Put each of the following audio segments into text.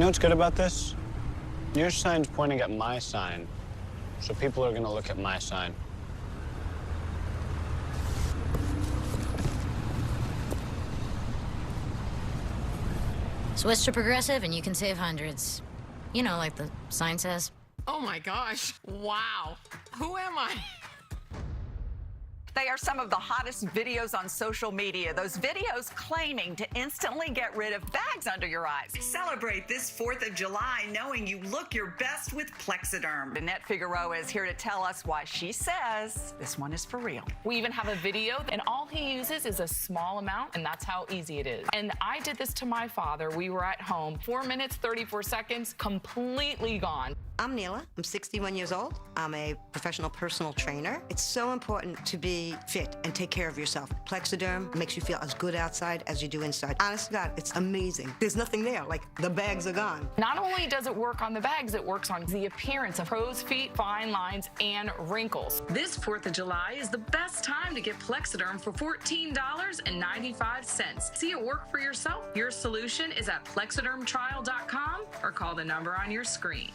You know what's good about this? Your sign's pointing at my sign, so people are gonna look at my sign. Switch to Progressive and you can save hundreds. You know, like the sign says. Oh my gosh, wow. Who am I? They are some of the hottest videos on social media. Those videos claiming to instantly get rid of bags under your eyes. Celebrate this 4th of July knowing you look your best with Plexiderm. Annette Figueroa is here to tell us why she says this one is for real. We even have a video, and all he uses is a small amount, and that's how easy it is. And I did this to my father. We were at home. 4 minutes, 34 seconds, completely gone. I'm Neela. I'm 61 years old. I'm a professional personal trainer. It's so important to be fit and take care of yourself. Plexiderm makes you feel as good outside as you do inside. Honest to God, it's amazing. There's nothing there, like the bags are gone. Not only does it work on the bags, it works on the appearance of crow's feet, fine lines, and wrinkles. This 4th of July is the best time to get Plexiderm for $14.95. See it work for yourself? Your solution is at plexidermtrial.com or call the number on your screen.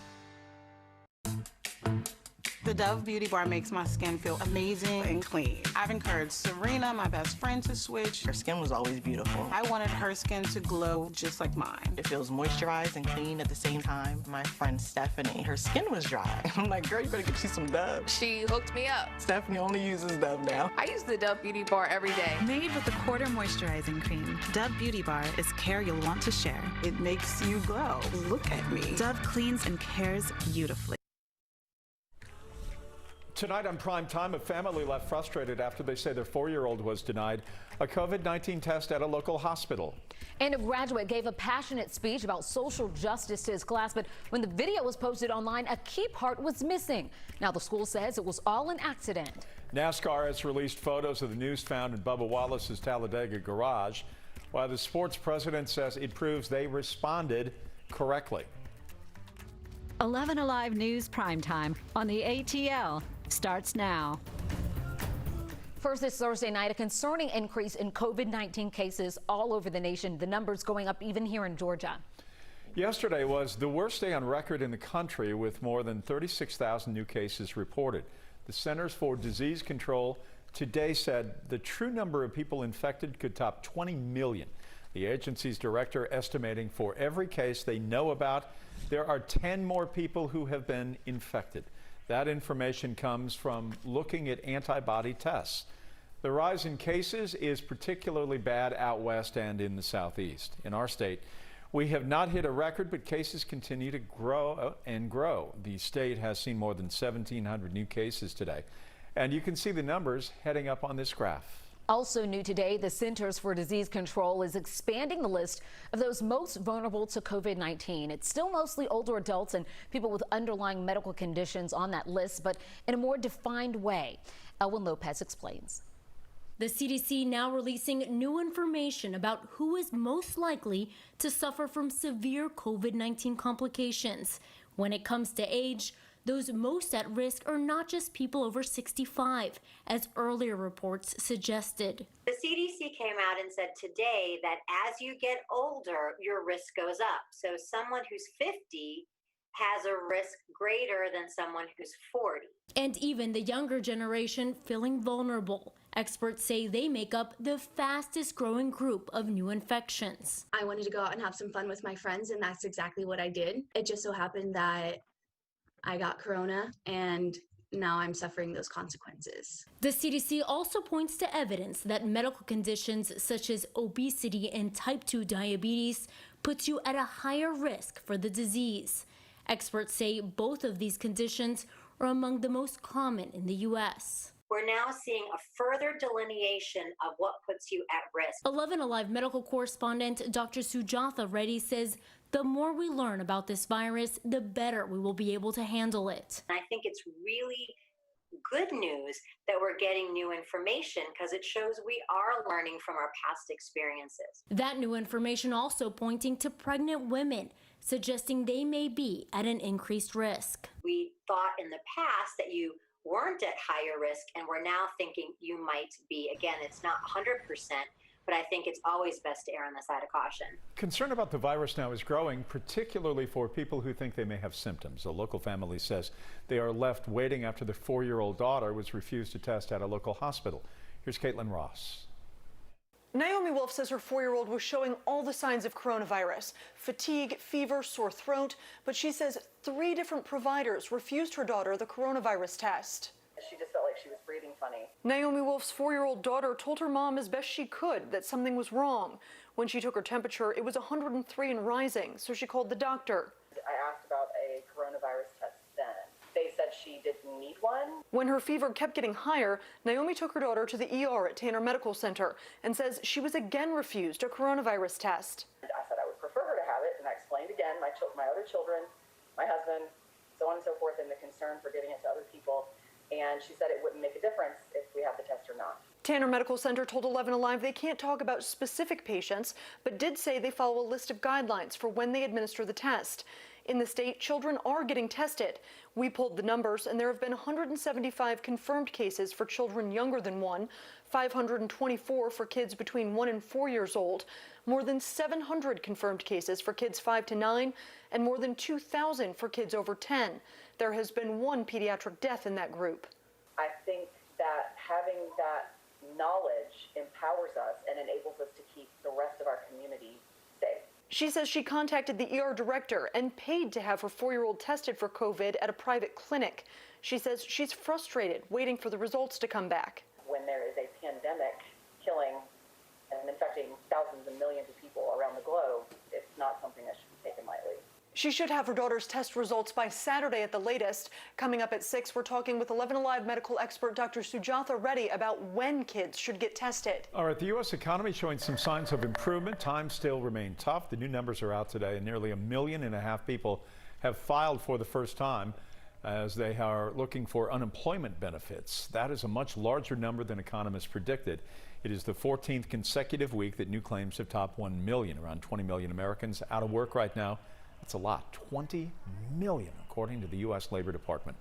The Dove Beauty Bar makes my skin feel amazing and clean. I've encouraged Serena, my best friend, to switch. Her skin was always beautiful. I wanted her skin to glow just like mine. It feels moisturized and clean at the same time. My friend Stephanie, her skin was dry. I'm like, girl, you better get you some Dove. She hooked me up. Stephanie only uses Dove now. I use the Dove Beauty Bar every day. Made with the quarter moisturizing cream, Dove Beauty Bar is care you'll want to share. It makes you glow. Look at me. Dove cleans and cares beautifully. Tonight on Primetime, a family left frustrated after they say their 4-year-old was denied a COVID-19 test at a local hospital. And a graduate gave a passionate speech about social justice to his class, but when the video was posted online, a key part was missing. Now the school says it was all an accident. NASCAR has released photos of the noose found in Bubba Wallace's Talladega garage, while the sports president says it proves they responded correctly. 11Alive News Primetime on the ATL starts now. First this Thursday night, a concerning increase in COVID-19 cases all over the nation. The numbers going up even here in Georgia. Yesterday was the worst day on record in the country with more than 36,000 new cases reported. The Centers for Disease Control today said the true number of people infected could top 20 million. The agency's director estimating for every case they know about, there are 10 more people who have been infected. That information comes from looking at antibody tests. The rise in cases is particularly bad out west and in the southeast. In our state, we have not hit a record, but cases continue to grow and grow. The state has seen more than 1,700 new cases today, and you can see the numbers heading up on this graph. Also new today, the Centers for Disease Control is expanding the list of those most vulnerable to COVID-19. It's still mostly older adults and people with underlying medical conditions on that list, but in a more defined way. Elwin Lopez explains. The CDC now releasing new information about who is most likely to suffer from severe COVID-19 complications. When it comes to age, those most at risk are not just people over 65, as earlier reports suggested. The CDC came out and said today that as you get older, your risk goes up. So someone who's 50 has a risk greater than someone who's 40. And even the younger generation feeling vulnerable. Experts say they make up the fastest growing group of new infections. I wanted to go out and have some fun with my friends, and that's exactly what I did. It just so happened that I got corona, and now I'm suffering those consequences. The CDC also points to evidence that medical conditions such as obesity and type 2 diabetes puts you at a higher risk for the disease. Experts say both of these conditions are among the most common in the U.S. We're now seeing a further delineation of what puts you at risk. 11Alive medical correspondent Dr. Sujatha Reddy says the more we learn about this virus, the better we will be able to handle it. I think it's really good news that we're getting new information because it shows we are learning from our past experiences. That new information also pointing to pregnant women, suggesting they may be at an increased risk. We thought in the past that you weren't at higher risk, and we're now thinking you might be. Again, it's not 100%, but I think it's always best to err on the side of caution. Concern about the virus now is growing, particularly for people who think they may have symptoms. A local family says they are left waiting after their 4-year-old daughter was refused to test at a local hospital. Here's Caitlin Ross. Naomi Wolf says her 4-year-old was showing all the signs of coronavirus: fatigue, fever, sore throat. But she says 3 different providers refused her daughter the coronavirus test. She just felt like she was breathing funny. Naomi Wolf's 4-year-old daughter told her mom as best she could that something was wrong. When she took her temperature, it was 103 and rising, so she called the doctor. I asked about a coronavirus test then. They said she didn't need one. When her fever kept getting higher, Naomi took her daughter to the ER at Tanner Medical Center and says she was again refused a coronavirus test. I said I would prefer her to have it, and I explained again my other children, my husband, so on and so forth, and the concern for giving it to other people. And she said it wouldn't make a difference if we have the test or not. Tanner Medical Center told 11Alive they can't talk about specific patients, but did say they follow a list of guidelines for when they administer the test. In the state, children are getting tested. We pulled the numbers, and there have been 175 confirmed cases for children younger than 1, 524 for kids between 1 and 4 years old, more than 700 confirmed cases for kids 5 to 9, and more than 2,000 for kids over 10. There has been 1 pediatric death in that group. I think that having that knowledge empowers us and enables us to keep the rest of our community safe. She says she contacted the ER director and paid to have her 4-year-old tested for COVID at a private clinic. She says she's frustrated waiting for the results to come back. When there is a pandemic killing and infecting thousands and millions of people around the globe, it's not something that should be taken lightly. She should have her daughter's test results by Saturday at the latest. Coming up at 6, we're talking with 11Alive medical expert Dr. Sujatha Reddy about when kids should get tested. All right, the U.S. economy showing some signs of improvement. Times still remain tough. The new numbers are out today, and nearly 1.5 million people have filed for the first time as they are looking for unemployment benefits. That is a much larger number than economists predicted. It is the 14th consecutive week that new claims have topped 1 million. Around 20 million Americans out of work right now. That's a lot, 20 million, according to the U.S. Labor Department.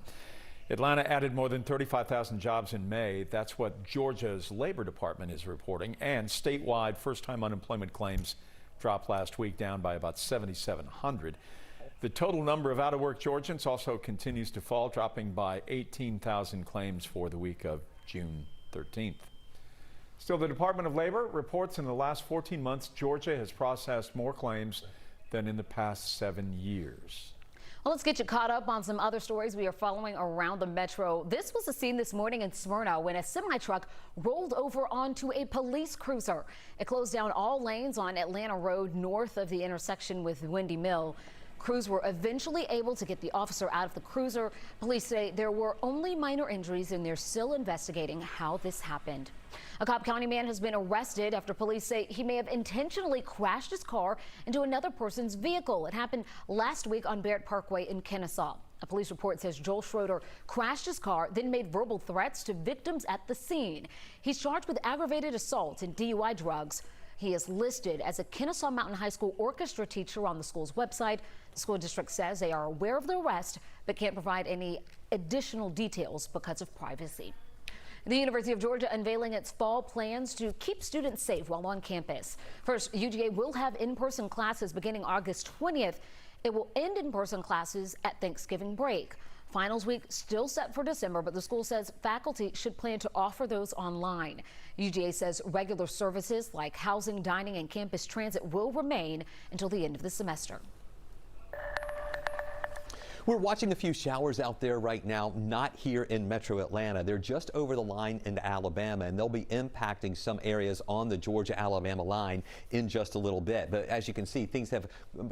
Atlanta added more than 35,000 jobs in May. That's what Georgia's Labor Department is reporting. And statewide first-time unemployment claims dropped last week, down by about 7,700. The total number of out-of-work Georgians also continues to fall, dropping by 18,000 claims for the week of June 13th. Still, the Department of Labor reports in the last 14 months, Georgia has processed more claims than in the past 7 years. Well, let's get you caught up on some other stories we are following around the metro. This was a scene this morning in Smyrna when a semi-truck rolled over onto a police cruiser. It closed down all lanes on Atlanta Road north of the intersection with Windy Mill. Crews were eventually able to get the officer out of the cruiser. Police say there were only minor injuries and they're still investigating how this happened. A Cobb County man has been arrested after police say he may have intentionally crashed his car into another person's vehicle. It happened last week on Barrett Parkway in Kennesaw. A police report says Joel Schroeder crashed his car, then made verbal threats to victims at the scene. He's charged with aggravated assault and DUI drugs. He is listed as a Kennesaw Mountain High School orchestra teacher on the school's website. The school district says they are aware of the arrest, but can't provide any additional details because of privacy. The University of Georgia unveiling its fall plans to keep students safe while on campus. First, UGA will have in-person classes beginning August 20th. It will end in-person classes at Thanksgiving break. Finals week still set for December, but the school says faculty should plan to offer those online. UGA says regular services like housing, dining, and campus transit will remain until the end of the semester. We're watching a few showers out there right now, not here in Metro Atlanta. They're just over the line into Alabama, and they'll be impacting some areas on the Georgia-Alabama line in just a little bit. But as you can see, things have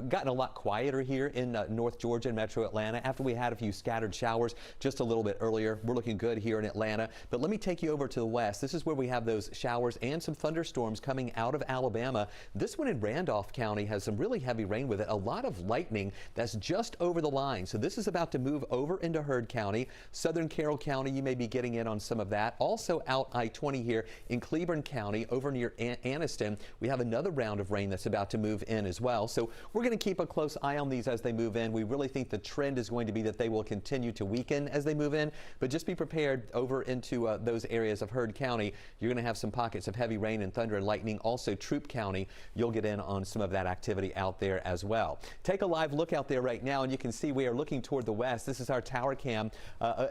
gotten a lot quieter here in North Georgia and Metro Atlanta after we had a few scattered showers just a little bit earlier. We're looking good here in Atlanta. But let me take you over to the west. This is where we have those showers and some thunderstorms coming out of Alabama. This one in Randolph County has some really heavy rain with it. A lot of lightning that's just over the line. So this is about to move over into Heard County. Southern Carroll County, you may be getting in on some of that. Also out I-20 here in Cleburne County over near Anniston, we have another round of rain that's about to move in as well. So we're going to keep a close eye on these as they move in. We really think the trend is going to be that they will continue to weaken as they move in, but just be prepared over into those areas of Heard County. You're going to have some pockets of heavy rain and thunder and lightning. Also Troup County, you'll get in on some of that activity out there as well. Take a live look out there right now, and you can see we are looking toward the west. This is our tower cam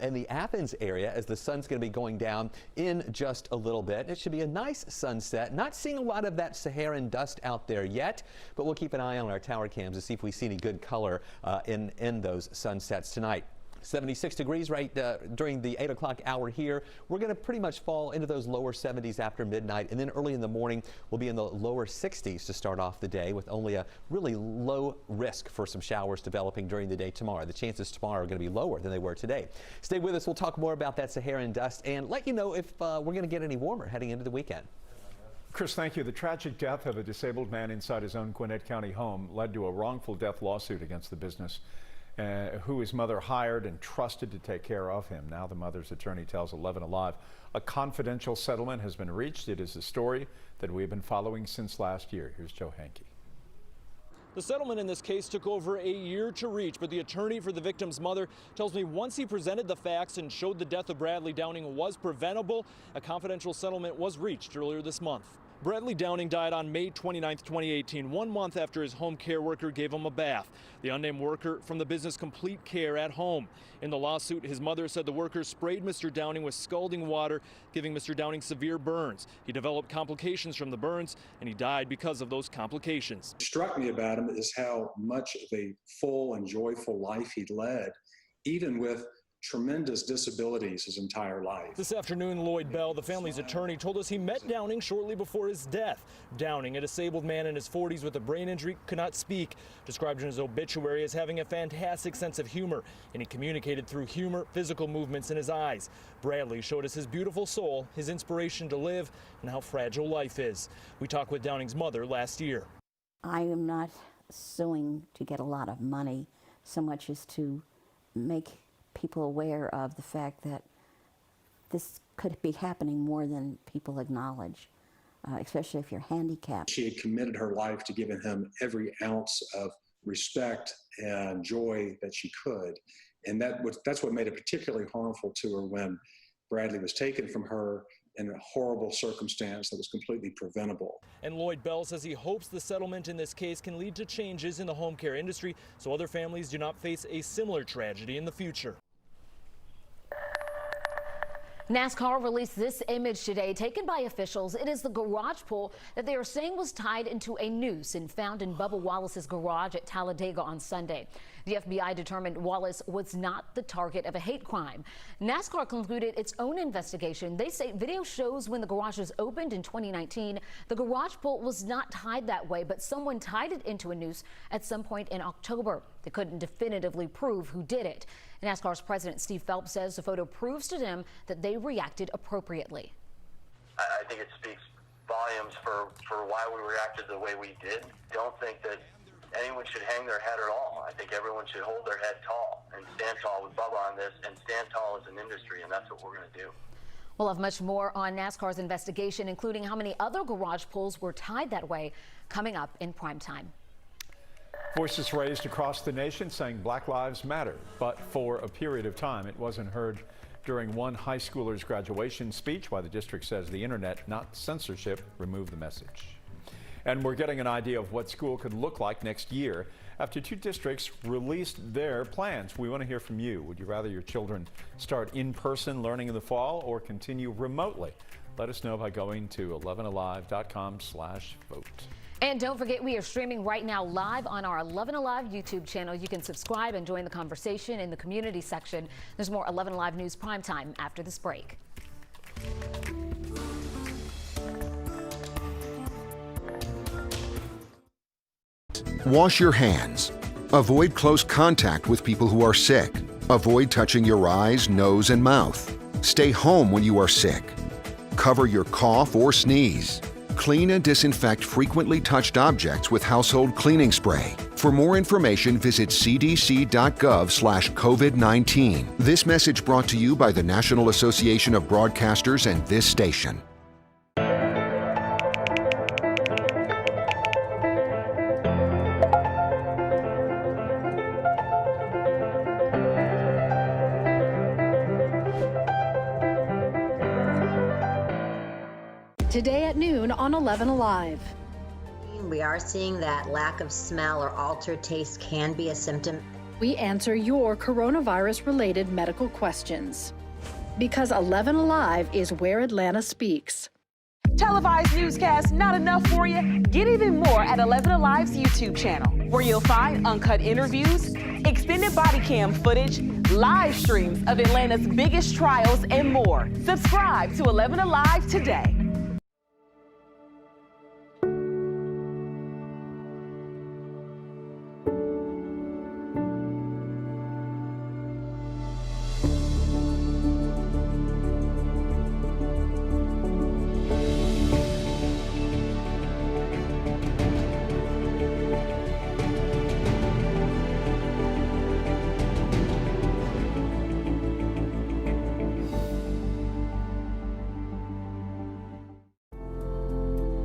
in the Athens area as the sun's going to be going down in just a little bit. It should be a nice sunset. Not seeing a lot of that Saharan dust out there yet, but we'll keep an eye on our tower cams to see if we see any good color in those sunsets tonight. 76 degrees right during the 8 o'clock hour here. We're going to pretty much fall into those lower 70s after midnight, and then early in the morning we'll be in the lower 60s to start off the day with only a really low risk for some showers developing during the day tomorrow. The chances tomorrow are going to be lower than they were today. Stay with us. We'll talk more about that Saharan dust and let you know if we're going to get any warmer heading into the weekend. Chris, thank you. The tragic death of a disabled man inside his own Gwinnett County home led to a wrongful death lawsuit against the business who his mother hired and trusted to take care of him. Now the mother's attorney tells 11Alive a confidential settlement has been reached. It is a story that we've been following since last year. Here's Joe Hankey. The settlement in this case took over a year to reach, but the attorney for the victim's mother tells me once he presented the facts and showed the death of Bradley Downing was preventable, a confidential settlement was reached earlier this month. Bradley Downing died on May 29, 2018, 1 month after his home care worker gave him a bath. The unnamed worker from the business Complete Care at Home. In the lawsuit, his mother said the worker sprayed Mr. Downing with scalding water, giving Mr. Downing severe burns. He developed complications from the burns, and he died because of those complications. What struck me about him is how much of a full and joyful life he'd led, even with tremendous disabilities his entire life. This afternoon, Lloyd Bell, the family's attorney, told us he met Downing shortly before his death. Downing, a disabled man in his 40s with a brain injury, could not speak, described in his obituary as having a fantastic sense of humor, and he communicated through humor, physical movements in his eyes. Bradley showed us his beautiful soul, his inspiration to live, and how fragile life is. We talked with Downing's mother last year. I am not suing to get a lot of money so much as to make people aware of the fact that this could be happening more than people acknowledge, especially if you're handicapped. She had committed her life to giving him every ounce of respect and joy that she could. And that's what made it particularly harmful to her when Bradley was taken from her in a horrible circumstance that was completely preventable. And Lloyd Bell says he hopes the settlement in this case can lead to changes in the home care industry so other families do not face a similar tragedy in the future. NASCAR released this image today taken by officials. It is the garage pole that they are saying was tied into a noose and found in Bubba Wallace's garage at Talladega on Sunday. The FBI determined Wallace was not the target of a hate crime. NASCAR concluded its own investigation. They say video shows when the garage was opened in 2019. The garage pole was not tied that way, but someone tied it into a noose at some point in October. They couldn't definitively prove who did it. NASCAR's president Steve Phelps says the photo proves to them that they reacted appropriately. I think it speaks volumes for why we reacted the way we did. Don't think that anyone should hang their head at all. I think everyone should hold their head tall and stand tall with Bubba on this and stand tall as an industry, and that's what we're going to do. We'll have much more on NASCAR's investigation, including how many other garage poles were tied that way, coming up in Primetime. Voices raised across the nation saying Black Lives Matter, but for a period of time it wasn't heard during one high schooler's graduation speech, why the district says the internet, not censorship, removed the message. And we're getting an idea of what school could look like next year after 2 districts released their plans. We want to hear from you. Would you rather your children start in-person learning in the fall or continue remotely? Let us know by going to 11alive.com/vote. And don't forget, we are streaming right now live on our 11Alive YouTube channel. You can subscribe and join the conversation in the community section. There's more 11Alive News Primetime after this break. Wash your hands. Avoid close contact with people who are sick. Avoid touching your eyes, nose, and mouth. Stay home when you are sick. Cover your cough or sneeze. Clean and disinfect frequently touched objects with household cleaning spray. For more information, visit cdc.gov/COVID-19. This message brought to you by the National Association of Broadcasters and this station. Today at noon on 11Alive. We are seeing that lack of smell or altered taste can be a symptom. We answer your coronavirus-related medical questions. Because 11Alive is where Atlanta speaks. Televised newscasts not enough for you? Get even more at 11Alive's YouTube channel, where you'll find uncut interviews, extended body cam footage, live streams of Atlanta's biggest trials, and more. Subscribe to 11Alive today.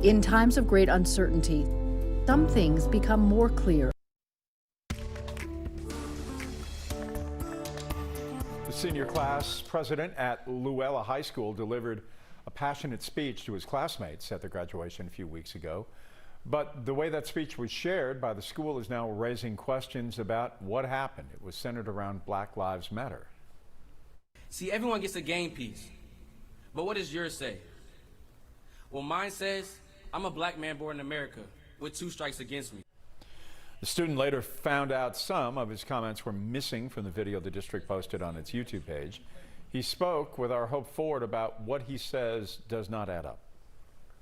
In times of great uncertainty, some things become more clear. The senior class president at Luella High School delivered a passionate speech to his classmates at their graduation a few weeks ago. But the way that speech was shared by the school is now raising questions about what happened. It was centered around Black Lives Matter. See, everyone gets a game piece, but what does yours say? Well, mine says, I'm a black man born in America with 2 strikes against me. The student later found out some of his comments were missing from the video the district posted on its YouTube page. He spoke with our Hope Ford about what he says does not add up.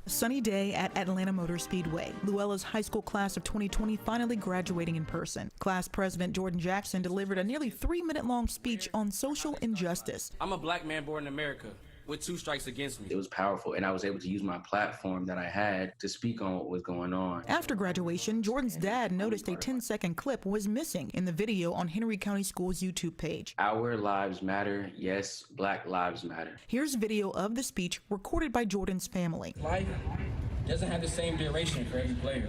A sunny day at Atlanta Motor Speedway. Luella's high school class of 2020 finally graduating in person. Class President Jordan Jackson delivered a nearly 3-minute-long speech on social injustice. I'm a black man born in America with 2 strikes against me. It was powerful, and I was able to use my platform that I had to speak on what was going on. After graduation, Jordan's dad noticed a 10-second clip was missing in the video on Henry County School's YouTube page. Our lives matter. Yes, Black lives matter. Here's video of the speech recorded by Jordan's family. Life doesn't have the same duration for every player.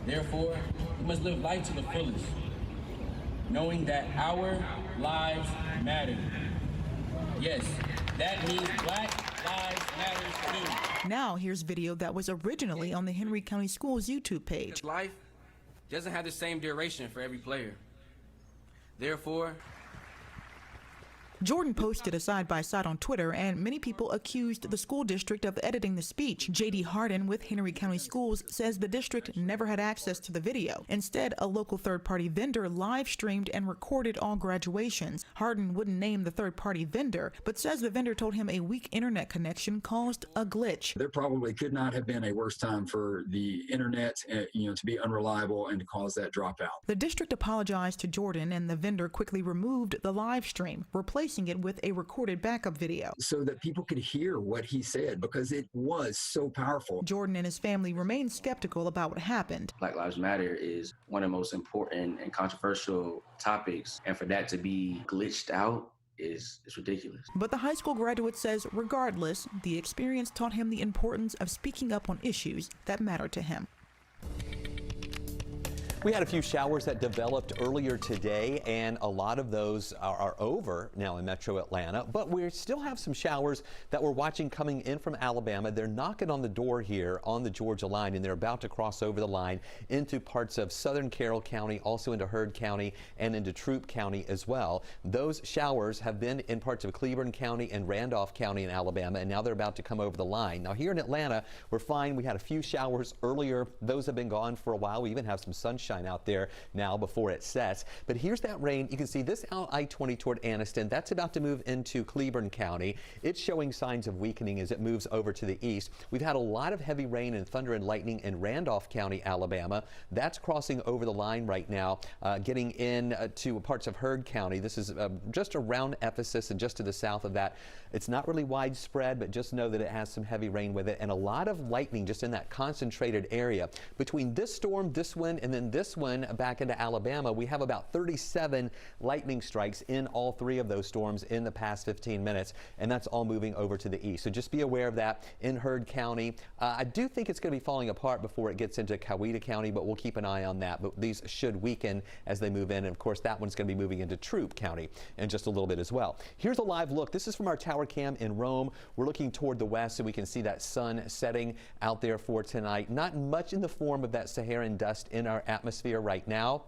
Therefore, we must live life to the fullest, knowing that our lives matter. Yes, that means Black Lives Matter too. Now here's video that was originally on the Henry County School's YouTube page. Life doesn't have the same duration for every player. Therefore, Jordan posted a side-by-side on Twitter, and many people accused the school district of editing the speech. J.D. Harden with Henry County Schools says the district never had access to the video. Instead, a local third-party vendor live-streamed and recorded all graduations. Harden wouldn't name the third-party vendor, but says the vendor told him a weak internet connection caused a glitch. There probably could not have been a worse time for the internet, to be unreliable and to cause that dropout. The district apologized to Jordan, and the vendor quickly removed the live stream, replacing it with a recorded backup video so that people could hear what he said, because it was so powerful. Jordan and his family remain skeptical about what happened. Black Lives Matter is one of the most important and controversial topics, and for that to be glitched out is ridiculous. But the high school graduate says regardless, the experience taught him the importance of speaking up on issues that matter to him. We had a few showers that developed earlier today, and a lot of those are over now in metro Atlanta, but we still have some showers that we're watching coming in from Alabama. They're knocking on the door here on the Georgia line, and they're about to cross over the line into parts of southern Carroll County, also into Heard County and into Troup County as well. Those showers have been in parts of Cleburne County and Randolph County in Alabama, and now they're about to come over the line. Now here in Atlanta, we're fine. We had a few showers earlier. Those have been gone for a while. We even have some sunshine out there now before it sets. But here's that rain. You can see this out I-20 toward Anniston. That's about to move into Cleburne County. It's showing signs of weakening as it moves over to the east. We've had a lot of heavy rain and thunder and lightning in Randolph County, Alabama. That's crossing over the line right now, getting in to parts of Heard County. This is just around Ephesus and just to the south of that. It's not really widespread, but just know that it has some heavy rain with it and a lot of lightning just in that concentrated area. Between this storm, this wind, and then this this one back into Alabama. We have about 37 lightning strikes in all 3 of those storms in the past 15 minutes, and that's all moving over to the east. So just be aware of that in Heard County. I do think it's going to be falling apart before it gets into Coweta County, but we'll keep an eye on that. But these should weaken as they move in. And of course, that one's going to be moving into Troup County in just a little bit as well. Here's a live look. This is from our tower cam in Rome. We're looking toward the west so we can see that sun setting out there for tonight. Not much in the form of that Saharan dust in our atmosphere right now.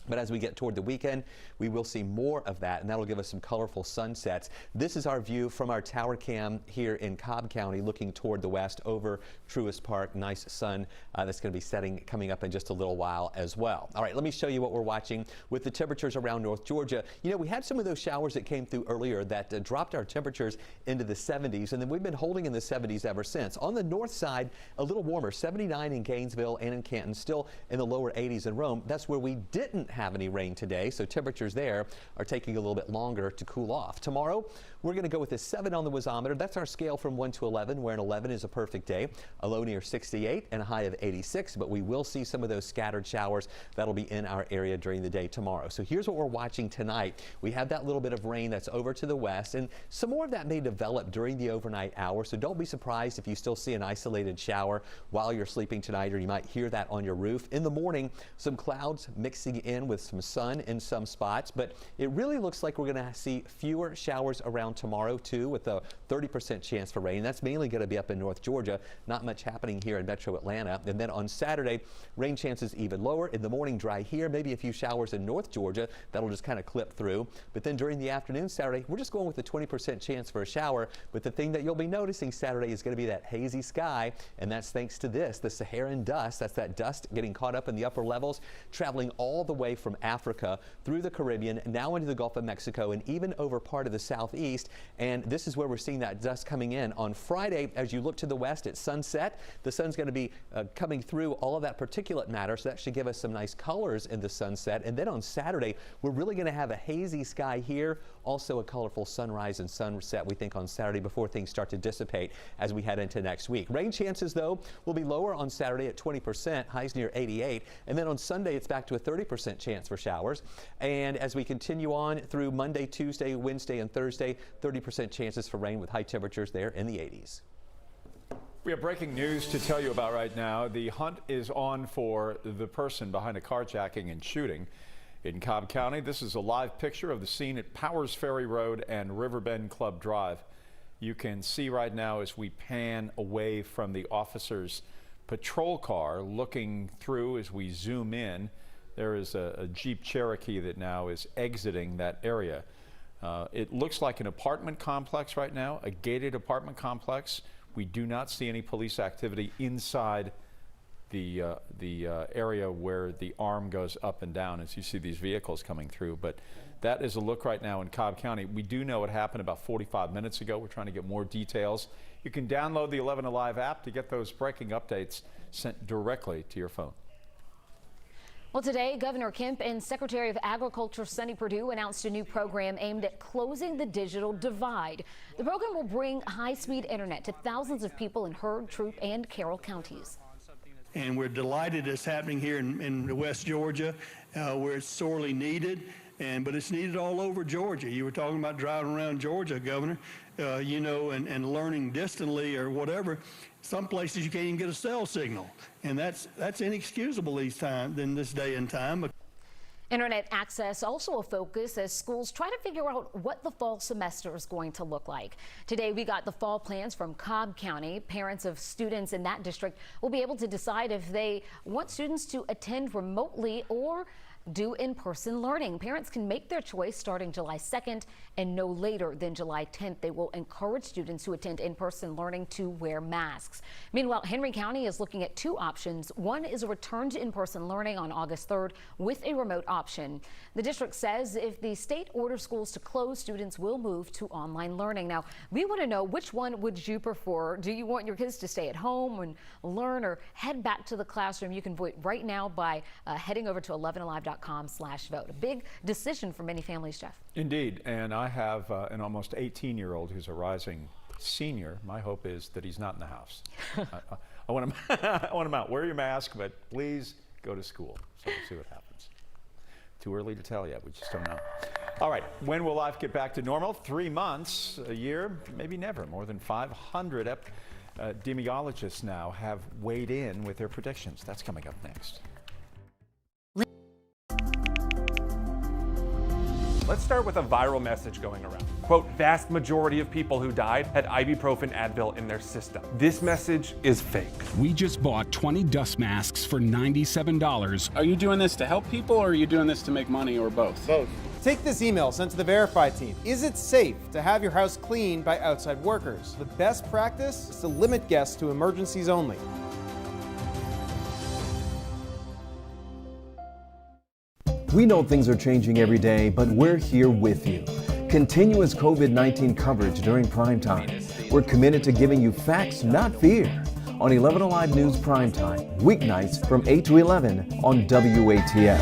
But as we get toward the weekend, we will see more of that, and that'll give us some colorful sunsets. This is our view from our tower cam here in Cobb County, looking toward the west over Truist Park. Nice sun that's going to be setting coming up in just a little while as well. All right, let me show you what we're watching with the temperatures around North Georgia. You know, we had some of those showers that came through earlier that dropped our temperatures into the 70s, and then we've been holding in the 70s ever since. On the north side, a little warmer, 79 in Gainesville and in Canton, still in the lower 80s in Rome. That's where we didn't have any rain today, so temperatures there are taking a little bit longer to cool off. Tomorrow, we're going to go with a 7 on the wasometer. That's our scale from 1 to 11, where an 11 is a perfect day. A low near 68 and a high of 86, but we will see some of those scattered showers that'll be in our area during the day tomorrow. So here's what we're watching tonight. We have that little bit of rain that's over to the west, and some more of that may develop during the overnight hour, so don't be surprised if you still see an isolated shower while you're sleeping tonight, or you might hear that on your roof. In the morning, some clouds mixing in with some sun in some spots, but it really looks like we're going to see fewer showers around tomorrow too, with a 30% chance for rain. That's mainly going to be up in North Georgia. Not much happening here in Metro Atlanta. And then on Saturday, rain chances even lower. In the morning, dry here, maybe a few showers in North Georgia. That'll just kind of clip through. But then during the afternoon Saturday, we're just going with a 20% chance for a shower. But the thing that you'll be noticing Saturday is going to be that hazy sky, and that's thanks to this, the Saharan dust. That's that dust getting caught up in the upper levels, traveling all the way from Africa through the Caribbean, now into the Gulf of Mexico, and even over part of the southeast. And this is where we're seeing that dust coming in. On Friday, as you look to the west at sunset, the sun's going to be coming through all of that particulate matter, so that should give us some nice colors in the sunset. And then on Saturday, we're really going to have a hazy sky here, also a colorful sunrise and sunset, we think, on Saturday before things start to dissipate as we head into next week. Rain chances, though, will be lower on Saturday at 20%, highs near 88. And then on Sunday, it's back to a 30% chance for showers. And as we continue on through Monday, Tuesday, Wednesday, and Thursday, 30% chances for rain with high temperatures there in the 80s. We have breaking news to tell you about right now. The hunt is on for the person behind a carjacking and shooting in Cobb County. This is a live picture of the scene at Powers Ferry Road and Riverbend Club Drive. You can see right now as we pan away from the officer's patrol car, looking through as we zoom in, there is a Jeep Cherokee that now is exiting that area. It looks like an apartment complex right now, a gated apartment complex. We do not see any police activity inside the area where the arm goes up and down as you see these vehicles coming through. But that is a look right now in Cobb County. We do know it happened about 45 minutes ago. We're trying to get more details. You can download the 11Alive app to get those breaking updates sent directly to your phone. Well, today, Governor Kemp and Secretary of Agriculture Sonny Perdue announced a new program aimed at closing the digital divide. The program will bring high-speed internet to thousands of people in Heard, Troup, and Carroll counties. And we're delighted it's happening here in West Georgia, where it's sorely needed. But it's needed all over Georgia. You were talking about driving around Georgia, Governor, you know, and learning distantly or whatever. Some places you can't even get a cell signal, and that's inexcusable in this day and time. Internet access also a focus as schools try to figure out what the fall semester is going to look like. Today we got the fall plans from Cobb County. Parents of students in that district will be able to decide if they want students to attend remotely or do in-person learning. Parents can make their choice starting July 2nd and no later than July 10th. They will encourage students who attend in-person learning to wear masks. Meanwhile, Henry County is looking at two options. One is a return to in-person learning on August 3rd with a remote option. The district says if the state orders schools to close, students will move to online learning. Now, we want to know, which one would you prefer? Do you want your kids to stay at home and learn, or head back to the classroom? You can vote right now by heading over to 11alive.com/vote. A big decision for many families, Jeff. Indeed, and I have an almost 18-year-old who's a rising senior. My hope is that he's not in the house. I want him, I want him out. Wear your mask, but please go to school. So we'll see what happens. Too early to tell yet. We just don't know. All right. When will life get back to normal? 3 months, a year, maybe never. More than 500 epidemiologists now have weighed in with their predictions. That's coming up next. Let's start with a viral message going around. Quote, vast majority of people who died had ibuprofen Advil in their system. This message is fake. We just bought 20 dust masks for $97. Are you doing this to help people or are you doing this to make money or both? Both. Take this email sent to the Verify team. Is it safe to have your house cleaned by outside workers? The best practice is to limit guests to emergencies only. We know things are changing every day, but we're here with you. Continuous COVID-19 coverage during primetime. We're committed to giving you facts, not fear. On 11Alive News Primetime, weeknights from 8 to 11 on WATF.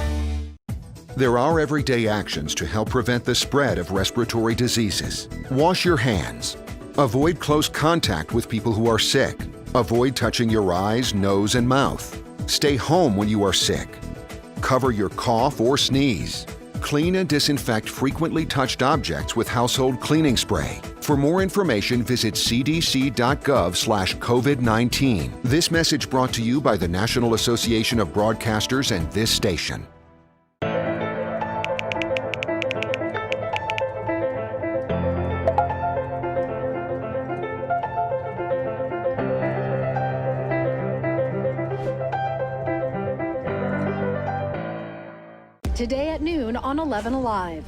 There are everyday actions to help prevent the spread of respiratory diseases. Wash your hands. Avoid close contact with people who are sick. Avoid touching your eyes, nose, and mouth. Stay home when you are sick. Cover your cough or sneeze. Clean and disinfect frequently touched objects with household cleaning spray. For more information, visit cdc.gov/COVID-19. This message brought to you by the National Association of Broadcasters and this station. Today at noon on 11Alive.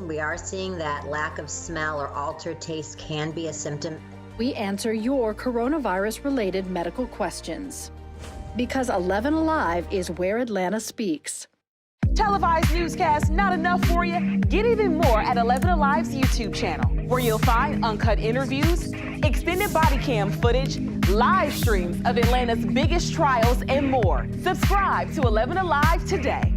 We are seeing that lack of smell or altered taste can be a symptom. We answer your coronavirus-related medical questions. Because 11Alive is where Atlanta speaks. Televised newscasts not enough for you? Get even more at 11Alive's YouTube channel, where you'll find uncut interviews, extended body cam footage, live streams of Atlanta's biggest trials, and more. Subscribe to 11Alive today.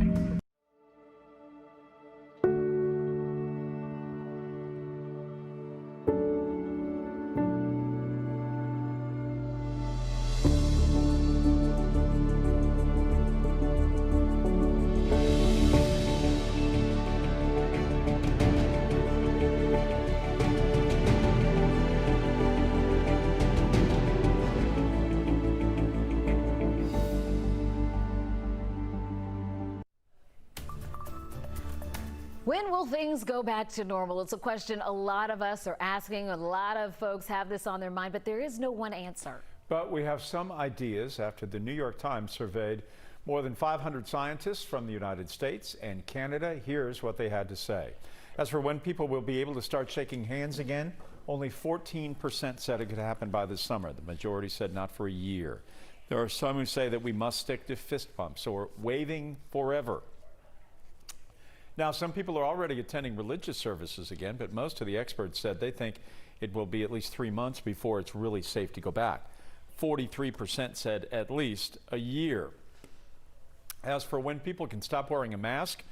When will things go back to normal? It's a question a lot of us are asking. A lot of folks have this on their mind, but there is no one answer. But we have some ideas after the New York Times surveyed more than 500 scientists from the United States and Canada. Here's what they had to say. As for when people will be able to start shaking hands again, only 14% said it could happen by this summer. The majority said not for a year. There are some who say that we must stick to fist bumps or waving forever. Now, some people are already attending religious services again, but most of the experts said they think it will be at least 3 months before it's really safe to go back. 43% said at least a year. As for when people can stop wearing a mask,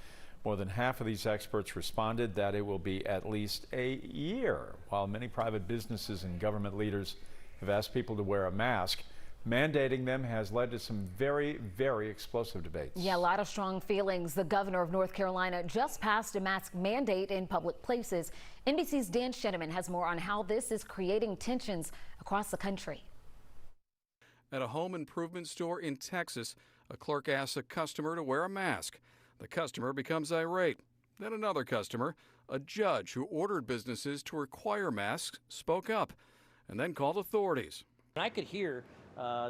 more than half of these experts responded that it will be at least a year. While many private businesses and government leaders have asked people to wear a mask, mandating them has led to some very, very explosive debates. Yeah, a lot of strong feelings. The governor of North Carolina just passed a mask mandate in public places. NBC's Dan Sheneman has more on how this is creating tensions across the country. At a home improvement store in Texas, a clerk asks a customer to wear a mask. The customer becomes irate. Then another customer, a judge who ordered businesses to require masks, spoke up and then called authorities. I could hear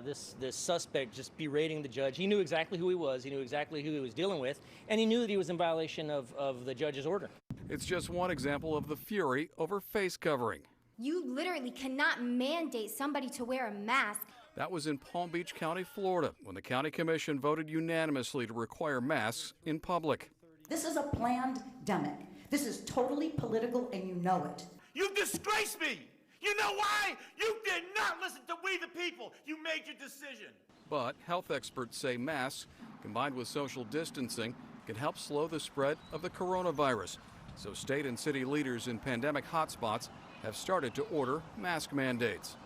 this suspect just berating the judge. He knew exactly who he was, he knew exactly who he was dealing with, and he knew that he was in violation of the judge's order. It's just one example of the fury over face covering. You literally cannot mandate somebody to wear a mask. That was in Palm Beach County, Florida, when the county commission voted unanimously to require masks in public. This is a planned demic. This is totally political, and you know it. You disgrace me! You know why? You did not listen to we the people. You made your decision. But health experts say masks, combined with social distancing, can help slow the spread of the coronavirus. So state and city leaders in pandemic hotspots have started to order mask mandates.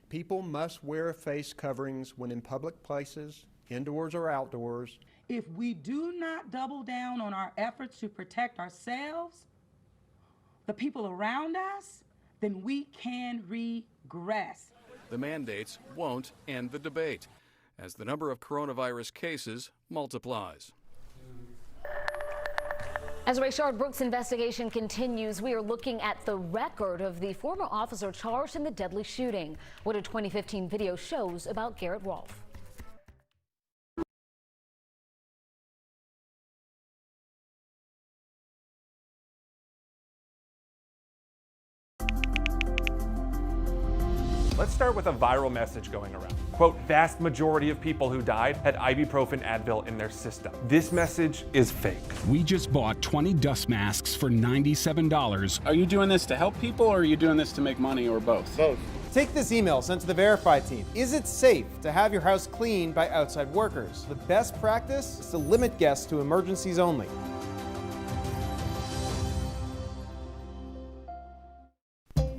People must wear face coverings when in public places, indoors or outdoors. If we do not double down on our efforts to protect ourselves, the people around us, then we can regress. The mandates won't end the debate as the number of coronavirus cases multiplies. As Rayshard Brooks' investigation continues, we are looking at the record of the former officer charged in the deadly shooting. What a 2015 video shows about Garrett Rolfe. Let's start with a viral message going around. Quote, vast majority of people who died had ibuprofen Advil in their system. This message is fake. We just bought 20 dust masks for $97. Are you doing this to help people or are you doing this to make money or both? Both. Take this email sent to the Verify team. Is it safe to have your house cleaned by outside workers? The best practice is to limit guests to emergencies only.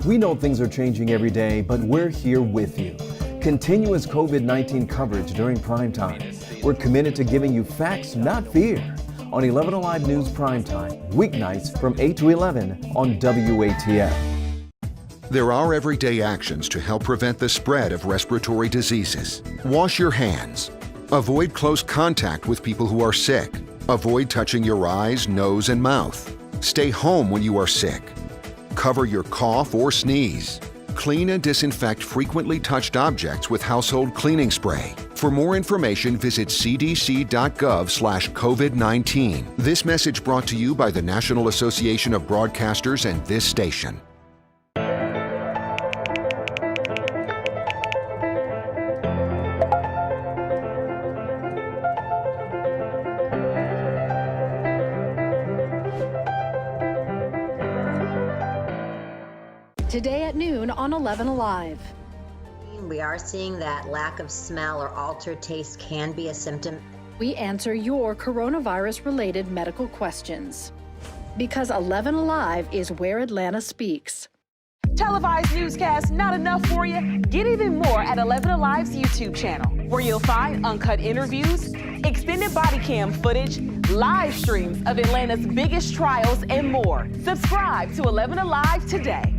We know things are changing every day, but we're here with you. Continuous COVID-19 coverage during primetime. We're committed to giving you facts, not fear. On 11Alive News Primetime, weeknights from 8 to 11 on WATF. There are everyday actions to help prevent the spread of respiratory diseases. Wash your hands. Avoid close contact with people who are sick. Avoid touching your eyes, nose, and mouth. Stay home when you are sick. Cover your cough or sneeze. Clean and disinfect frequently touched objects with household cleaning spray. For more information, visit cdc.gov/COVID-19. This message brought to you by the National Association of Broadcasters and this station. Today at noon on 11Alive. We are seeing that lack of smell or altered taste can be a symptom. We answer your coronavirus-related medical questions. Because 11Alive is where Atlanta speaks. Televised newscasts not enough for you? Get even more at 11Alive's YouTube channel, where you'll find uncut interviews, extended body cam footage, live streams of Atlanta's biggest trials, and more. Subscribe to 11Alive today.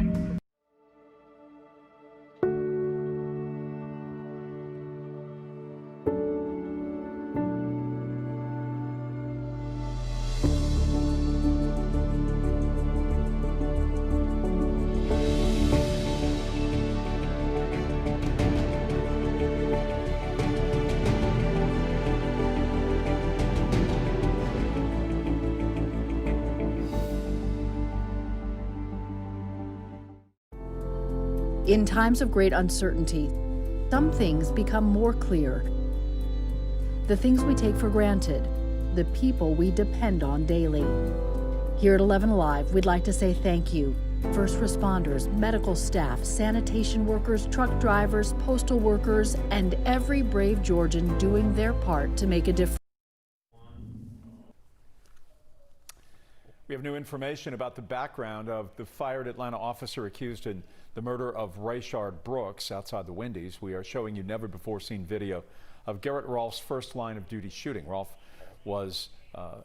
In times of great uncertainty, some things become more clear. The things we take for granted, the people we depend on daily. Here at 11Alive, we'd like to say thank you. First responders, medical staff, sanitation workers, truck drivers, postal workers, and every brave Georgian doing their part to make a difference. We have new information about the background of the fired Atlanta officer accused in the murder of Rayshard Brooks outside the Wendy's. We are showing you never before seen video of Garrett Rolfe's first line of duty shooting. Rolfe was,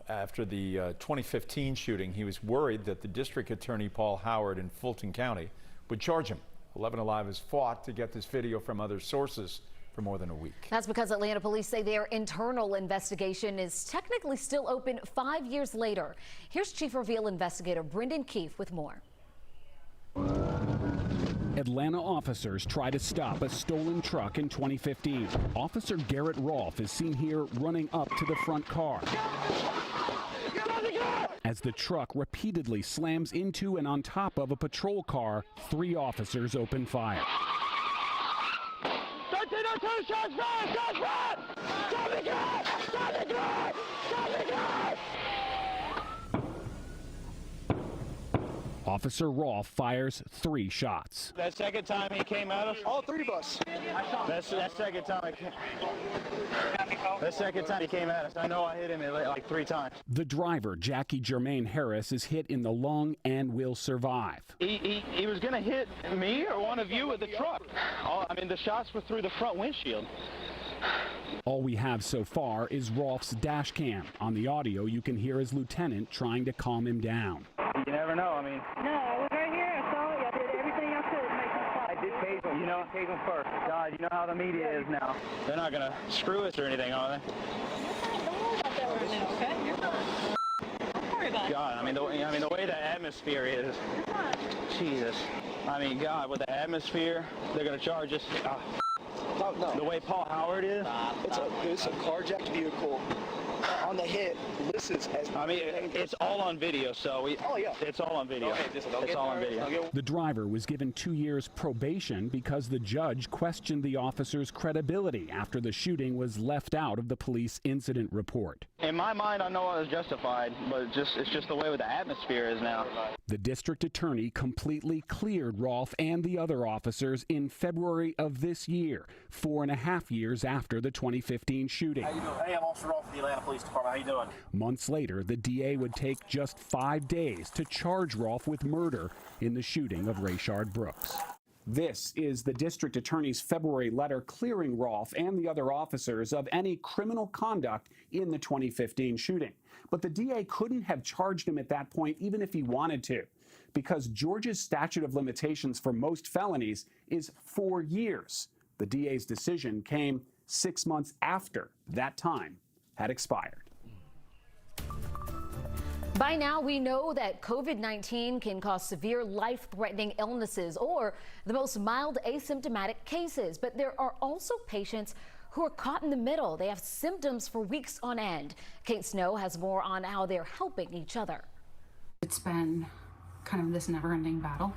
after the 2015 shooting, he was worried that the district attorney Paul Howard in Fulton County would charge him. 11Alive has fought to get this video from other sources for more than a week. That's because Atlanta police say their internal investigation is technically still open 5 years later. Here's Chief Reveal investigator Brendan Keefe with more. Atlanta officers try to stop a stolen truck in 2015. Officer Garrett Rolfe is seen here running up to the front car as the truck repeatedly slams into and on top of a patrol car. 3 officers open fire. 1302, shots fired! Shots fired! Stop the car! Stop the car! Stop the car! Officer Rolfe fires 3 shots. That second time he came at us, all 3 of us. That second time he came at us, I know I hit him like 3 times. The driver, Jackie Jermaine Harris, is hit in the lung and will survive. He was going to hit me or one of you with the truck. I mean, the shots were through the front windshield. All we have so far is Rolf's dash cam. On the audio, you can hear his lieutenant trying to calm him down. You never know, I mean. No, I was right here. I saw you. I did everything I could to make him stop. I did cave him, you know, cave him first. God, you know how the media is now. They're not gonna screw us or anything, are they? God, I mean, the way the atmosphere is. Jesus. I mean, God, with the atmosphere, they're gonna charge us. No. The way Paul Howard is. It's a carjacked vehicle. On the hit, this is as. I mean, it's all on video, so it's all on video. It's all on video. The driver was given 2 years probation because the judge questioned the officer's credibility after the shooting was left out of the police incident report. In my mind, I know I was justified, but it's just the way the atmosphere is now. The district attorney completely cleared Rolf and the other officers in February of this year, 4.5 years after the 2015 shooting. How you doing? Hey, I'm Officer Rolf of the Atlanta Police Department. How you doing? Months later, the DA would take just 5 days to charge Rolf with murder in the shooting of Rayshard Brooks. This is the district attorney's February letter clearing Rolf and the other officers of any criminal conduct in the 2015 shooting. But the DA couldn't have charged him at that point even if he wanted to, because Georgia's statute of limitations for most felonies is 4 years. The DA's decision came 6 months after that time had expired. By now, we know that COVID-19 can cause severe life-threatening illnesses or the most mild asymptomatic cases. But there are also patients who are caught in the middle. They have symptoms for weeks on end. Kate Snow has more on how they're helping each other. It's been kind of this never-ending battle.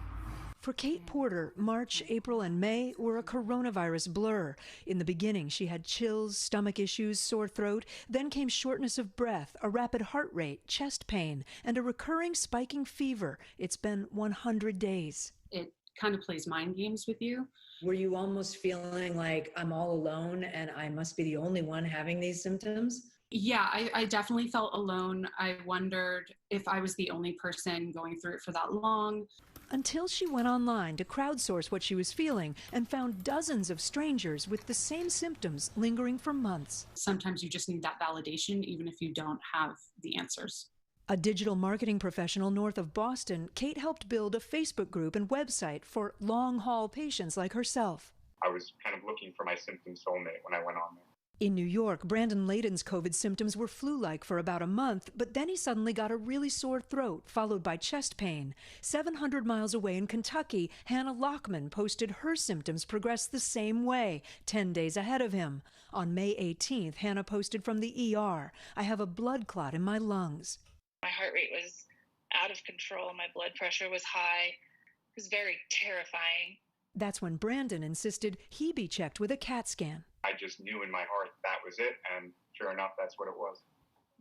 For Kate Porter, March, April, and May were a coronavirus blur. In the beginning, she had chills, stomach issues, sore throat. Then came shortness of breath, a rapid heart rate, chest pain, and a recurring spiking fever. It's been 100 days. It kind of plays mind games with you. Were you almost feeling like I'm all alone and I must be the only one having these symptoms? Yeah, I definitely felt alone. I wondered if I was the only person going through it for that long. Until she went online to crowdsource what she was feeling and found dozens of strangers with the same symptoms lingering for months. Sometimes you just need that validation, even if you don't have the answers. A digital marketing professional north of Boston, Kate helped build a Facebook group and website for long-haul patients like herself. I was kind of looking for my symptom soulmate when I went on there. In New York, Brandon Layden's COVID symptoms were flu-like for about a month, but then he suddenly got a really sore throat, followed by chest pain. 700 miles away in Kentucky, Hannah Lockman posted her symptoms progressed the same way, 10 days ahead of him. On May 18th, Hannah posted from the ER, "I have a blood clot in my lungs." My heart rate was out of control. My blood pressure was high. It was very terrifying. That's when Brandon insisted he be checked with a CAT scan. I just knew in my heart that was it, and sure enough, that's what it was.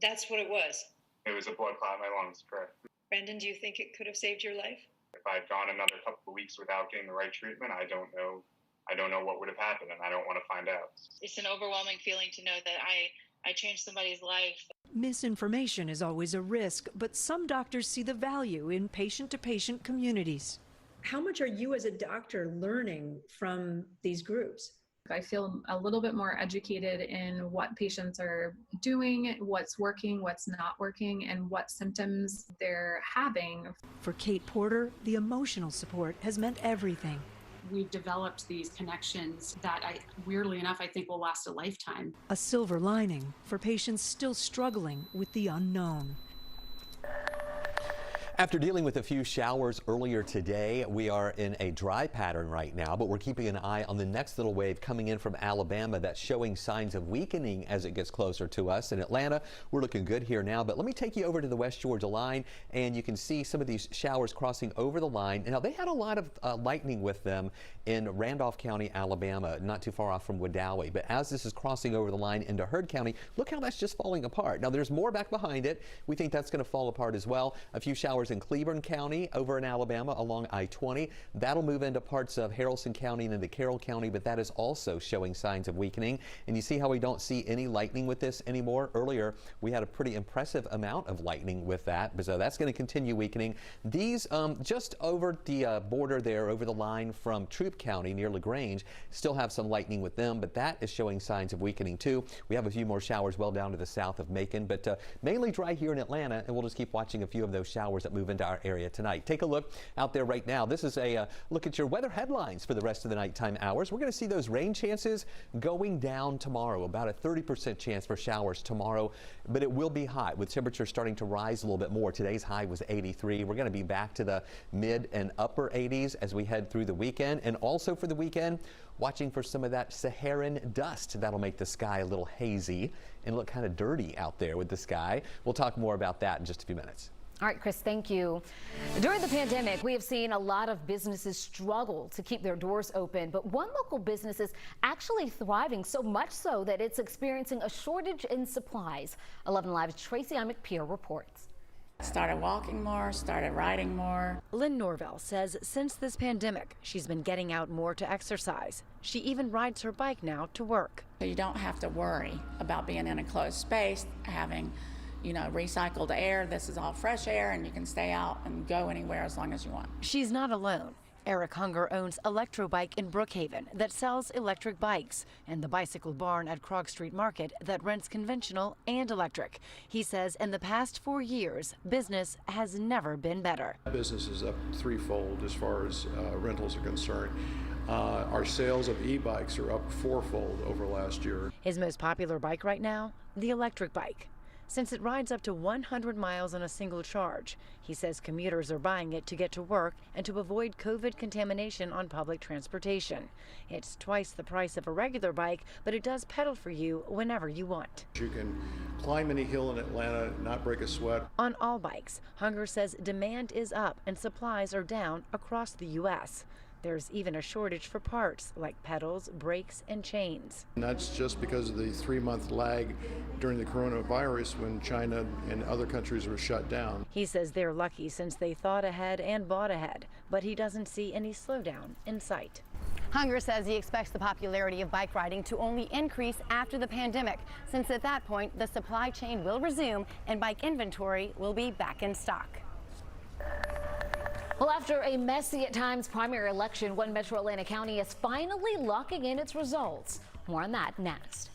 That's what it was. It was a blood clot in my lungs, correct. Brendan, do you think it could have saved your life? If I'd gone another couple of weeks without getting the right treatment, I don't know what would have happened, and I don't want to find out. It's an overwhelming feeling to know that I changed somebody's life. Misinformation is always a risk, but some doctors see the value in patient-to-patient communities. How much are you as a doctor learning from these groups? I feel a little bit more educated in what patients are doing, what's working, what's not working, and what symptoms they're having. For Kate Porter, the emotional support has meant everything. We've developed these connections that weirdly enough, I think will last a lifetime. A silver lining for patients still struggling with the unknown. After dealing with a few showers earlier today, we are in a dry pattern right now, but we're keeping an eye on the next little wave coming in from Alabama that's showing signs of weakening as it gets closer to us. In Atlanta, we're looking good here now, but let me take you over to the West Georgia line, and you can see some of these showers crossing over the line. Now, they had a lot of lightning with them in Randolph County, Alabama, not too far off from Wedowee. But as this is crossing over the line into Heard County, look how that's just falling apart. Now, there's more back behind it. We think that's going to fall apart as well. A few showers showers in Cleburne County over in Alabama along I-20. That'll move into parts of Haralson County and into Carroll County, but that is also showing signs of weakening. And you see how we don't see any lightning with this anymore? Earlier, we had a pretty impressive amount of lightning with that, so that's going to continue weakening. These just over the border there, over the line from Troup County near LaGrange, still have some lightning with them, but that is showing signs of weakening too. We have a few more showers well down to the south of Macon, but mainly dry here in Atlanta, and we'll just keep watching a few of those showers that move into our area tonight. Take a look out there right now. This is a look at your weather headlines for the rest of the nighttime hours. We're going to see those rain chances going down tomorrow, about a 30% chance for showers tomorrow, but it will be hot with temperatures starting to rise a little bit more. Today's high was 83. We're going to be back to the mid and upper 80s as we head through the weekend, and also for the weekend, watching for some of that Saharan dust that'll make the sky a little hazy and look kind of dirty out there with the sky. We'll talk more about that in just a few minutes. All right, Chris, thank you. During the pandemic, we have seen a lot of businesses struggle to keep their doors open, but one local business is actually thriving, so much so that it's experiencing a shortage in supplies. 11Alive's Tracy McPeer reports. Started walking more, started riding more. Lynn Norvell says since this pandemic, she's been getting out more to exercise. She even rides her bike now to work. So you don't have to worry about being in a closed space, having, recycled air. This is all fresh air, and you can stay out and go anywhere as long as you want. She's not alone. Eric Hunger owns Electrobike in Brookhaven that sells electric bikes, and the Bicycle Barn at Krog Street Market that rents conventional and electric. He says in the past 4 years, business has never been better. Business is up threefold as far as rentals are concerned. Our sales of e-bikes are up fourfold over last year. His most popular bike right now, the electric bike. Since it rides up to 100 miles on a single charge, he says commuters are buying it to get to work and to avoid COVID contamination on public transportation. It's twice the price of a regular bike, but it does pedal for you whenever you want. You can climb any hill in Atlanta, not break a sweat. On all bikes, Hunger says demand is up and supplies are down across the U.S. There's even a shortage for parts like pedals, brakes, and chains. And that's just because of the 3-month lag during the coronavirus when China and other countries were shut down. He says they're lucky since they thought ahead and bought ahead, but he doesn't see any slowdown in sight. Hunger says he expects the popularity of bike riding to only increase after the pandemic, since at that point the supply chain will resume and bike inventory will be back in stock. Well, after a messy at times primary election, one Metro Atlanta County is finally locking in its results. More on that next.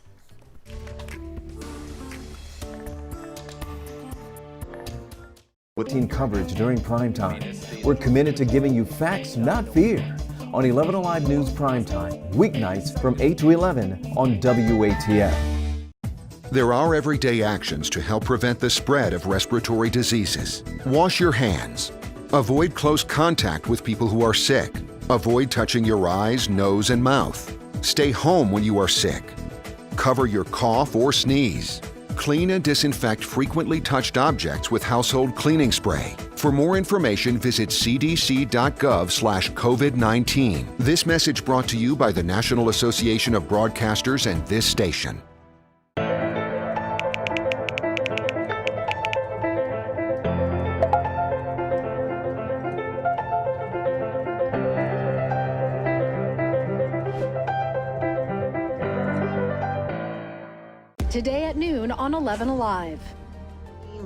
With team coverage during primetime, we're committed to giving you facts, not fear. On 11Alive News Primetime, weeknights from 8 to 11 on WATF. There are everyday actions to help prevent the spread of respiratory diseases. Wash your hands. Avoid close contact with people who are sick. Avoid touching your eyes, nose, and mouth. Stay home when you are sick. Cover your cough or sneeze. Clean and disinfect frequently touched objects with household cleaning spray. For more information, visit cdc.gov/COVID-19. This message brought to you by the National Association of Broadcasters and this station. Today at noon on 11Alive.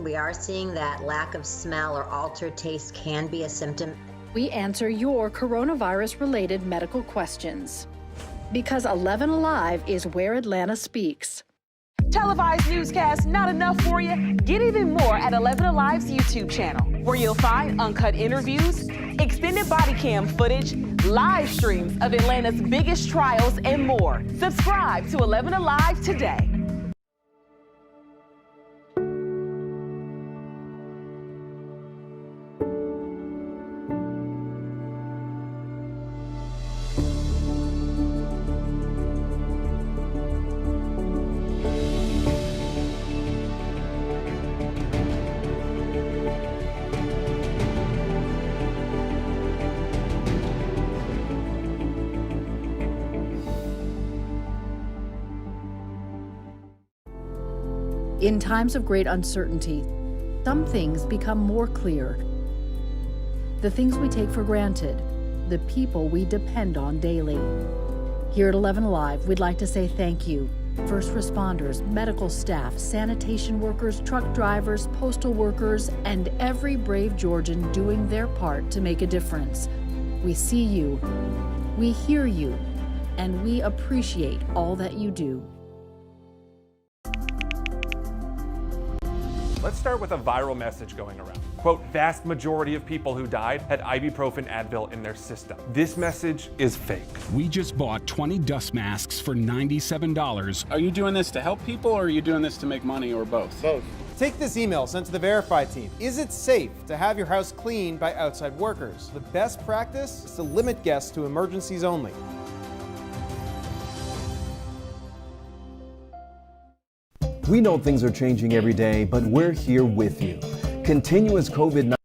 We are seeing that lack of smell or altered taste can be a symptom. We answer your coronavirus-related medical questions. Because 11Alive is where Atlanta speaks. Televised newscasts not enough for you? Get even more at 11Alive's YouTube channel, where you'll find uncut interviews, extended body cam footage, live streams of Atlanta's biggest trials, and more. Subscribe to 11Alive today. In times of great uncertainty, some things become more clear. the things we take for granted, the people we depend on daily. Here at 11Alive, we'd like to say thank you. First responders, medical staff, sanitation workers, truck drivers, postal workers, and every brave Georgian doing their part to make a difference. We see you, we hear you, and we appreciate all that you do. Let's start with a viral message going around. Quote, vast majority of people who died had ibuprofen Advil in their system. This message is fake. We just bought 20 dust masks for $97. Are you doing this to help people or are you doing this to make money or both? Both. Take this email sent to the Verify team. Is it safe to have your house cleaned by outside workers? The best practice is to limit guests to emergencies only. We know things are changing every day, but we're here with you. Continuous COVID-19.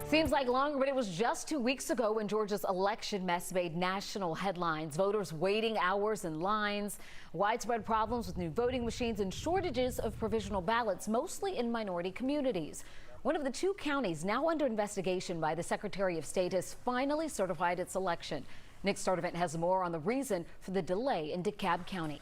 Seems like longer, but it was just 2 weeks ago when Georgia's election mess made national headlines. Voters waiting hours in lines, widespread problems with new voting machines, and shortages of provisional ballots, mostly in minority communities. One of the 2 counties now under investigation by the Secretary of State has finally certified its election. Nick Sturdivant has more on the reason for the delay in DeKalb County.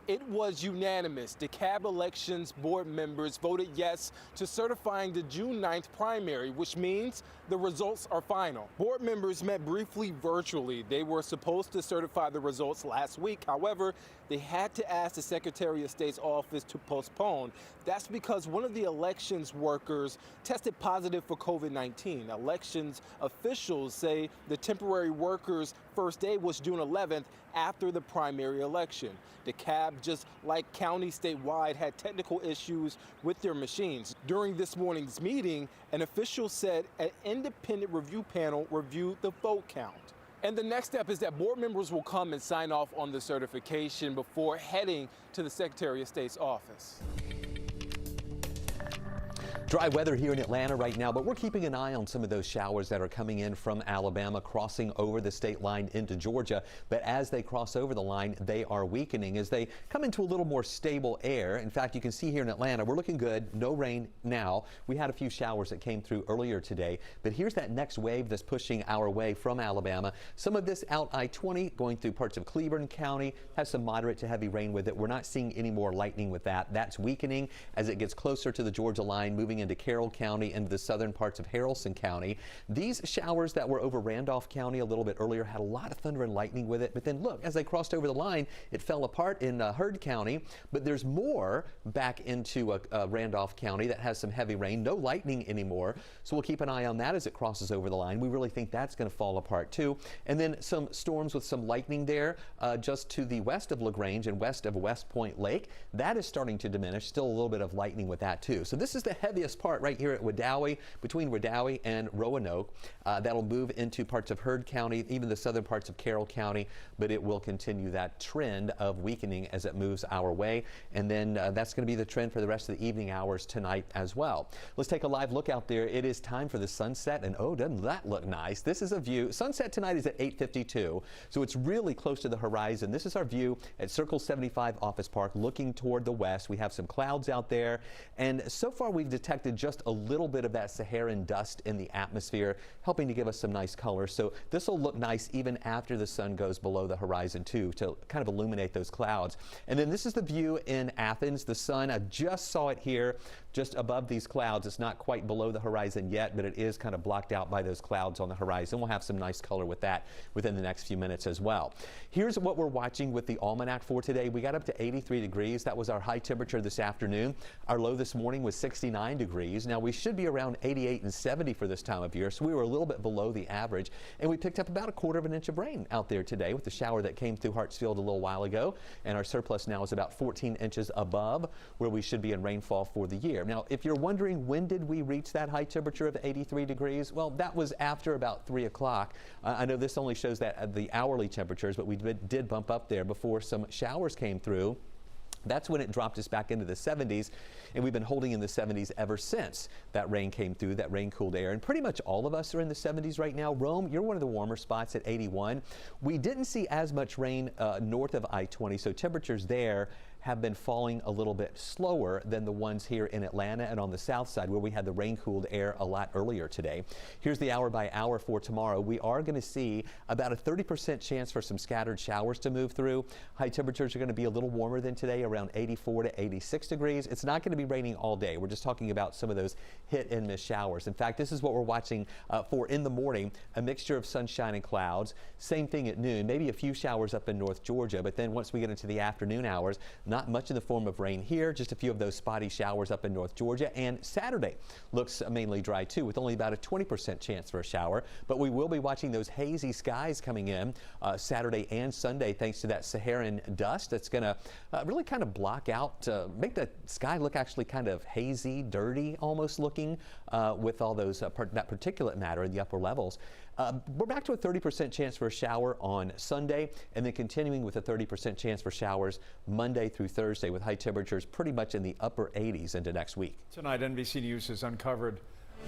It was unanimous. DeKalb Elections board members voted yes to certifying the June 9th primary, which means the results are final. Board members met briefly virtually. They were supposed to certify the results last week. However, they had to ask the Secretary of State's office to postpone. That's because one of the elections workers tested positive for COVID-19. Elections officials say the temporary worker's first day was June 11th after the primary election. DeKalb, just like counties statewide, had technical issues with their machines. During this morning's meeting, an official said an independent review panel reviewed the vote count. And the next step is that board members will come and sign off on the certification before heading to the Secretary of State's office. Dry weather here in Atlanta right now, but we're keeping an eye on some of those showers that are coming in from Alabama, crossing over the state line into Georgia. But as they cross over the line, they are weakening as they come into a little more stable air. In fact, you can see here in Atlanta, we're looking good. No rain now. We had a few showers that came through earlier today, but here's that next wave that's pushing our way from Alabama. Some of this out I-20 going through parts of Cleburne County has some moderate to heavy rain with it. We're not seeing any more lightning with that. That's weakening as it gets closer to the Georgia line, moving into Carroll County, into the southern parts of Haralson County. These showers that were over Randolph County a little bit earlier had a lot of thunder and lightning with it, but then look, as they crossed over the line, it fell apart in Heard County, but there's more back into Randolph County that has some heavy rain. No lightning anymore, so we'll keep an eye on that as it crosses over the line. We really think that's going to fall apart too. And then some storms with some lightning there just to the west of LaGrange and west of West Point Lake. That is starting to diminish. Still a little bit of lightning with that too. So this is the heaviest part right here at Wedowee, between Wedowee and Roanoke. That'll move into parts of Heard County, even the southern parts of Carroll County, but it will continue that trend of weakening as it moves our way. And then that's going to be the trend for the rest of the evening hours tonight as well. Let's take a live look out there. It is time for the sunset, and oh, doesn't that look nice? This is a view. Sunset tonight is at 8:52, so it's really close to the horizon. This is our view at Circle 75 Office Park, looking toward the west. We have some clouds out there, and so far we've detected just a little bit of that Saharan dust in the atmosphere, helping to give us some nice color. So this will look nice even after the sun goes below the horizon too, to kind of illuminate those clouds. And then this is the view in Athens. The sun, I just saw it here just above these clouds. It's not quite below the horizon yet, but it is kind of blocked out by those clouds on the horizon. We'll have some nice color with that within the next few minutes as well. Here's what we're watching with the almanac for today. We got up to 83 degrees. That was our high temperature this afternoon. Our low this morning was 69 degrees. Now we should be around 88 and 70 for this time of year, so we were a little bit below the average, and we picked up about a quarter of an inch of rain out there today with the shower that came through Hartsfield a little while ago, and our surplus now is about 14 inches above where we should be in rainfall for the year. Now, if you're wondering when did we reach that high temperature of 83 degrees, well, that was after about 3 o'clock. I know this only shows that the hourly temperatures, but we did bump up there before some showers came through. That's when it dropped us back into the 70s, and we've been holding in the 70s ever since that rain came through, that rain cooled air. And pretty much all of us are in the 70s right now. Rome, you're one of the warmer spots at 81. We didn't see as much rain north of I-20, so temperatures there have been falling a little bit slower than the ones here in Atlanta and on the south side where we had the rain-cooled air a lot earlier today. Here's the hour by hour for tomorrow. We are going to see about a 30% chance for some scattered showers to move through. High temperatures are going to be a little warmer than today, around 84 to 86 degrees. It's not going to be raining all day. We're just talking about some of those hit and miss showers. In fact, this is what we're watching for in the morning, a mixture of sunshine and clouds. Same thing at noon, maybe a few showers up in North Georgia, but then once we get into the afternoon hours, not much in the form of rain here, just a few of those spotty showers up in North Georgia. And Saturday looks mainly dry too, with only about a 20% chance for a shower. But we will be watching those hazy skies coming in Saturday and Sunday thanks to that Saharan dust that's going to really kind of block out, make the sky look actually kind of hazy, dirty almost looking with all those that particulate matter in the upper levels. We're back to a 30% chance for a shower on Sunday, and then continuing with a 30% chance for showers Monday through Thursday, with high temperatures pretty much in the upper 80s into next week. Tonight, NBC News has uncovered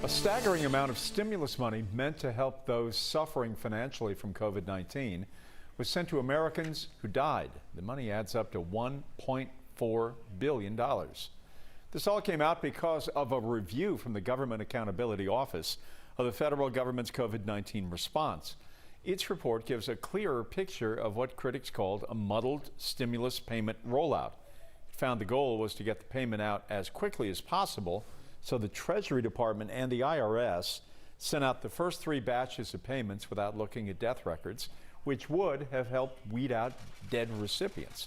a staggering amount of stimulus money meant to help those suffering financially from COVID-19 was sent to Americans who died. The money adds up to $1.4 billion. This all came out because of a review from the Government Accountability Office of the federal government's COVID-19 response. Its report gives a clearer picture of what critics called a muddled stimulus payment rollout. It found the goal was to get the payment out as quickly as possible, so the Treasury Department and the IRS sent out the first 3 batches of payments without looking at death records, which would have helped weed out dead recipients.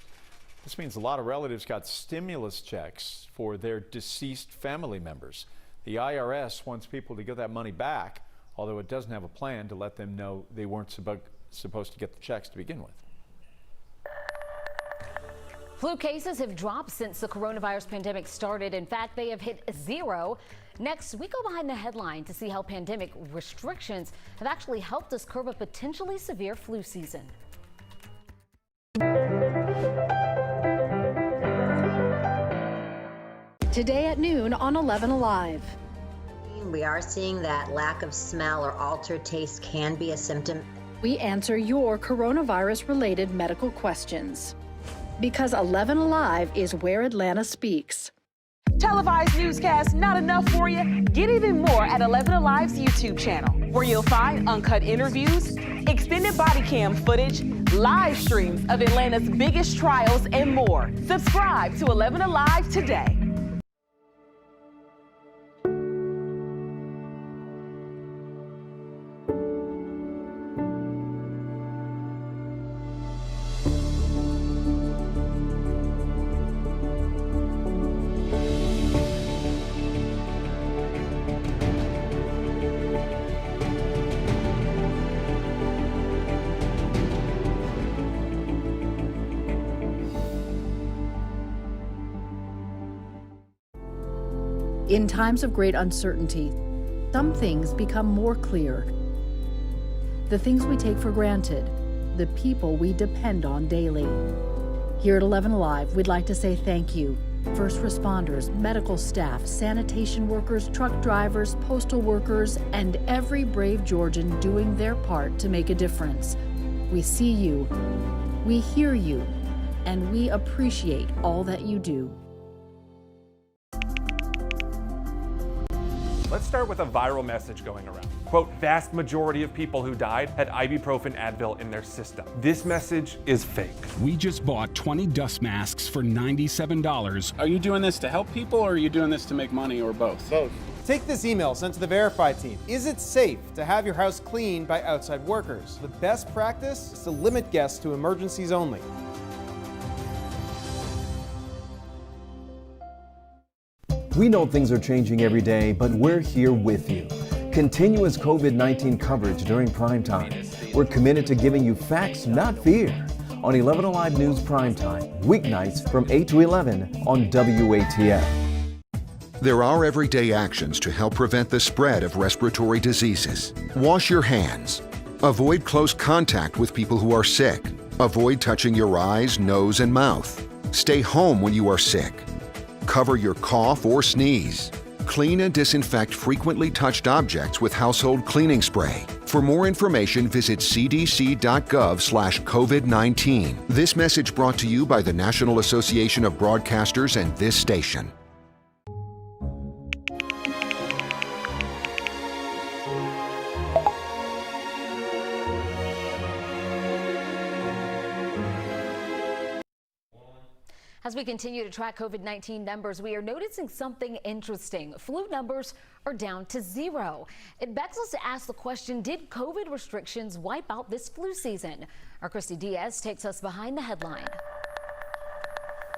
This means a lot of relatives got stimulus checks for their deceased family members. The IRS wants people to get that money back, although it doesn't have a plan to let them know they weren't supposed to get the checks to begin with. Flu cases have dropped since the coronavirus pandemic started. In fact, they have hit 0. Next, we go behind the headline to see how pandemic restrictions have actually helped us curb a potentially severe flu season. Today at noon on 11Alive. We are seeing that lack of smell or altered taste can be a symptom. We answer your coronavirus-related medical questions. Because 11Alive is where Atlanta speaks. Televised newscasts not enough for you? Get even more at 11Alive's YouTube channel, where you'll find uncut interviews, extended body cam footage, live streams of Atlanta's biggest trials, and more. Subscribe to 11Alive today. In times of great uncertainty, some things become more clear. The things we take for granted, the people we depend on daily. Here at 11Alive, we'd like to say thank you. First responders, medical staff, sanitation workers, truck drivers, postal workers, and every brave Georgian doing their part to make a difference. We see you, we hear you, and we appreciate all that you do. Let's start with a viral message going around. Quote, vast majority of people who died had ibuprofen Advil in their system. This message is fake. We just bought 20 dust masks for $97. Are you doing this to help people, or are you doing this to make money, or both? Both. Take this email sent to the Verify team. Is it safe to have your house cleaned by outside workers? The best practice is to limit guests to emergencies only. We know things are changing every day, but we're here with you. Continuous COVID-19 coverage during primetime. We're committed to giving you facts, not fear. On 11Alive News Primetime, weeknights from 8 to 11 on WATF. There are everyday actions to help prevent the spread of respiratory diseases. Wash your hands. Avoid close contact with people who are sick. Avoid touching your eyes, nose, and mouth. Stay home when you are sick. Cover your cough or sneeze. Clean and disinfect frequently touched objects with household cleaning spray. For more information, visit cdc.gov/COVID-19. This message brought to you by the National Association of Broadcasters and this station. As we continue to track COVID-19 numbers, we are noticing something interesting. Flu numbers are down to 0. It begs us to ask the question, did COVID restrictions wipe out this flu season? Our Christy Diaz takes us behind the headline.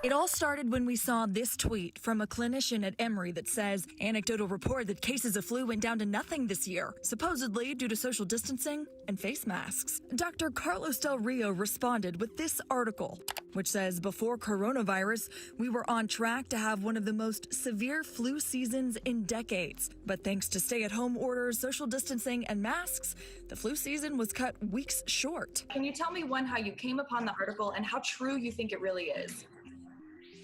It all started when we saw this tweet from a clinician at Emory that says, anecdotal report that cases of flu went down to nothing this year, supposedly due to social distancing and face masks. Dr. Carlos Del Rio responded with this article, which says before coronavirus, we were on track to have one of the most severe flu seasons in decades. But thanks to stay-at-home orders, social distancing, and masks, the flu season was cut weeks short. Can you tell me, one, how you came upon the article and how true you think it really is?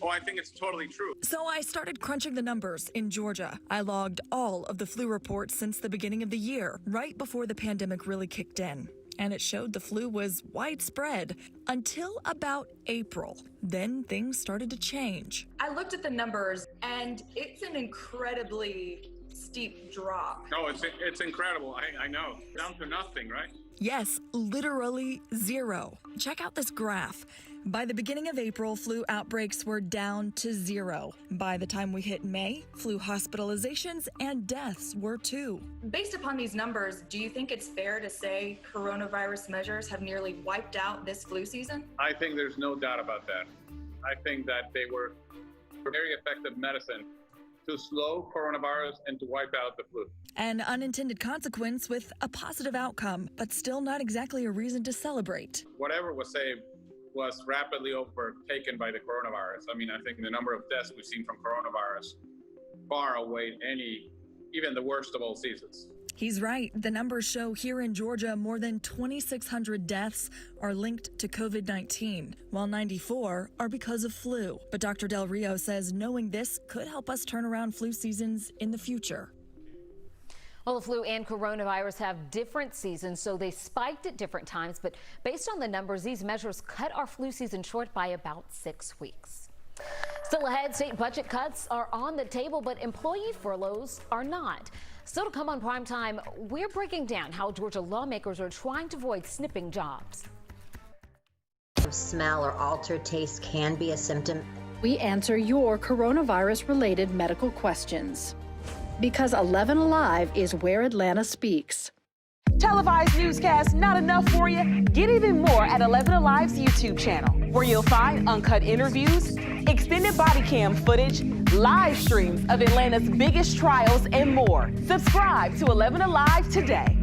Oh, I think it's totally true. So I started crunching the numbers in Georgia. I logged all of the flu reports since the beginning of the year, right before the pandemic really kicked in. And it showed the flu was widespread until about April. Then things started to change. I looked at the numbers and it's an incredibly steep drop. No, it's incredible. I know. Down to nothing, right? Yes, literally 0. Check out this graph. By the beginning of April, flu outbreaks were down to 0. By the time we hit May, flu hospitalizations and deaths were 2. Based upon these numbers, do you think it's fair to say coronavirus measures have nearly wiped out this flu season? I think there's no doubt about that. I think that they were very effective medicine to slow coronavirus and to wipe out the flu. An unintended consequence with a positive outcome, but still not exactly a reason to celebrate. Whatever was saved was rapidly overtaken by the coronavirus. I mean, I think the number of deaths we've seen from coronavirus far outweighed even the worst of all seasons. He's right. The numbers show here in Georgia more than 2,600 deaths are linked to COVID-19, while 94 are because of flu. But Dr. Del Rio says knowing this could help us turn around flu seasons in the future. Well, the flu and coronavirus have different seasons, so they spiked at different times. But based on the numbers, these measures cut our flu season short by about 6 weeks. Still ahead, state budget cuts are on the table, but employee furloughs are not. Still to come on Primetime, we're breaking down how Georgia lawmakers are trying to avoid snipping jobs. Smell or altered taste can be a symptom. We answer your coronavirus-related medical questions. Because 11Alive is where Atlanta speaks. Televised newscasts not enough for you? Get even more at 11Alive's YouTube channel, where you'll find uncut interviews, extended body cam footage, live streams of Atlanta's biggest trials, and more. Subscribe to 11Alive today.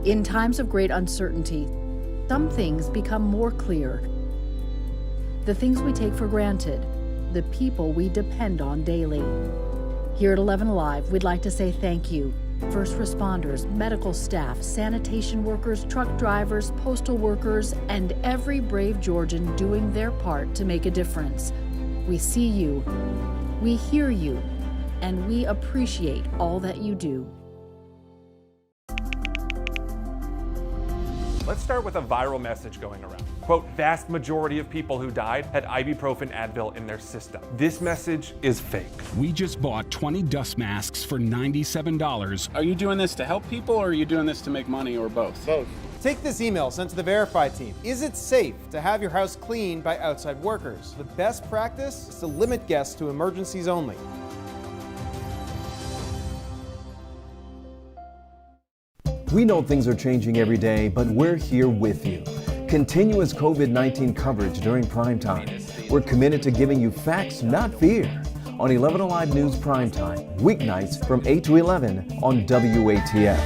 In times of great uncertainty, some things become more clear. The things we take for granted, the people we depend on daily. Here at 11Alive, we'd like to say thank you. First responders, medical staff, sanitation workers, truck drivers, postal workers, and every brave Georgian doing their part to make a difference. We see you, we hear you, and we appreciate all that you do. Let's start with a viral message going around. Quote, vast majority of people who died had ibuprofen Advil in their system. This message is fake. We just bought 20 dust masks for $97. Are you doing this to help people or are you doing this to make money or both? Both. Take this email sent to the Verify team. Is it safe to have your house cleaned by outside workers? The best practice is to limit guests to emergencies only. We know things are changing every day, but we're here with you. Continuous COVID-19 coverage during primetime. We're committed to giving you facts, not fear. On 11Alive News Primetime, weeknights from 8 to 11 on WATF.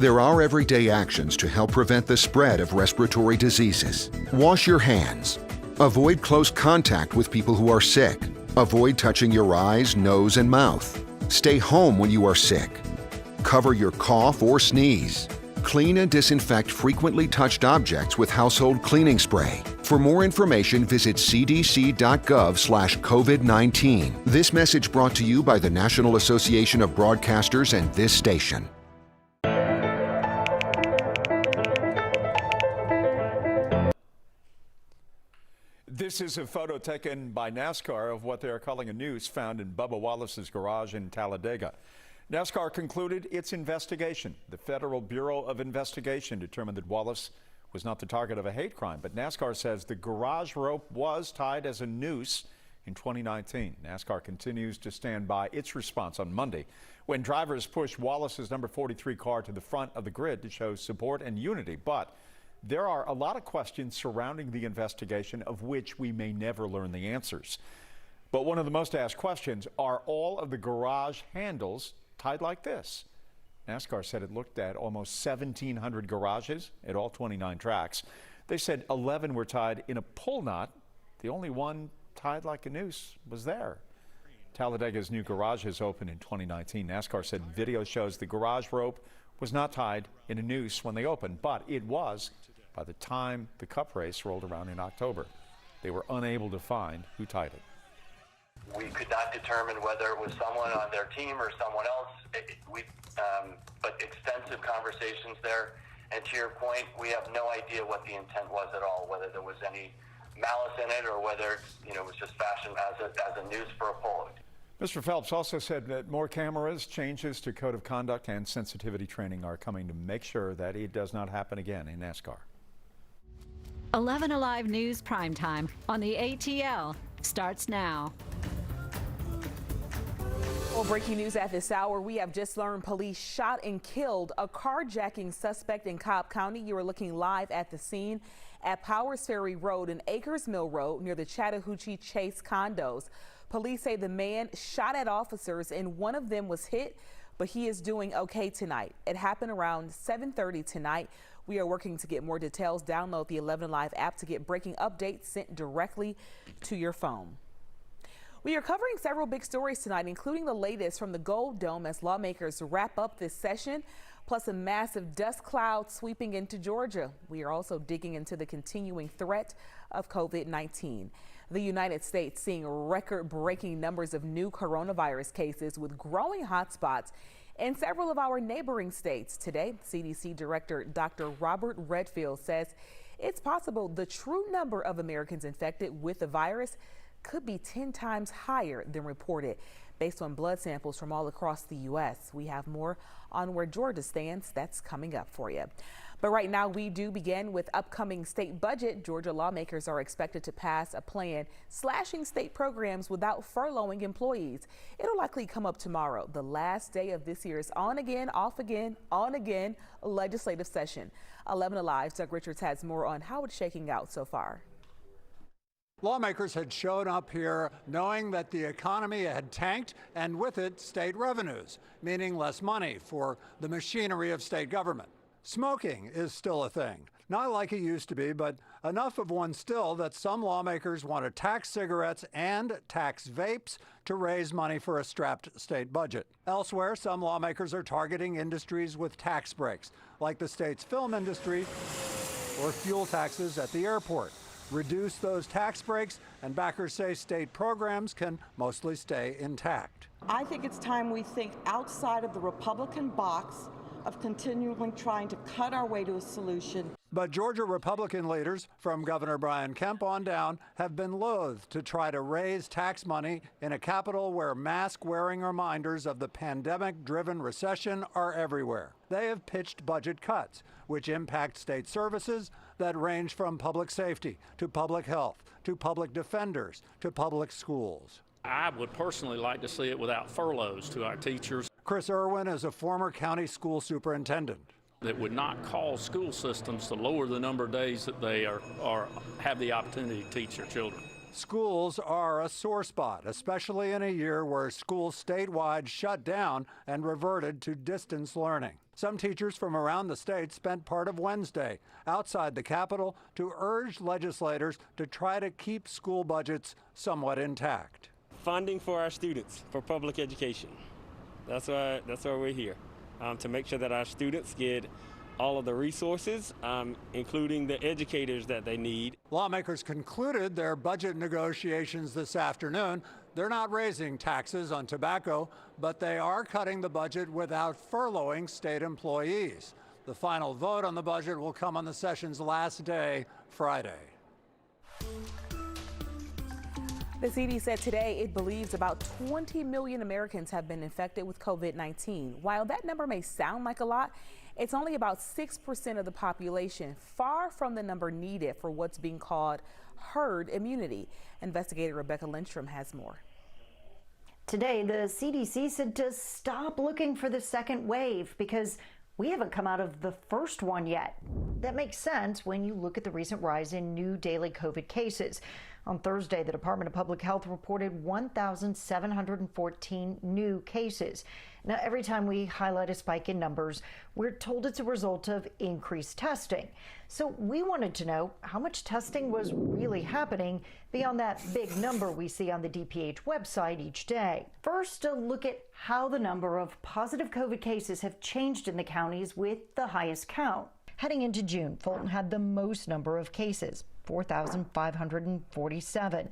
There are everyday actions to help prevent the spread of respiratory diseases. Wash your hands. Avoid close contact with people who are sick. Avoid touching your eyes, nose, and mouth. Stay home when you are sick. Cover your cough or sneeze. Clean and disinfect frequently touched objects with household cleaning spray. For more information, visit cdc.gov/COVID-19. This message brought to you by the National Association of Broadcasters and this station. This is a photo taken by NASCAR of what they are calling a noose found in Bubba Wallace's garage in Talladega. NASCAR concluded its investigation. The Federal Bureau of Investigation determined that Wallace was not the target of a hate crime, but NASCAR says the garage rope was tied as a noose in 2019. NASCAR continues to stand by its response on Monday when drivers pushed Wallace's number 43 car to the front of the grid to show support and unity. But there are a lot of questions surrounding the investigation of which we may never learn the answers. But one of the most asked questions, are all of the garage handles tied like this? NASCAR said it looked at almost 1,700 garages at all 29 tracks. They said 11 were tied in a pull knot. The only one tied like a noose was there. Talladega's new garages opened in 2019. NASCAR said video shows the garage rope was not tied in a noose when they opened, but it was by the time the Cup race rolled around in October. They were unable to find who tied it. We could not determine whether it was someone on their team or someone else. But extensive conversations there. And to your point, we have no idea what the intent was at all, whether there was any malice in it or whether it was just fashioned as a noose for a pull. Mr. Phelps also said that more cameras, changes to code of conduct, and sensitivity training are coming to make sure that it does not happen again in NASCAR. 11Alive News Primetime on the ATL starts now. Well, breaking news at this hour, we have just learned police shot and killed a carjacking suspect in Cobb County. You are looking live at the scene at Powers Ferry Road and Acres Mill Road near the Chattahoochee Chase condos. Police say the man shot at officers and one of them was hit, but he is doing okay tonight. It happened around 7:30 tonight. We are working to get more details. Download the 11Alive app to get breaking updates sent directly to your phone. We are covering several big stories tonight, including the latest from the Gold Dome as lawmakers wrap up this session, plus a massive dust cloud sweeping into Georgia. We are also digging into the continuing threat of COVID-19. The United States seeing record-breaking numbers of new coronavirus cases with growing hotspots in several of our neighboring states. Today, CDC Director Dr. Robert Redfield says it's possible the true number of Americans infected with the virus could be 10 times higher than reported based on blood samples from all across the U.S. We have more on where Georgia stands. That's coming up for you. But right now, we do begin with upcoming state budget. Georgia lawmakers are expected to pass a plan slashing state programs without furloughing employees. It'll likely come up tomorrow, the last day of this year's on again, off again, on again legislative session. 11Alive's Doug Richards has more on how it's shaking out so far. Lawmakers had shown up here knowing that the economy had tanked and with it state revenues, meaning less money for the machinery of state government. Smoking is still a thing, not like it used to be, but enough of one still that some lawmakers want to tax cigarettes and tax vapes to raise money for a strapped state budget. Elsewhere, some lawmakers are targeting industries with tax breaks, like the state's film industry or fuel taxes at the airport. Reduce those tax breaks, and backers say state programs can mostly stay intact. I think it's time we think outside of the Republican box of continually trying to cut our way to a solution. But Georgia Republican leaders, from Governor Brian Kemp on down, have been loath to try to raise tax money in a capital where mask-wearing reminders of the pandemic-driven recession are everywhere. They have pitched budget cuts, which impact state services that range from public safety to public health to public defenders to public schools. I would personally like to see it without furloughs to our teachers. Chris Irwin is a former county school superintendent. That would not cause school systems to lower the number of days that they have the opportunity to teach their children. Schools are a sore spot, especially in a year where schools statewide shut down and reverted to distance learning. Some teachers from around the state spent part of Wednesday outside the Capitol to urge legislators to try to keep school budgets somewhat intact. Funding for our students, for public education. That's why we're here, to make sure that our students get all of the resources, including the educators that they need. Lawmakers concluded their budget negotiations this afternoon. They're not raising taxes on tobacco, but they are cutting the budget without furloughing state employees. The final vote on the budget will come on the session's last day, Friday. The CDC said today it believes about 20 million Americans have been infected with COVID-19. While that number may sound like a lot, it's only about 6% of the population, far from the number needed for what's being called herd immunity. Investigator Rebecca Lindstrom has more. Today, the CDC said to stop looking for the second wave because we haven't come out of the first one yet. That makes sense when you look at the recent rise in new daily COVID cases. On Thursday, the Department of Public Health reported 1,714 new cases. Now, every time we highlight a spike in numbers, we're told it's a result of increased testing. So we wanted to know how much testing was really happening beyond that big number we see on the DPH website each day. First, a look at how the number of positive COVID cases have changed in the counties with the highest count. Heading into June, Fulton had the most number of cases, 4,547.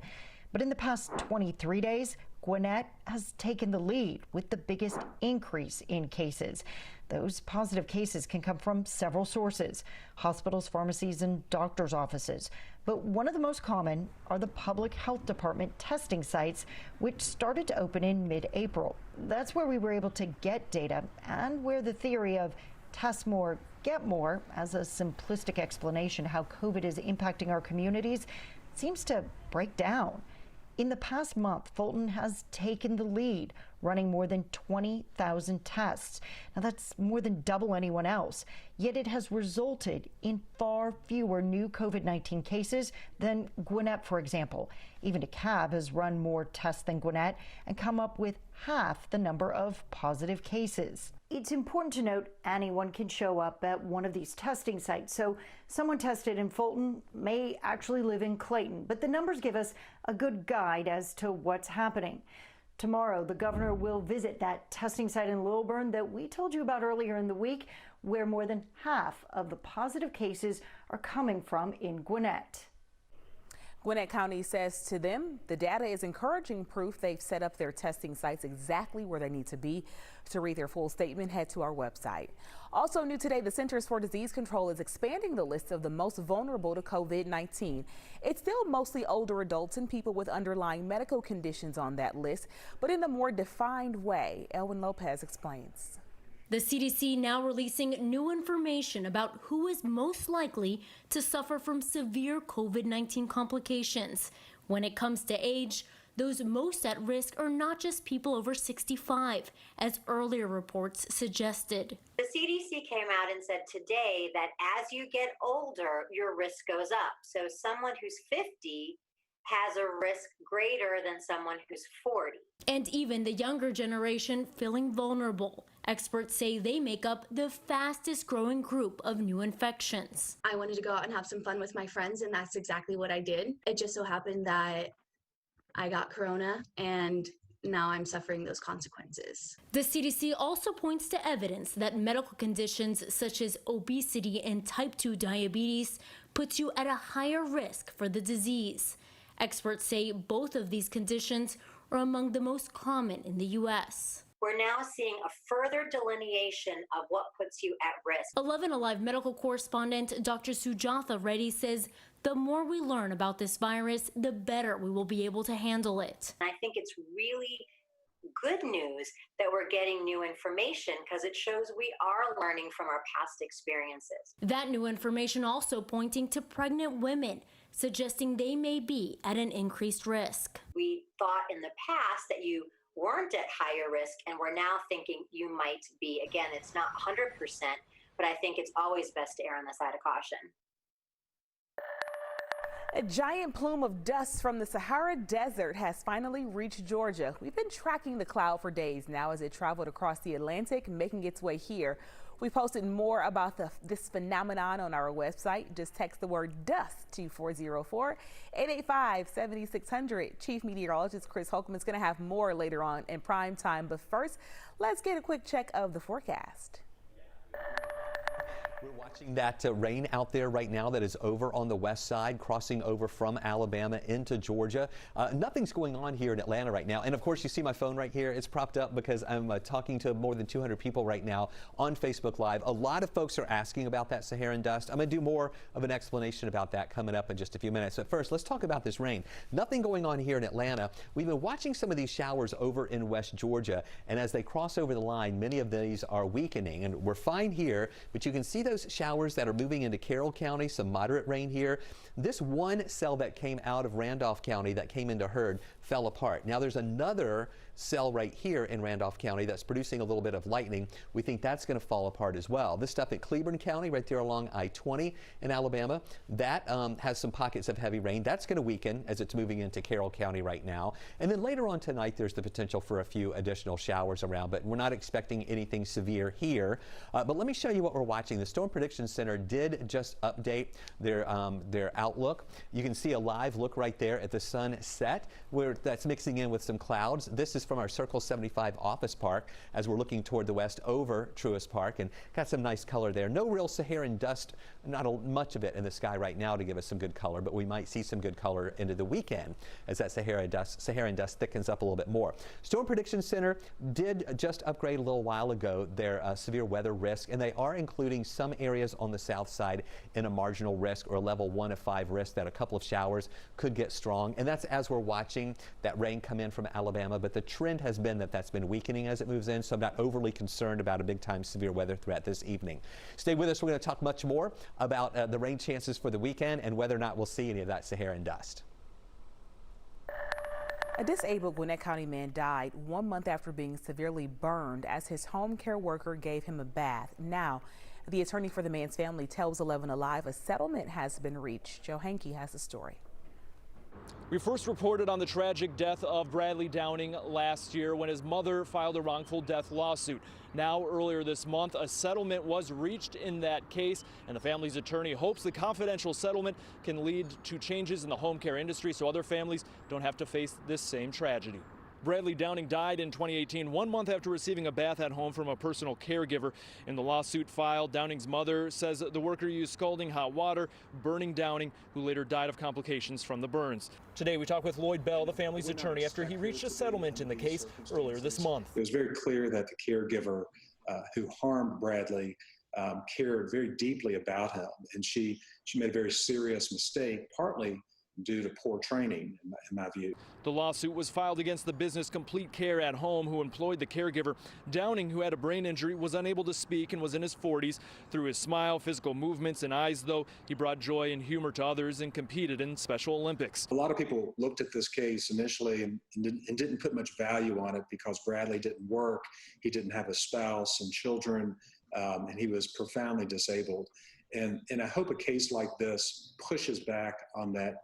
But in the past 23 days, Gwinnett has taken the lead with the biggest increase in cases. Those positive cases can come from several sources: hospitals, pharmacies, and doctors' offices. But one of the most common are the public health department testing sites, which started to open in mid-April. That's where we were able to get data and where the theory of test more, get more, as a simplistic explanation how COVID is impacting our communities, seems to break down. In the past month, Fulton has taken the lead, running more than 20,000 tests. Now, that's more than double anyone else. Yet it has resulted in far fewer new COVID-19 cases than Gwinnett, for example. Even DeKalb has run more tests than Gwinnett and come up with half the number of positive cases. It's important to note anyone can show up at one of these testing sites. So someone tested in Fulton may actually live in Clayton, but the numbers give us a good guide as to what's happening. Tomorrow, the governor will visit that testing site in Lilburn that we told you about earlier in the week, where more than half of the positive cases are coming from in Gwinnett. Gwinnett County says to them, the data is encouraging proof they've set up their testing sites exactly where they need to be. To read their full statement, head to our website. Also new today, the Centers for Disease Control is expanding the list of the most vulnerable to COVID-19. It's still mostly older adults and people with underlying medical conditions on that list, but in a more defined way. Elwin Lopez explains. The CDC now releasing new information about who is most likely to suffer from severe COVID-19 complications. When it comes to age, those most at risk are not just people over 65, as earlier reports suggested. The CDC came out and said today that as you get older, your risk goes up. So someone who's 50 has a risk greater than someone who's 40. And even the younger generation feeling vulnerable. Experts say they make up the fastest growing group of new infections. I wanted to go out and have some fun with my friends, and that's exactly what I did. It just so happened that I got corona, and now I'm suffering those consequences. The CDC also points to evidence that medical conditions such as obesity and type 2 diabetes puts you at a higher risk for the disease. Experts say both of these conditions are among the most common in the U.S. We're now seeing a further delineation of what puts you at risk. 11Alive medical correspondent Dr. Sujatha Reddy says the more we learn about this virus, the better we will be able to handle it. I think it's really good news that we're getting new information because it shows we are learning from our past experiences. That new information also pointing to pregnant women, suggesting they may be at an increased risk. We thought in the past that you weren't at higher risk, and we're now thinking you might be. Again, it's not 100%, but I think it's always best to err on the side of caution. A giant plume of dust from the Sahara Desert has finally reached Georgia. We've been tracking the cloud for days now as it traveled across the Atlantic, making its way here. We posted more about this phenomenon on our website. Just text the word dust to 404-885-7600. Chief Meteorologist Chris Holcomb is going to have more later on in prime time. But first, let's get a quick check of the forecast. We're watching that rain out there right now that is over on the west side, crossing over from Alabama into Georgia. Nothing's going on here in Atlanta right now. And of course, you see my phone right here. It's propped up because I'm talking to more than 200 people right now on Facebook Live. A lot of folks are asking about that Saharan dust. I'm going to do more of an explanation about that coming up in just a few minutes. But first, let's talk about this rain. Nothing going on here in Atlanta. We've been watching some of these showers over in West Georgia. And as they cross over the line, many of these are weakening. And we're fine here, but you can see those showers that are moving into Carroll County, some moderate rain here. This one cell that came out of Randolph County that came into Heard fell apart. Now there's another cell right here in Randolph County that's producing a little bit of lightning. We think that's going to fall apart as well. This stuff at Cleburne County right there along I-20 in Alabama, that has some pockets of heavy rain. That's going to weaken as it's moving into Carroll County right now. And then later on tonight, there's the potential for a few additional showers around, but we're not expecting anything severe here. But let me show you what we're watching. The Storm Prediction Center did just update their outlook. You can see a live look right there at the sunset where that's mixing in with some clouds. This is from our Circle 75 office park as we're looking toward the west over Truist Park, and got some nice color there. No real Saharan dust, not much of it in the sky right now to give us some good color, but we might see some good color into the weekend as that Saharan dust thickens up a little bit more. Storm Prediction Center did just upgrade a little while ago their severe weather risk, and they are including some areas on the south side in a marginal risk or a level 1 of 5 risk that a couple of showers could get strong. And that's as we're watching that rain come in from Alabama, but the trend has been that that's been weakening as it moves in, so I'm not overly concerned about a big time severe weather threat this evening. Stay with us. We're going to talk much more about the rain chances for the weekend and whether or not we'll see any of that Saharan dust. A disabled Gwinnett County man died 1 month after being severely burned as his home care worker gave him a bath. Now, the attorney for the man's family tells 11Alive a settlement has been reached. Joe Hankey has the story. We first reported on the tragic death of Bradley Downing last year when his mother filed a wrongful death lawsuit. Now, earlier this month, a settlement was reached in that case, and the family's attorney hopes the confidential settlement can lead to changes in the home care industry so other families don't have to face this same tragedy. Bradley Downing died in 2018, 1 month after receiving a bath at home from a personal caregiver. In the lawsuit filed, Downing's mother says the worker used scalding hot water, burning Downing, who later died of complications from the burns. Today, we talk with Lloyd Bell, the family's attorney, after he reached a settlement in the case earlier this month. It was very clear that the caregiver who harmed Bradley cared very deeply about him, and she made a very serious mistake, partly due to poor training, in my view. The lawsuit was filed against the business Complete Care at Home, who employed the caregiver. Downing, who had a brain injury, was unable to speak and was in his 40s. Through his smile, physical movements, and eyes, though, he brought joy and humor to others and competed in Special Olympics. A lot of people looked at this case initially and didn't put much value on it because Bradley didn't work, he didn't have a spouse and children, and he was profoundly disabled. And I hope a case like this pushes back on that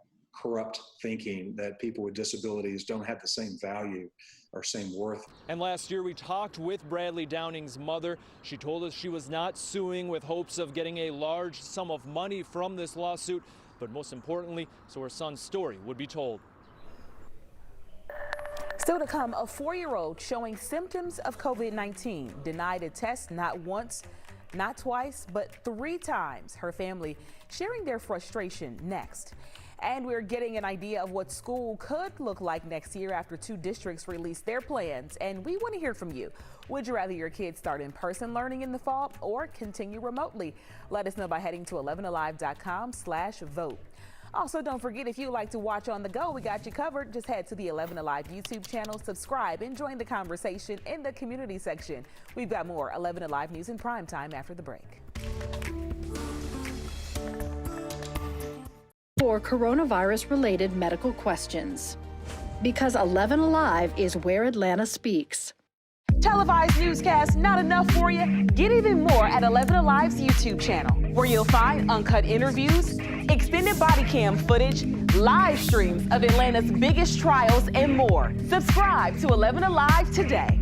corrupt thinking that people with disabilities don't have the same value or same worth. And last year we talked with Bradley Downing's mother. She told us she was not suing with hopes of getting a large sum of money from this lawsuit, but most importantly, so her son's story would be told. Still to come, a 4-year-old showing symptoms of COVID-19 denied a test not once, not twice, but 3 times. Her family sharing their frustration next. And we're getting an idea of what school could look like next year after 2 districts released their plans. And we want to hear from you. Would you rather your kids start in-person learning in the fall or continue remotely? Let us know by heading to 11alive.com/vote. Also, don't forget, if you like to watch on the go, we got you covered. Just head to the 11Alive YouTube channel, subscribe, and join the conversation in the community section. We've got more 11Alive news in prime time after the break. For coronavirus-related medical questions. Because 11Alive is where Atlanta speaks. Televised newscasts not enough for you? Get even more at 11Alive's YouTube channel. where you'll find uncut interviews, extended body cam footage, live streams of Atlanta's biggest trials, and more. Subscribe to 11Alive today.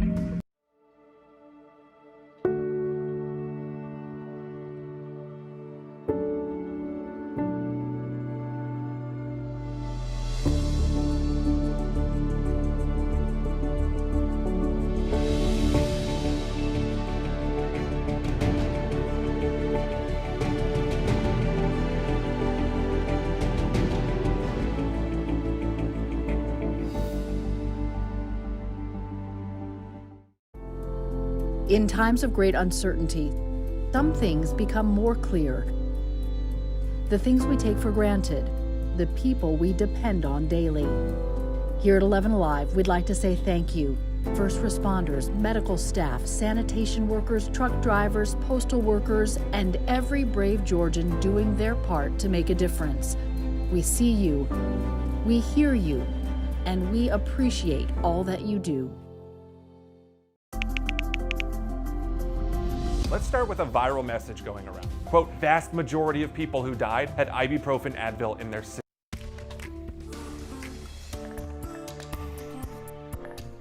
In times of great uncertainty, some things become more clear. The things we take for granted, the people we depend on daily. Here at 11Alive, we'd like to say thank you. First responders, medical staff, sanitation workers, truck drivers, postal workers, and every brave Georgian doing their part to make a difference. We see you, we hear you, and we appreciate all that you do. Let's start with a viral message going around. Quote, vast majority of people who died had ibuprofen Advil in their system.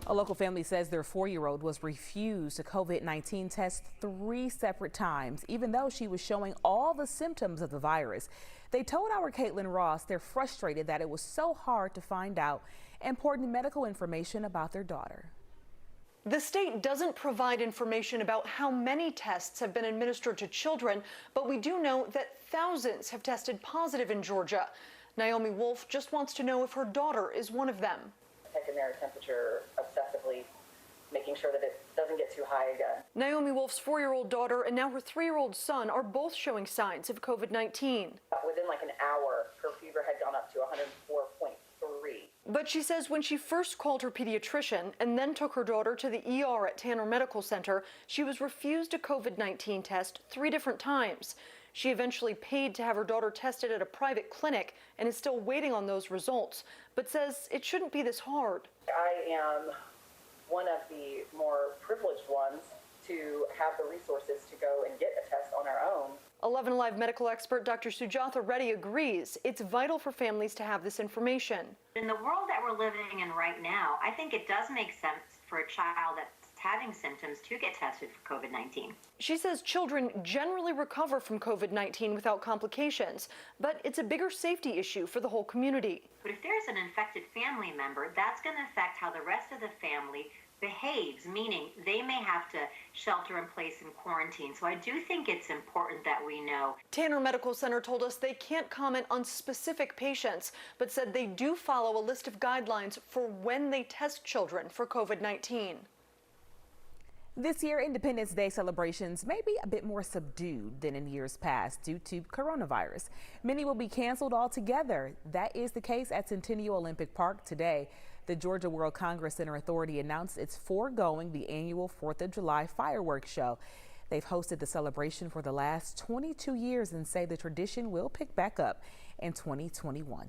A local family says their 4-year-old was refused a COVID-19 test 3 separate times, even though she was showing all the symptoms of the virus. They told our Caitlin Ross they're frustrated that it was so hard to find out important medical information about their daughter. The state doesn't provide information about how many tests have been administered to children, but we do know that thousands have tested positive in Georgia. Naomi Wolf just wants to know if her daughter is one of them. Checking their temperature obsessively, making sure that it doesn't get too high again. Naomi Wolf's 4-year-old daughter and now her 3-year-old son are both showing signs of COVID-19. Within like an hour, her fever had gone up to 104.3. But she says when she first called her pediatrician and then took her daughter to the ER at Tanner Medical Center, she was refused a COVID-19 test 3 different times. She eventually paid to have her daughter tested at a private clinic and is still waiting on those results, but says it shouldn't be this hard. I am one of the more privileged ones to have the resources to go and get a test on our own. 11Alive medical expert Dr. Sujatha Reddy agrees it's vital for families to have this information. In the world that we're living in right now, I think it does make sense for a child that's having symptoms to get tested for COVID-19. She says children generally recover from COVID-19 without complications, but it's a bigger safety issue for the whole community. But if there's an infected family member, that's going to affect how the rest of the family behaves, meaning they may have to shelter in place and quarantine. So I do think it's important that we know. Tanner Medical Center told us they can't comment on specific patients, but said they do follow a list of guidelines for when they test children for COVID-19. This year, Independence Day celebrations may be a bit more subdued than in years past due to coronavirus. Many will be canceled altogether. That is the case at Centennial Olympic Park today. The Georgia World Congress Center Authority announced it's foregoing the annual 4th of July fireworks show. They've hosted the celebration for the last 22 years and say the tradition will pick back up in 2021.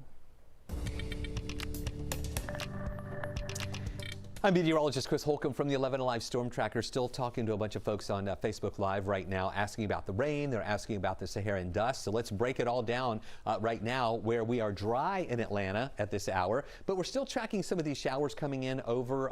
I'm meteorologist Chris Holcomb from the 11Alive Storm Tracker, still talking to a bunch of folks on Facebook Live right now, asking about the rain. They're asking about the Saharan dust. So let's break it all down right now, where we are dry in Atlanta at this hour, but we're still tracking some of these showers coming in over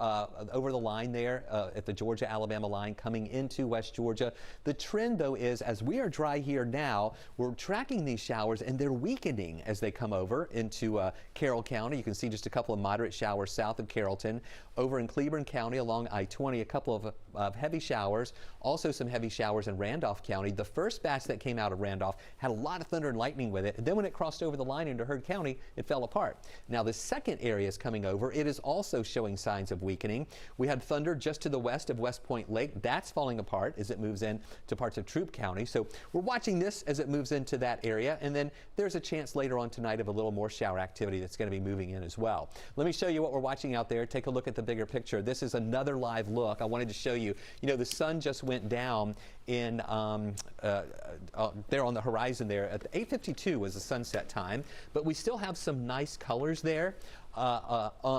the line there at the Georgia-Alabama line coming into West Georgia. The trend, though, is as we are dry here now, we're tracking these showers and they're weakening as they come over into Carroll County. You can see just a couple of moderate showers south of Carrollton. Over in Cleburne County along I-20, a couple of heavy showers, also some heavy showers in Randolph County. The first batch that came out of Randolph had a lot of thunder and lightning with it, and then when it crossed over the line into Heard County, it fell apart. Now the second area is coming over. It is also showing signs of weakening. We had thunder just to the west of West Point Lake. That's falling apart as it moves in to parts of Troup County. So we're watching this as it moves into that area, and then there's a chance later on tonight of a little more shower activity that's going to be moving in as well. Let me show you what we're watching out there. Take a look at the bigger picture. This is another live look. I wanted to show you, the sun just went down in there on the horizon there at 8:52 was the sunset time, but we still have some nice colors there.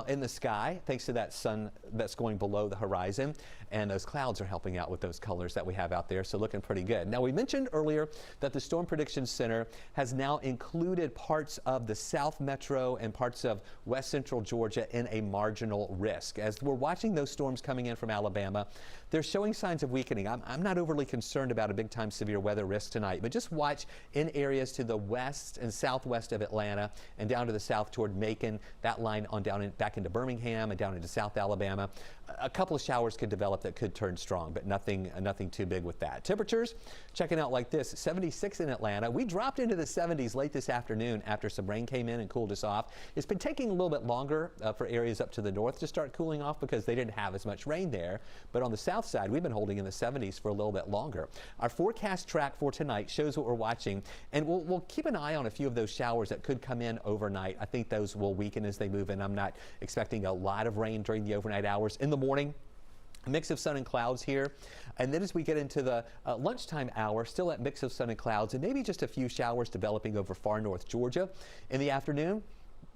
in the sky, thanks to that sun that's going below the horizon. And those clouds are helping out with those colors that we have out there, so looking pretty good. Now, we mentioned earlier that the Storm Prediction Center has now included parts of the South Metro and parts of West Central Georgia in a marginal risk. As we're watching those storms coming in from Alabama, they're showing signs of weakening. I'm not overly concerned about a big-time severe weather risk tonight, but just watch in areas to the west and southwest of Atlanta and down to the south toward Macon, that line on down back into Birmingham and down into South Alabama. A couple of showers could develop that could turn strong, but nothing too big with that. Temperatures checking out like this: 76 in Atlanta. We dropped into the 70s late this afternoon after some rain came in and cooled us off. It's been taking a little bit longer for areas up to the north to start cooling off because they didn't have as much rain there. But on the south side, we've been holding in the 70s for a little bit longer. Our forecast track for tonight shows what we're watching, and we'll keep an eye on a few of those showers that could come in overnight. I think those will weaken as they move in. I'm not expecting a lot of rain during the overnight hours. In the morning, a mix of sun and clouds here, and then as we get into the lunchtime hour, still that mix of sun and clouds, and maybe just a few showers developing over far north Georgia. In the afternoon,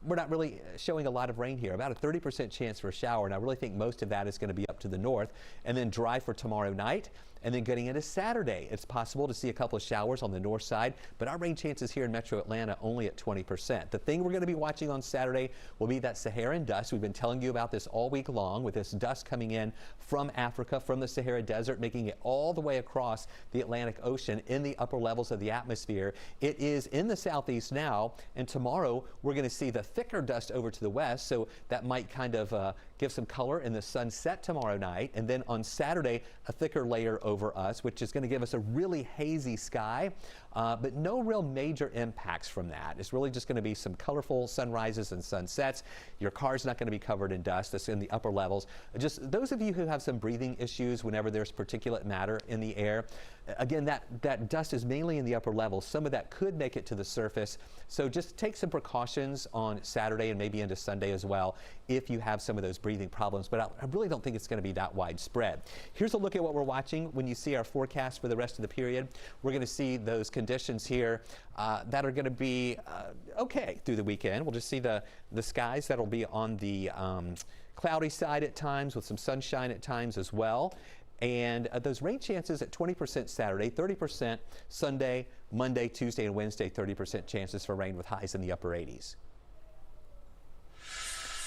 we're not really showing a lot of rain here, about a 30% chance for a shower, and I really think most of that is going to be up to the north, and then dry for tomorrow night. And then getting into Saturday, it's possible to see a couple of showers on the north side, but our rain chances here in Metro Atlanta only at 20%. The thing we're going to be watching on Saturday will be that Saharan dust. We've been telling you about this all week long, with this dust coming in from Africa, from the Sahara Desert, making it all the way across the Atlantic Ocean in the upper levels of the atmosphere. It is in the southeast now, and tomorrow we're going to see the thicker dust over to the west, so that might kind of give some color in the sunset tomorrow night. And then on Saturday, a thicker layer over us, which is going to give us a really hazy sky, but no real major impacts from that. It's really just going to be some colorful sunrises and sunsets. Your car's not going to be covered in dust. That's in the upper levels. Just those of you who have some breathing issues whenever there's particulate matter in the air, again, that dust is mainly in the upper levels. Some of that could make it to the surface. So just take some precautions on Saturday and maybe into Sunday as well if you have some of those breathing problems. But I really don't think it's going to be that widespread. Here's a look at what we're watching. When you see our forecast for the rest of the period, we're going to see those conditions here that are going to be okay through the weekend. We'll just see the skies that'll be on the cloudy side at times, with some sunshine at times as well. And those rain chances at 20% Saturday, 30% Sunday, Monday, Tuesday, and Wednesday, 30% chances for rain with highs in the upper 80s.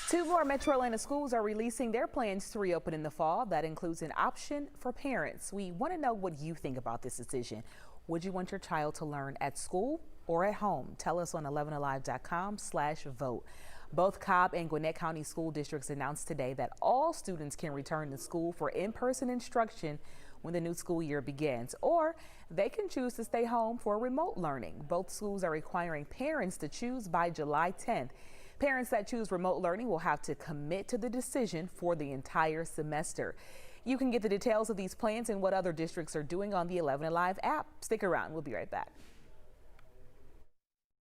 2 more Metro Atlanta schools are releasing their plans to reopen in the fall. That includes an option for parents. We want to know what you think about this decision. Would you want your child to learn at school or at home? Tell us on 11alive.com/vote. Both Cobb and Gwinnett County school districts announced today that all students can return to school for in-person instruction when the new school year begins, or they can choose to stay home for remote learning. Both schools are requiring parents to choose by July 10th. Parents that choose remote learning will have to commit to the decision for the entire semester. You can get the details of these plans and what other districts are doing on the 11Alive app. Stick around. We'll be right back.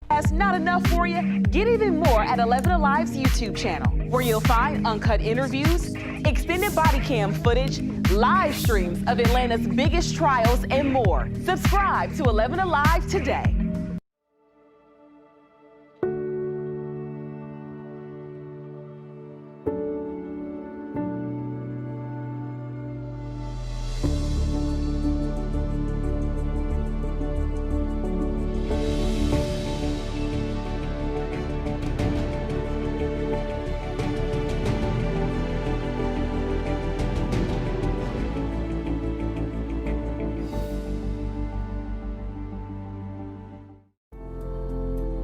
That's not enough for you? Get even more at 11Alive's YouTube channel, where you'll find uncut interviews, extended body cam footage, live streams of Atlanta's biggest trials, and more. Subscribe to 11Alive today.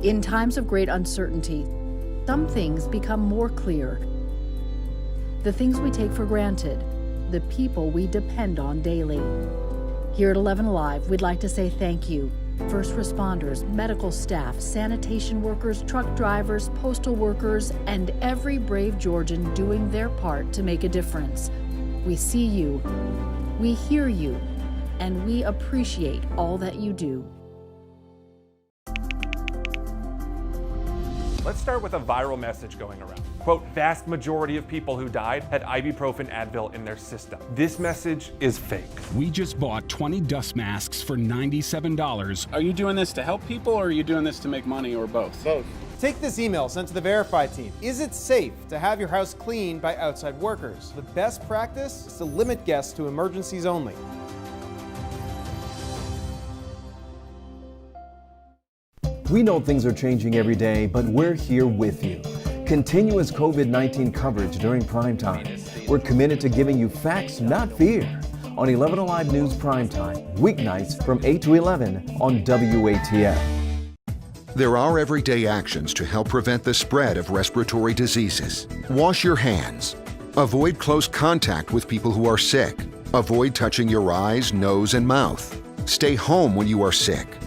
In times of great uncertainty, some things become more clear. The things we take for granted, the people we depend on daily. Here at 11Alive, we'd like to say thank you. First responders, medical staff, sanitation workers, truck drivers, postal workers, and every brave Georgian doing their part to make a difference. We see you, we hear you, and we appreciate all that you do. Let's start with a viral message going around. Quote, vast majority of people who died had ibuprofen Advil in their system. This message is fake. We just bought 20 dust masks for $97. Are you doing this to help people, or are you doing this to make money, or both? Both. Take this email sent to the Verify team. Is it safe to have your house cleaned by outside workers? The best practice is to limit guests to emergencies only. We know things are changing every day, but we're here with you. Continuous COVID-19 coverage during prime time. We're committed to giving you facts, not fear. On 11Alive News Primetime, weeknights from 8 to 11 on WATF. There are everyday actions to help prevent the spread of respiratory diseases. Wash your hands. Avoid close contact with people who are sick. Avoid touching your eyes, nose, and mouth. Stay home when you are sick.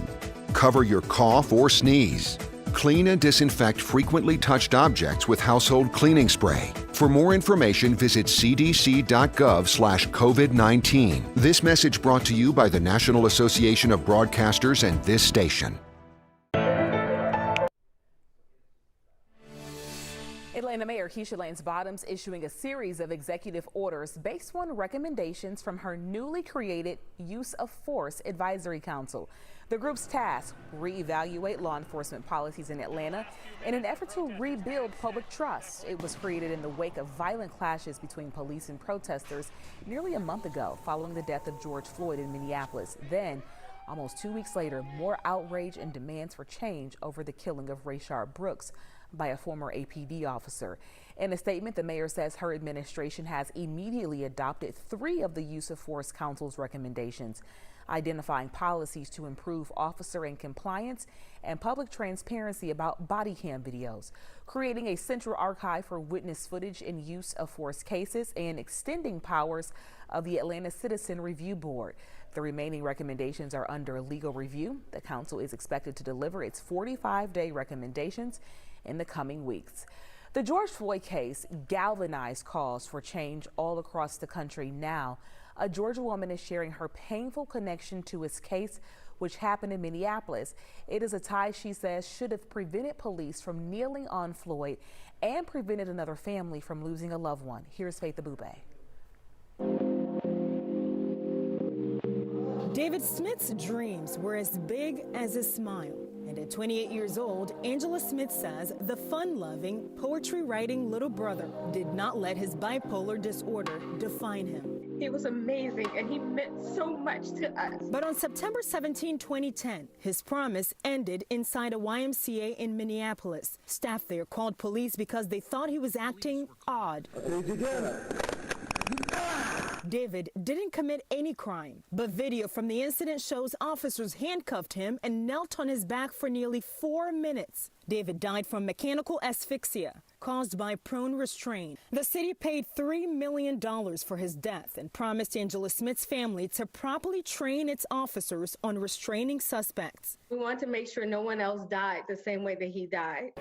Cover your cough or sneeze. Clean and disinfect frequently touched objects with household cleaning spray. For more information, visit cdc.gov/COVID-19. This message brought to you by the National Association of Broadcasters and this station. Atlanta Mayor Keisha Lance Bottoms issuing a series of executive orders based on recommendations from her newly created Use of Force Advisory Council. The group's task, reevaluate law enforcement policies in Atlanta in an effort to rebuild public trust. It was created in the wake of violent clashes between police and protesters nearly a month ago following the death of George Floyd in Minneapolis. Then, almost 2 weeks later, more outrage and demands for change over the killing of Rayshard Brooks by a former APD officer. In a statement, the mayor says her administration has immediately adopted 3 of the Use of Force Council's recommendations, identifying policies to improve officer and compliance and public transparency about body cam videos, creating a central archive for witness footage in use of force cases, and extending powers of the Atlanta Citizen Review Board. The remaining recommendations are under legal review. The council is expected to deliver its 45-day recommendations in the coming weeks. The George Floyd case galvanized calls for change all across the country. Now, a Georgia woman is sharing her painful connection to his case, which happened in Minneapolis. It is a tie she says should have prevented police from kneeling on Floyd and prevented another family from losing a loved one. Here's Faith Abube. David Smith's dreams were as big as his smile. And at 28 years old, Angela Smith says the fun-loving, poetry-writing little brother did not let his bipolar disorder define him. He was amazing, and he meant so much to us. But on September 17, 2010, his promise ended inside a YMCA in Minneapolis. Staff there called police because they thought he was acting odd. David didn't commit any crime, but video from the incident shows officers handcuffed him and knelt on his back for nearly 4 minutes. David died from mechanical asphyxia caused by prone restraint. The city paid $3 million for his death and promised Angela Smith's family to properly train its officers on restraining suspects. We want to make sure no one else died the same way that he died.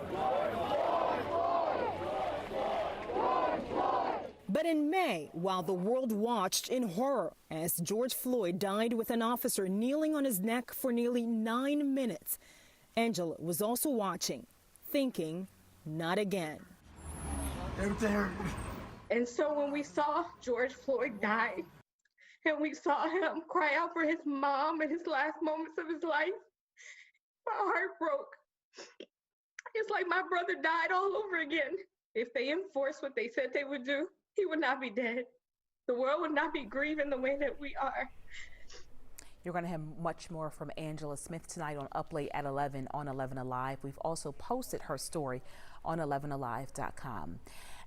But in May, while the world watched in horror as George Floyd died with an officer kneeling on his neck for nearly 9 minutes, Angela was also watching, thinking, not again. And so when we saw George Floyd die, and we saw him cry out for his mom in his last moments of his life, my heart broke. It's like my brother died all over again. If they enforced what they said they would do, he would not be dead. The world would not be grieving the way that we are. You're going to have much more from Angela Smith tonight on Up Late at 11 on 11Alive. We've also posted her story on 11alive.com.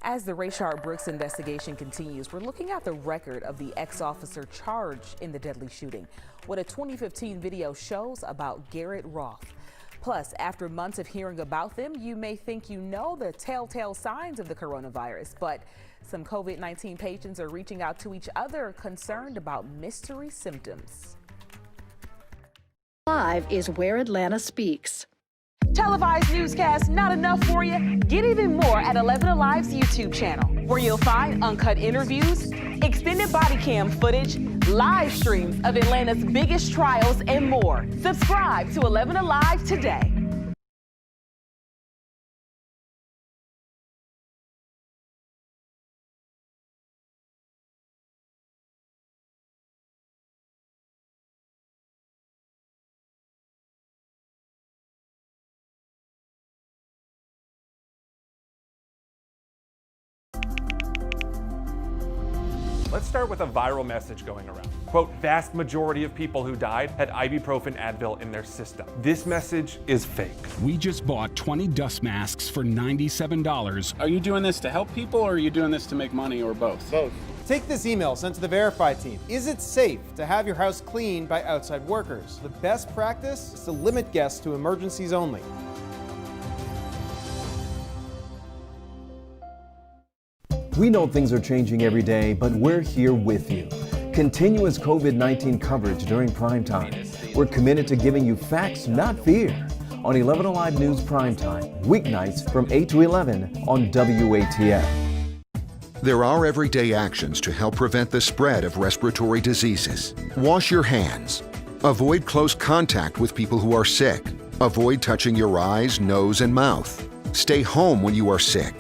As the Rayshard Brooks investigation continues, we're looking at the record of the ex-officer charged in the deadly shooting. What a 2015 video shows about Garrett Roth. Plus, after months of hearing about them, you may think you know the telltale signs of the coronavirus, but some COVID-19 patients are reaching out to each other concerned about mystery symptoms. Live is where Atlanta speaks. Televised newscasts not enough for you? Get even more at 11Alive's YouTube channel, where you'll find uncut interviews, extended body cam footage, live streams of Atlanta's biggest trials, and more. Subscribe to 11Alive today. Let's start with a viral message going around. Quote, vast majority of people who died had ibuprofen Advil in their system. This message is fake. We just bought 20 dust masks for $97. Are you doing this to help people, or are you doing this to make money, or both? Both. Take this email sent to the Verify team. Is it safe to have your house cleaned by outside workers? The best practice is to limit guests to emergencies only. We know things are changing every day, but we're here with you. Continuous COVID-19 coverage during primetime. We're committed to giving you facts, not fear. On 11Alive News Primetime, weeknights from 8 to 11 on WATF. There are everyday actions to help prevent the spread of respiratory diseases. Wash your hands. Avoid close contact with people who are sick. Avoid touching your eyes, nose, and mouth. Stay home when you are sick.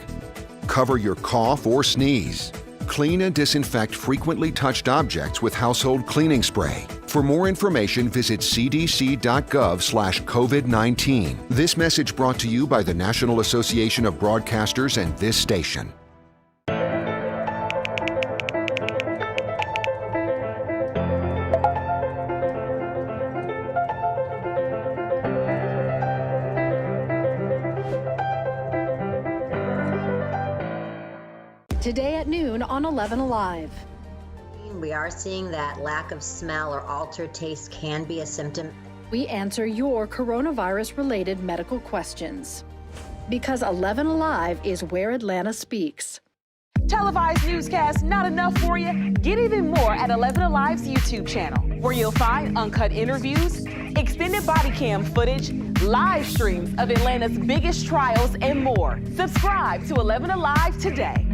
Cover your cough or sneeze. Clean and disinfect frequently touched objects with household cleaning spray. For more information, visit cdc.gov/COVID-19. This message brought to you by the National Association of Broadcasters and this station. Today at noon on 11Alive. We are seeing that lack of smell or altered taste can be a symptom. We answer your coronavirus-related medical questions. Because 11Alive is where Atlanta speaks. Televised newscasts not enough for you? Get even more at 11Alive's YouTube channel, where you'll find uncut interviews, extended body cam footage, live streams of Atlanta's biggest trials, and more. Subscribe to 11Alive today.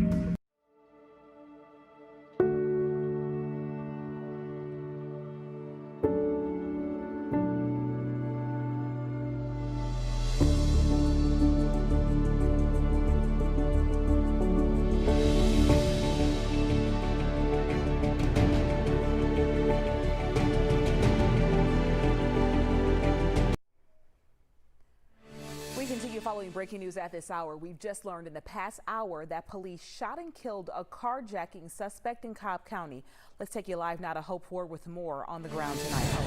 Following breaking news at this hour, we've just learned in the past hour that police shot and killed a carjacking suspect in Cobb County. Let's take you live now to Hope Ford with more on the ground tonight. Hope.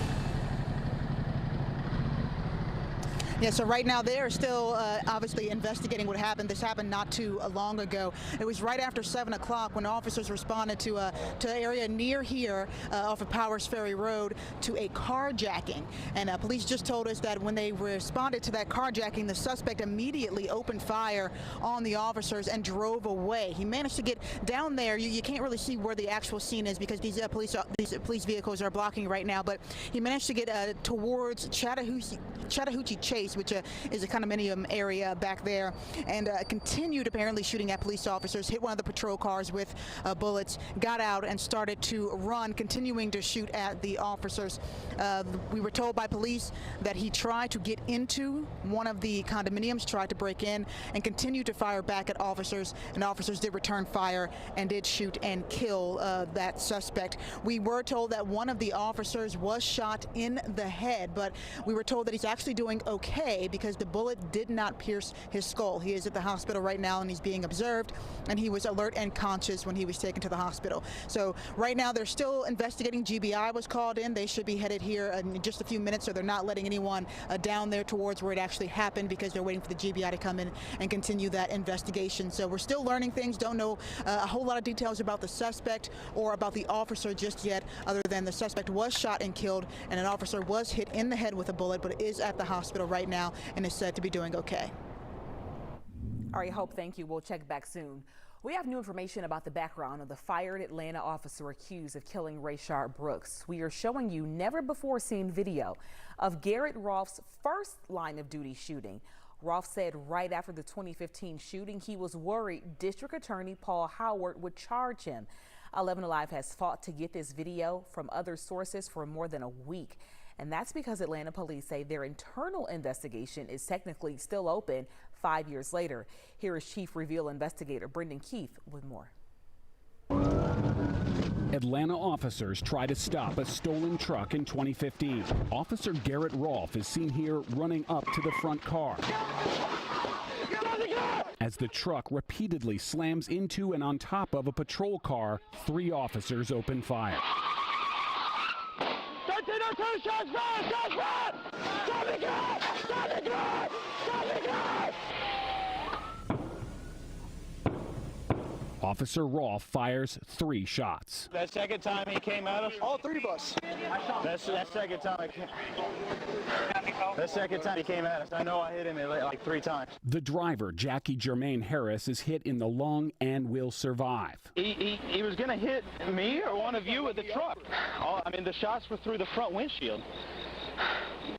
Yeah, so right now they are still obviously investigating what happened. This happened not too long ago. It was right after 7 o'clock when officers responded to an area near here off of Powers Ferry Road to a carjacking. And police just told us that when they responded to that carjacking, the suspect immediately opened fire on the officers and drove away. He managed to get down there. You can't really see where the actual scene is because these police vehicles are blocking right now, but he managed to get towards Chattahoochee Chase, which is a condominium area back there, and continued apparently shooting at police officers, hit one of the patrol cars with bullets, got out and started to run, continuing to shoot at the officers. We were told by police that he tried to get into one of the condominiums, tried to break in, and continued to fire back at officers, and officers did return fire and did shoot and kill that suspect. We were told that one of the officers was shot in the head, but we were told that he's actually doing okay because the bullet did not pierce his skull. He is at the hospital right now and he's being observed, and he was alert and conscious when he was taken to the hospital. So right now they're still investigating. GBI was called in. They should be headed here in just a few minutes, so they're not letting anyone down there towards where it actually happened because they're waiting for the GBI to come in and continue that investigation. So we're still learning things. Don't know a whole lot of details about the suspect or about the officer just yet, other than the suspect was shot and killed and an officer was hit in the head with a bullet, but is at the hospital right now and is said to be doing okay. All right, Hope, thank you. We'll check back soon. We have new information about the background of the fired Atlanta officer accused of killing Rayshard Brooks. We are showing you never before seen video of Garrett Rolfe's first line of duty shooting. Rolfe said right after the 2015 shooting, he was worried District Attorney Paul Howard would charge him. 11Alive has fought to get this video from other sources for more than a week. And that's because Atlanta police say their internal investigation is technically still open 5 years later. Here is Chief Reveal investigator Brendan Keith with more. Atlanta officers try to stop a stolen truck in 2015. Officer Garrett Rolfe is seen here running up to the front car. As the truck repeatedly slams into and on top of a patrol car, 3 officers open fire. Officer Rolfe fires 3 shots. That second time he came at us, all 3 of us. That second time he came at us, I know I hit him like 3 times. The driver, Jackie Jermaine Harris, is hit in the lung and will survive. He was going to hit me or one of you with the truck. I mean, the shots were through the front windshield.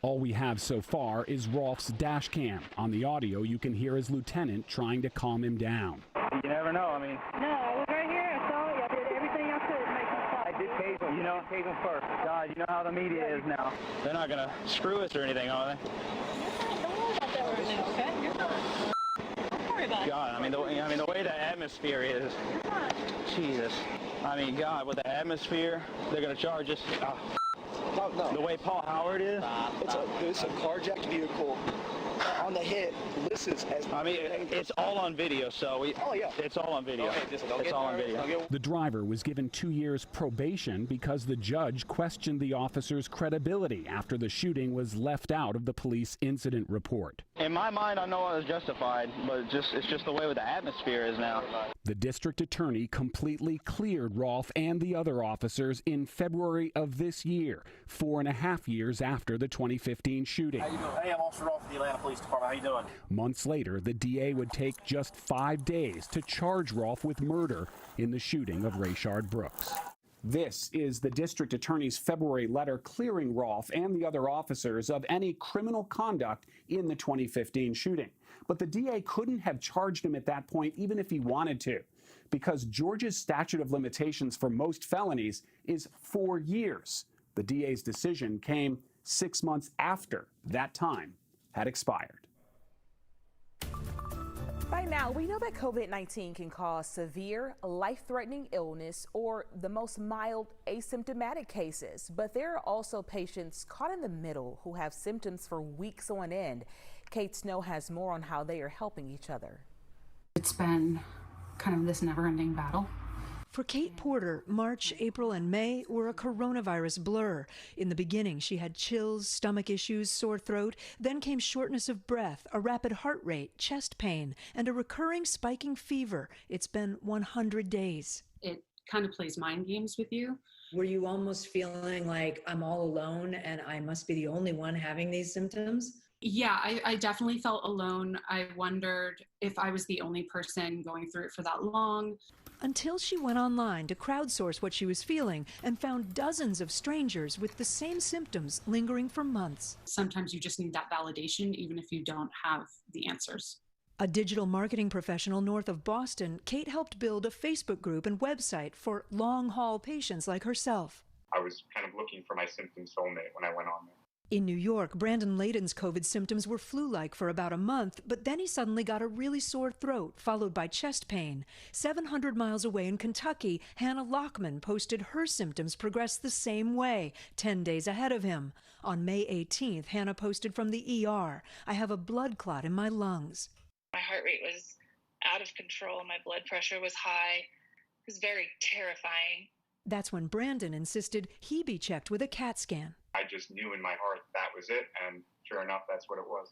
All we have so far is Rolfe's dash cam. On the audio, you can hear his lieutenant trying to calm him down. You never know, I mean. No, I was right here. I saw you. I did everything I could to make him stop. I did cave him, you know, cave him first. God, you know how the media is now. They're not going to screw us or anything, are they? Don't worry about that right now, okay? Don't worry about it. God, I mean, the way the atmosphere is. Jesus. I mean, God, with the atmosphere, they're going to charge us. No. The way Paul Howard is. It's a carjacked vehicle. On the hit, this is as I mean, it's all on video, so it's all on video. It's all on video. The driver was given 2 years probation because the judge questioned the officer's credibility after the shooting was left out of the police incident report. In my mind, I know I was justified, but it's just the way the atmosphere is now. The district attorney completely cleared Rolfe and the other officers in February of this year, 4.5 years after the 2015 shooting. How you doing? Hey, I'm Officer Rolfe from the Atlanta Police Department. How you doing? Months later, the DA would take just 5 days to charge Rolfe with murder in the shooting of Rayshard Brooks. This is the district attorney's February letter clearing Rolfe and the other officers of any criminal conduct in the 2015 shooting. But the DA couldn't have charged him at that point even if he wanted to, because Georgia's statute of limitations for most felonies is 4 years. The DA's decision came 6 months after that time had expired. By now, we know that COVID-19 can cause severe, life-threatening illness or the most mild asymptomatic cases. But there are also patients caught in the middle who have symptoms for weeks on end. Kate Snow has more on how they are helping each other. It's been kind of this never-ending battle. For Kate Porter, March, April, and May were a coronavirus blur. In the beginning, she had chills, stomach issues, sore throat. Then came shortness of breath, a rapid heart rate, chest pain, and a recurring spiking fever. It's been 100 days. It kind of plays mind games with you. Were you almost feeling like I'm all alone and I must be the only one having these symptoms? Yeah, I definitely felt alone. I wondered if I was the only person going through it for that long. Until she went online to crowdsource what she was feeling and found dozens of strangers with the same symptoms lingering for months. Sometimes you just need that validation, even if you don't have the answers. A digital marketing professional north of Boston, Kate helped build a Facebook group and website for long-haul patients like herself. I was kind of looking for my symptom soulmate when I went on there. In New York, Brandon Layden's COVID symptoms were flu-like for about a month, but then he suddenly got a really sore throat, followed by chest pain. 700 miles away in Kentucky, Hannah Lockman posted her symptoms progressed the same way, 10 days ahead of him. On May 18th, Hannah posted from the ER, "I have a blood clot in my lungs." My heart rate was out of control. My blood pressure was high. It was very terrifying. That's when Brandon insisted he be checked with a CAT scan. I just knew in my heart that was it, and sure enough, that's what it was.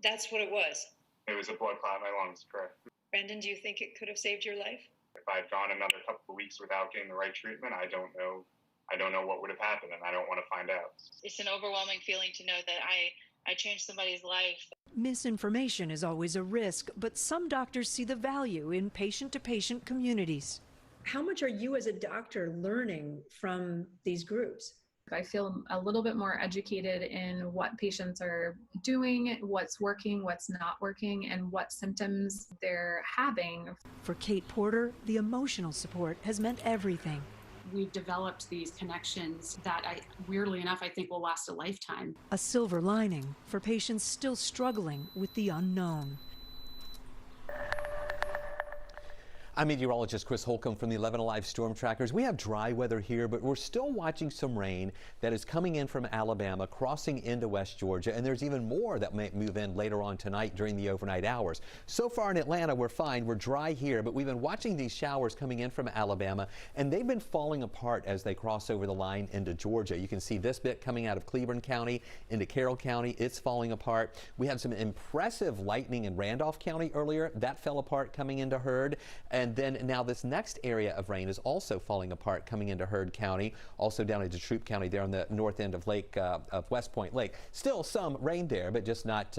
That's what it was. It was a blood clot in my lungs, correct. Brandon, do you think it could have saved your life? If I'd gone another couple of weeks without getting the right treatment, I don't know what would have happened, and I don't want to find out. It's an overwhelming feeling to know that I changed somebody's life. Misinformation is always a risk, but some doctors see the value in patient-to-patient communities. How much are you as a doctor learning from these groups? I feel a little bit more educated in what patients are doing, what's working, what's not working, and what symptoms they're having. For Kate Porter, the emotional support has meant everything. We've developed these connections that, weirdly enough, I think will last a lifetime. A silver lining for patients still struggling with the unknown. I'm meteorologist Chris Holcomb from the 11Alive Storm Trackers. We have dry weather here, but we're still watching some rain that is coming in from Alabama, crossing into West Georgia, and there's even more that may move in later on tonight during the overnight hours. So far in Atlanta, we're fine. We're dry here, but we've been watching these showers coming in from Alabama, and they've been falling apart as they cross over the line into Georgia. You can see this bit coming out of Cleveland County into Carroll County. It's falling apart. We had some impressive lightning in Randolph County earlier. That fell apart coming into Heard. And then now this next area of rain is also falling apart coming into Heard County, also down into Troup County there on the north end of West Point Lake. Still some rain there, but just not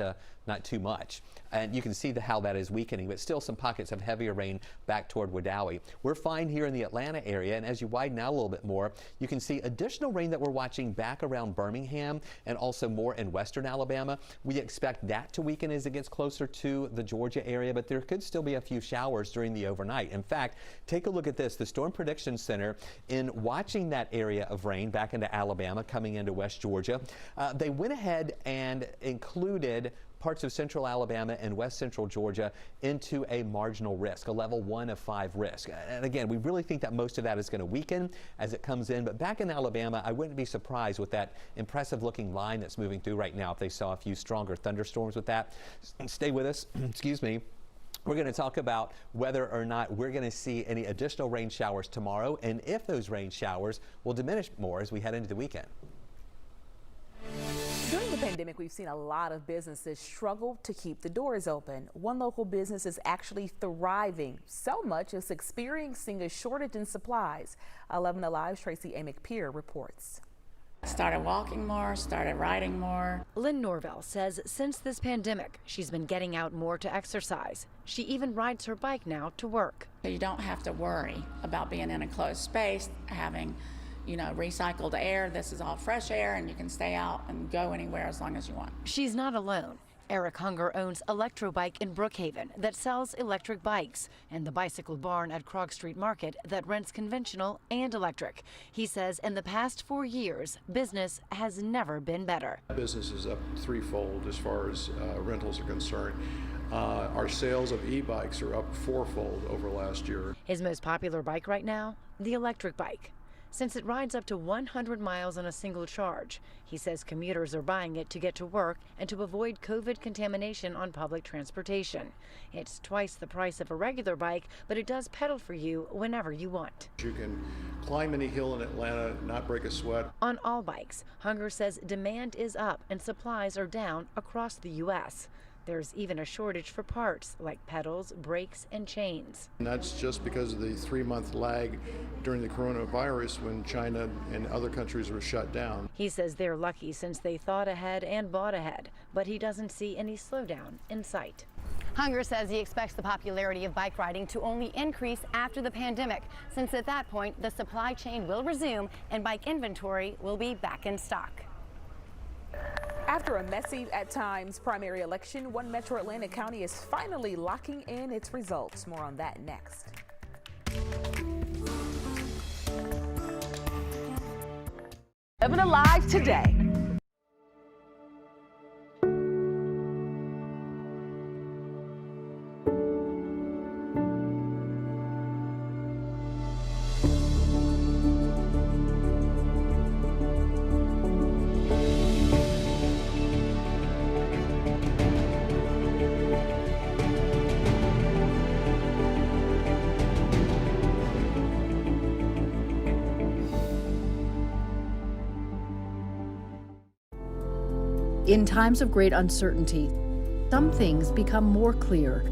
too much. And you can see how that is weakening, but still some pockets of heavier rain back toward Wedowee. We're fine here in the Atlanta area, and as you widen out a little bit more, you can see additional rain that we're watching back around Birmingham and also more in western Alabama. We expect that to weaken as it gets closer to the Georgia area, but there could still be a few showers during the overnight. In fact, take a look at this. The Storm Prediction Center, in watching that area of rain back into Alabama coming into West Georgia, they went ahead and included parts of central Alabama and west central Georgia into a marginal risk, a level 1 of 5 risk. And again, we really think that most of that is going to weaken as it comes in. But back in Alabama, I wouldn't be surprised with that impressive looking line that's moving through right now if they saw a few stronger thunderstorms with that. Stay with us. Excuse me. We're going to talk about whether or not we're going to see any additional rain showers tomorrow, and if those rain showers will diminish more as we head into the weekend. During the pandemic, we've seen a lot of businesses struggle to keep the doors open. One local business is actually thriving, so much as experiencing a shortage in supplies. 11Alive's Tracy A. McPeer reports. Started walking more, started riding more. Lynn Norvell says since this pandemic, she's been getting out more to exercise. She even rides her bike now to work. You don't have to worry about being in a closed space, having recycled air. This is all fresh air, and you can stay out and go anywhere as long as you want. She's not alone. Eric Hunger owns Electrobike in Brookhaven that sells electric bikes, and the Bicycle Barn at Krog Street Market that rents conventional and electric. He says in the past 4 years, business has never been better. Business is up threefold as far as rentals are concerned. Our sales of e-bikes are up fourfold over last year. His most popular bike right now, the electric bike, since it rides up to 100 miles on a single charge. He says commuters are buying it to get to work and to avoid COVID contamination on public transportation. It's twice the price of a regular bike, but it does pedal for you whenever you want. You can climb any hill in Atlanta, not break a sweat. On all bikes, Hunger says demand is up and supplies are down across the U.S. There's even a shortage for parts like pedals, brakes, and chains. And that's just because of the 3-month lag during the coronavirus when China and other countries were shut down. He says they're lucky since they thought ahead and bought ahead, but he doesn't see any slowdown in sight. Hunger says he expects the popularity of bike riding to only increase after the pandemic, since at that point the supply chain will resume and bike inventory will be back in stock. After a messy, at times, primary election, one Metro Atlanta County is finally locking in its results. More on that next. 11Alive today. In times of great uncertainty, some things become more clear.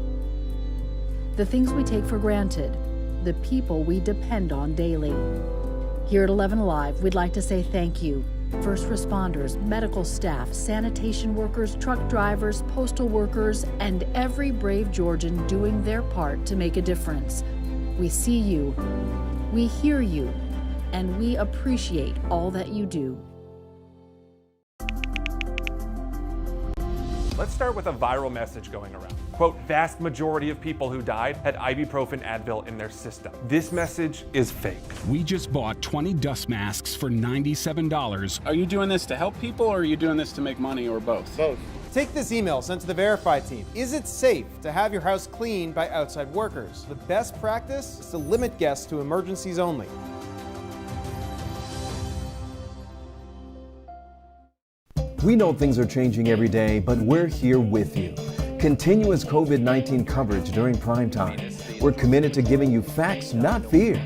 The things we take for granted, the people we depend on daily. Here at 11Alive, we'd like to say thank you. First responders, medical staff, sanitation workers, truck drivers, postal workers, and every brave Georgian doing their part to make a difference. We see you, we hear you, and we appreciate all that you do. Let's start with a viral message going around. Quote, vast majority of people who died had ibuprofen Advil in their system. This message is fake. We just bought 20 dust masks for $97. Are you doing this to help people or are you doing this to make money or both? Both. Take this email sent to the Verify team. Is it safe to have your house cleaned by outside workers? The best practice is to limit guests to emergencies only. We know things are changing every day, but we're here with you. Continuous COVID-19 coverage during primetime. We're committed to giving you facts, not fear.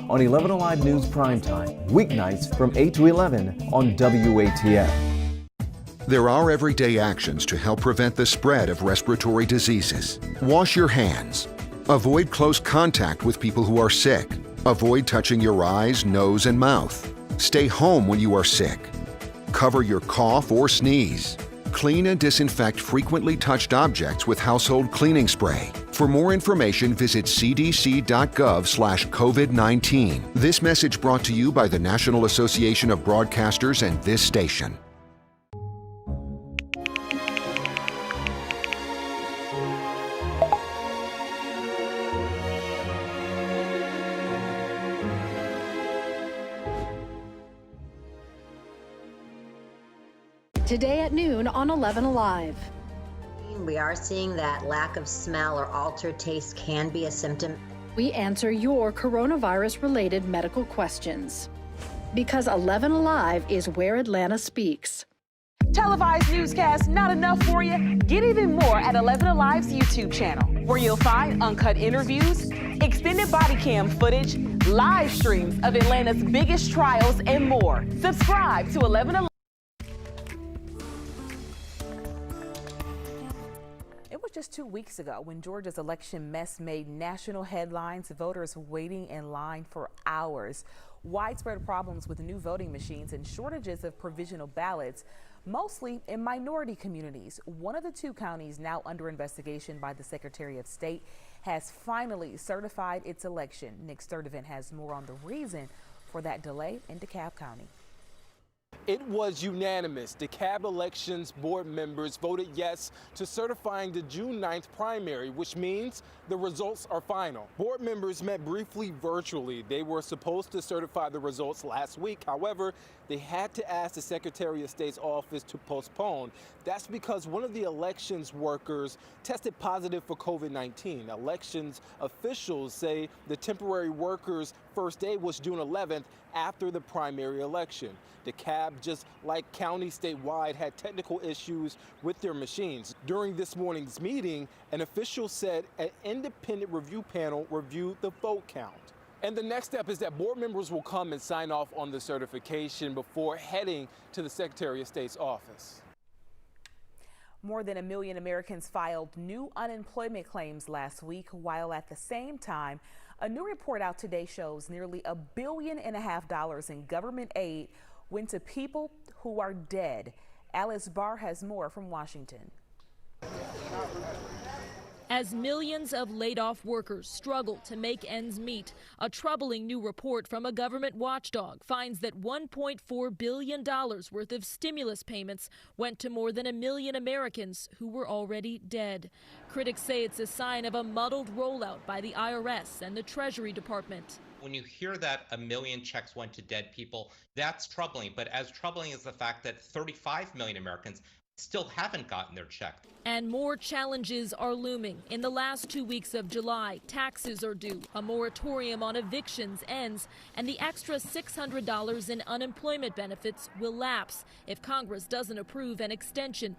On 11Alive News Primetime, weeknights from 8 to 11 on WATF. There are everyday actions to help prevent the spread of respiratory diseases. Wash your hands. Avoid close contact with people who are sick. Avoid touching your eyes, nose, and mouth. Stay home when you are sick. Cover your cough or sneeze. Clean and disinfect frequently touched objects with household cleaning spray. For more information, visit cdc.gov/COVID-19. This message brought to you by the National Association of Broadcasters and this station. Today at noon on 11Alive. We are seeing that lack of smell or altered taste can be a symptom. We answer your coronavirus-related medical questions. Because 11Alive is where Atlanta speaks. Televised newscasts not enough for you? Get even more at 11Alive's YouTube channel, where you'll find uncut interviews, extended body cam footage, live streams of Atlanta's biggest trials, and more. Subscribe to 11Alive. It was just 2 weeks ago when Georgia's election mess made national headlines, voters waiting in line for hours. Widespread problems with new voting machines and shortages of provisional ballots, mostly in minority communities. One of the 2 counties now under investigation by the Secretary of State has finally certified its election. Nick Sturdivant has more on the reason for that delay in DeKalb County. It was unanimous. DeKalb Elections board members voted yes to certifying the June 9th primary, which means the results are final. Board members met briefly virtually. They were supposed to certify the results last week. However, they had to ask the Secretary of State's office to postpone. That's because one of the elections workers tested positive for COVID-19. Elections officials say the temporary worker's first day was June 11th after the primary election. DeKalb, just like counties statewide, had technical issues with their machines. During this morning's meeting, an official said an independent review panel reviewed the vote count. And the next step is that board members will come and sign off on the certification before heading to the Secretary of State's office. More than 1 million Americans filed new unemployment claims last week, while at the same time, a new report out today shows nearly $1.5 billion in government aid went to people who are dead. Alice Barr has more from Washington. As millions of laid-off workers struggle to make ends meet, a troubling new report from a government watchdog finds that $1.4 billion worth of stimulus payments went to more than 1 million Americans who were already dead. Critics say it's a sign of a muddled rollout by the IRS and the Treasury Department. When you hear that 1 million checks went to dead people, that's troubling. But as troubling is the fact that 35 million Americans still haven't gotten their check. And more challenges are looming. In the last 2 weeks of July, taxes are due, a moratorium on evictions ends, and the extra $600 in unemployment benefits will lapse if Congress doesn't approve an extension.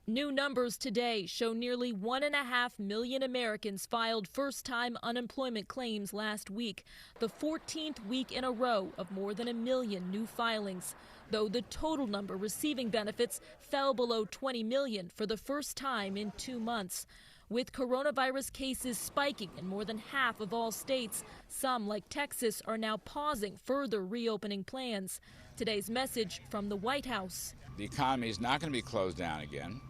New numbers today show nearly 1.5 million Americans filed first-time unemployment claims last week, the 14th week in a row of more than 1 million new filings, though the total number receiving benefits fell below 20 million for the first time in 2 months. With coronavirus cases spiking in more than half of all states, some, like Texas, are now pausing further reopening plans. Today's message from the White House. The economy is not going to be closed down again.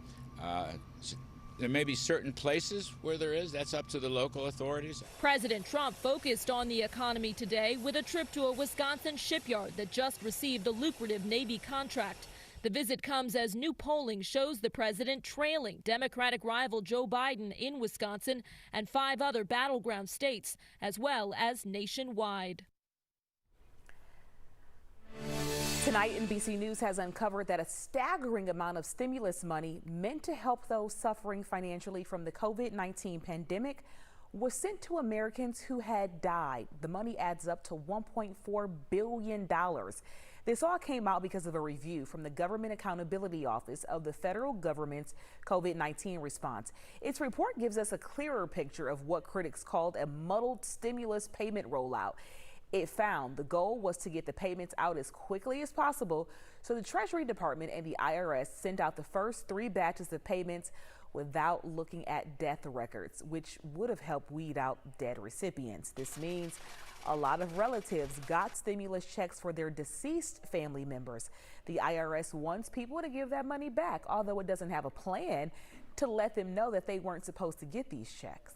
There may be certain places where there is. That's up to the local authorities. President Trump focused on the economy today with a trip to a Wisconsin shipyard that just received a lucrative Navy contract. The visit comes as new polling shows the president trailing Democratic rival Joe Biden in Wisconsin and 5 other battleground states, as well as nationwide. Tonight, NBC News has uncovered that a staggering amount of stimulus money meant to help those suffering financially from the COVID-19 pandemic was sent to Americans who had died. The money adds up to $1.4 billion. This all came out because of a review from the Government Accountability Office of the federal government's COVID-19 response. Its report gives us a clearer picture of what critics called a muddled stimulus payment rollout. It found the goal was to get the payments out as quickly as possible, so the Treasury Department and the IRS sent out the first 3 batches of payments without looking at death records, which would have helped weed out dead recipients. This means a lot of relatives got stimulus checks for their deceased family members. The IRS wants people to give that money back, although it doesn't have a plan to let them know that they weren't supposed to get these checks.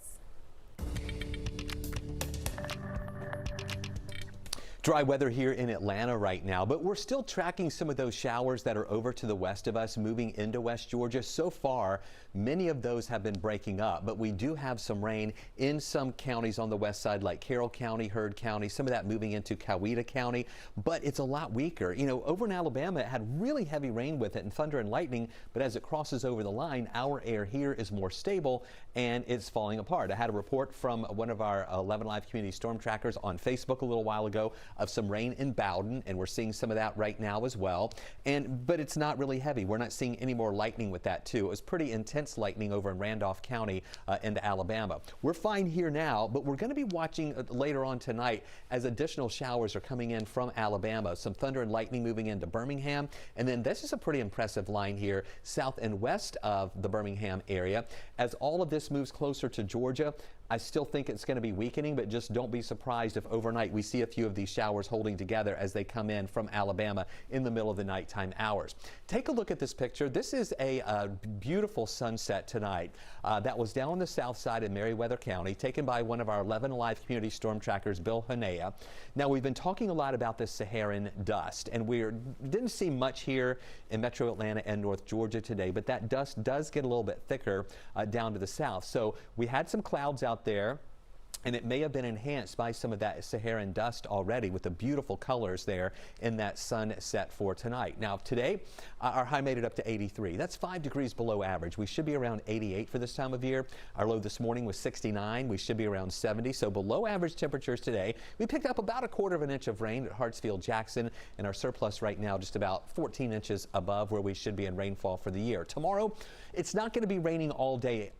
Dry weather here in Atlanta right now, but we're still tracking some of those showers that are over to the west of us, moving into West Georgia. So far, many of those have been breaking up, but we do have some rain in some counties on the west side, like Carroll County, Heard County, some of that moving into Coweta County, but it's a lot weaker. You know, over in Alabama, it had really heavy rain with it and thunder and lightning, but as it crosses over the line, our air here is more stable and it's falling apart. I had a report from one of our 11Alive community storm trackers on Facebook a little while ago of some rain in Bowden, and we're seeing some of that right now as well. But it's not really heavy. We're not seeing any more lightning with that too. It was pretty intense lightning over in Randolph County into Alabama. We're fine here now, but we're going to be watching later on tonight as additional showers are coming in from Alabama. Some thunder and lightning moving into Birmingham, and then this is a pretty impressive line here south and west of the Birmingham area. As all of this moves closer to Georgia, I still think it's going to be weakening, but just don't be surprised if overnight we see a few of these showers holding together as they come in from Alabama in the middle of the nighttime hours. Take a look at this picture. This is a beautiful sunset tonight that was down on the south side of Meriwether County, taken by one of our 11Alive community storm trackers, Bill Hanea. Now, we've been talking a lot about this Saharan dust, and we didn't see much here in metro Atlanta and North Georgia today, but that dust does get a little bit thicker down to the south. So we had some clouds out there, and it may have been enhanced by some of that Saharan dust already with the beautiful colors there in that sunset for tonight. Now today, our high made it up to 83. That's 5 degrees below average. We should be around 88 for this time of year. Our low this morning was 69. We should be around 70, so below average temperatures today. We picked up about 1/4 inch of rain at Hartsfield Jackson, and our surplus right now just about 14 inches above where we should be in rainfall for the year. Tomorrow, it's not going to be raining all day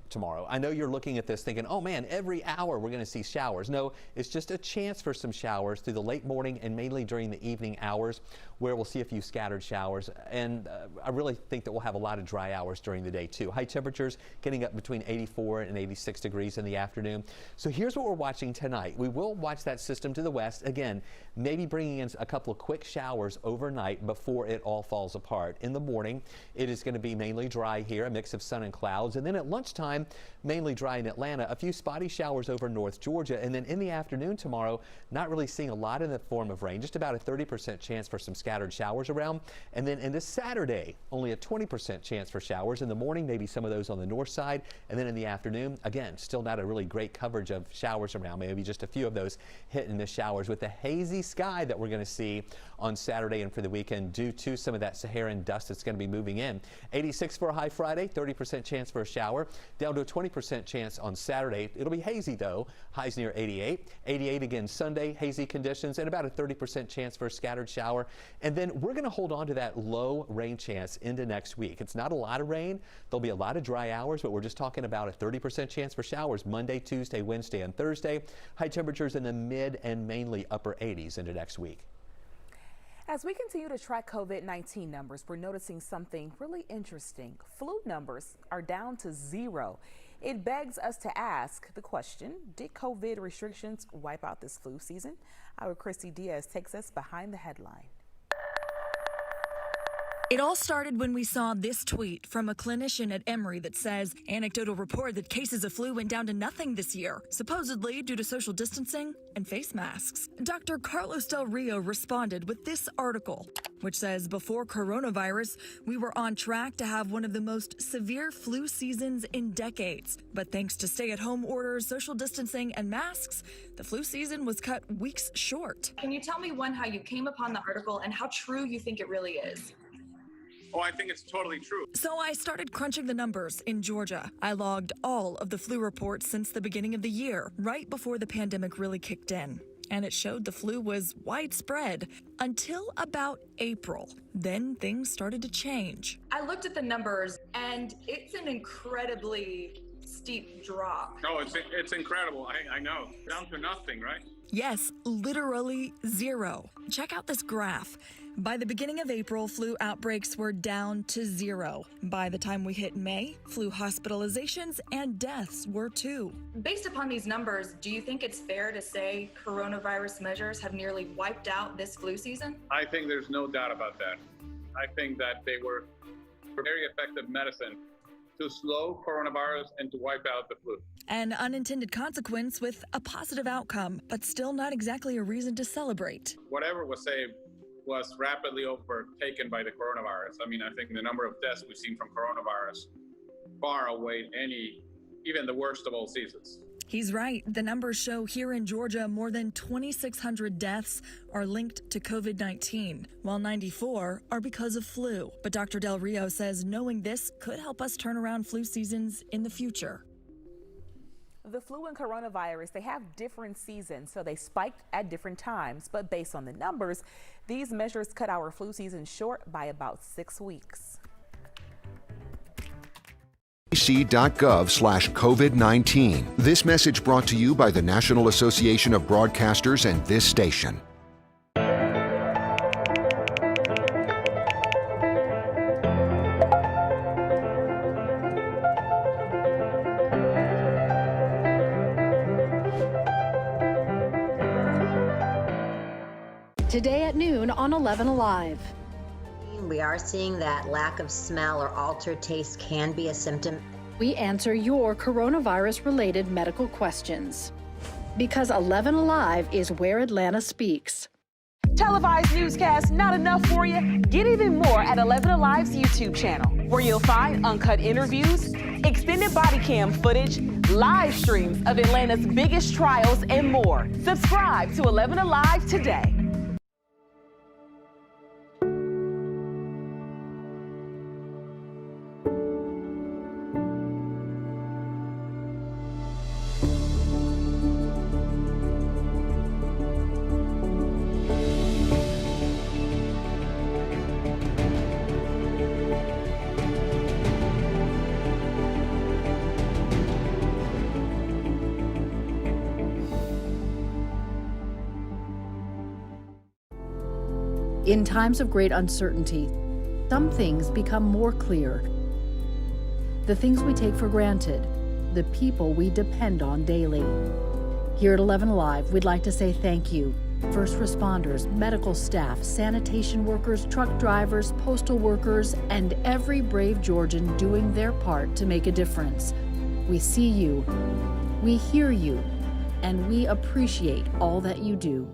tomorrow. I know you're looking at this thinking, oh man, every hour we're going to see showers. No, it's just a chance for some showers through the late morning and mainly during the evening hours, where we'll see a few scattered showers. And I really think that we'll have a lot of dry hours during the day too. High temperatures getting up between 84 and 86 degrees in the afternoon. So here's what we're watching tonight. We will watch that system to the west. Again, maybe bringing in a couple of quick showers overnight before it all falls apart. In the morning, it is going to be mainly dry here, a mix of sun and clouds. And then at lunchtime, mainly dry in Atlanta, a few spotty showers over North Georgia. And then in the afternoon tomorrow, not really seeing a lot in the form of rain, just about a 30% chance for some scattered showers around. And then into Saturday, only a 20% chance for showers. In the morning, maybe some of those on the north side. And then in the afternoon, again, still not a really great coverage of showers around, maybe just a few of those hit and miss showers with the hazy sky that we're going to see on Saturday and for the weekend due to some of that Saharan dust that's going to be moving in. 86 for a high Friday, 30% chance for a shower, down to a 20% chance on Saturday. It'll be hazy though, highs near 88. 88 again Sunday, hazy conditions, and about a 30% chance for a scattered shower. And then we're going to hold on to that low rain chance into next week. It's not a lot of rain. There'll be a lot of dry hours, but we're just talking about a 30% chance for showers Monday, Tuesday, Wednesday, and Thursday. High temperatures in the mid and mainly upper 80s into next week. As we continue to track COVID-19 numbers, we're noticing something really interesting. Flu numbers are down to 0. It begs us to ask the question, did COVID restrictions wipe out this flu season? Our Christy Diaz takes us behind the headline. It all started when we saw this tweet from a clinician at Emory that says, anecdotal report that cases of flu went down to nothing this year, supposedly due to social distancing and face masks. Dr. Carlos Del Rio responded with this article, which says before coronavirus, we were on track to have one of the most severe flu seasons in decades. But thanks to stay-at-home orders, social distancing, and masks, the flu season was cut weeks short. Can you tell me, one, how you came upon the article and how true you think it really is? Oh, I think it's totally true. So I started crunching the numbers in Georgia. I logged all of the flu reports since the beginning of the year, right before the pandemic really kicked in. And it showed the flu was widespread until about April. Then things started to change. I looked at the numbers, and it's an incredibly steep drop. No, it's incredible. I know. Down to nothing, right? Yes, literally zero. Check out this graph. By the beginning of April, flu outbreaks were down to zero. By the time we hit May, flu hospitalizations and deaths were too. Based upon these numbers, do you think it's fair to say coronavirus measures have nearly wiped out this flu season? I think there's no doubt about that. I think that they were very effective medicine to slow coronavirus and to wipe out the flu. An unintended consequence with a positive outcome, but still not exactly a reason to celebrate. Whatever was saved was rapidly overtaken by the coronavirus. I mean, I think the number of deaths we've seen from coronavirus far outweighed even the worst of all seasons. He's right. The numbers show here in Georgia more than 2,600 deaths are linked to COVID-19, while 94 are because of flu. But Dr. Del Rio says knowing this could help us turn around flu seasons in the future. The flu and coronavirus, they have different seasons, so they spiked at different times. But based on the numbers, these measures cut our flu season short by about 6 weeks. cdc.gov/COVID-19. This message brought to you by the National Association of Broadcasters and this station. Today at noon on 11Alive. We are seeing that lack of smell or altered taste can be a symptom. We answer your coronavirus-related medical questions. Because 11Alive is where Atlanta speaks. Televised newscasts not enough for you? Get even more at 11Alive's YouTube channel, where you'll find uncut interviews, extended body cam footage, live streams of Atlanta's biggest trials, and more. Subscribe to 11Alive today. In times of great uncertainty, some things become more clear. The things we take for granted, the people we depend on daily. Here at 11Alive, we'd like to say thank you. First responders, medical staff, sanitation workers, truck drivers, postal workers, and every brave Georgian doing their part to make a difference. We see you, we hear you, and we appreciate all that you do.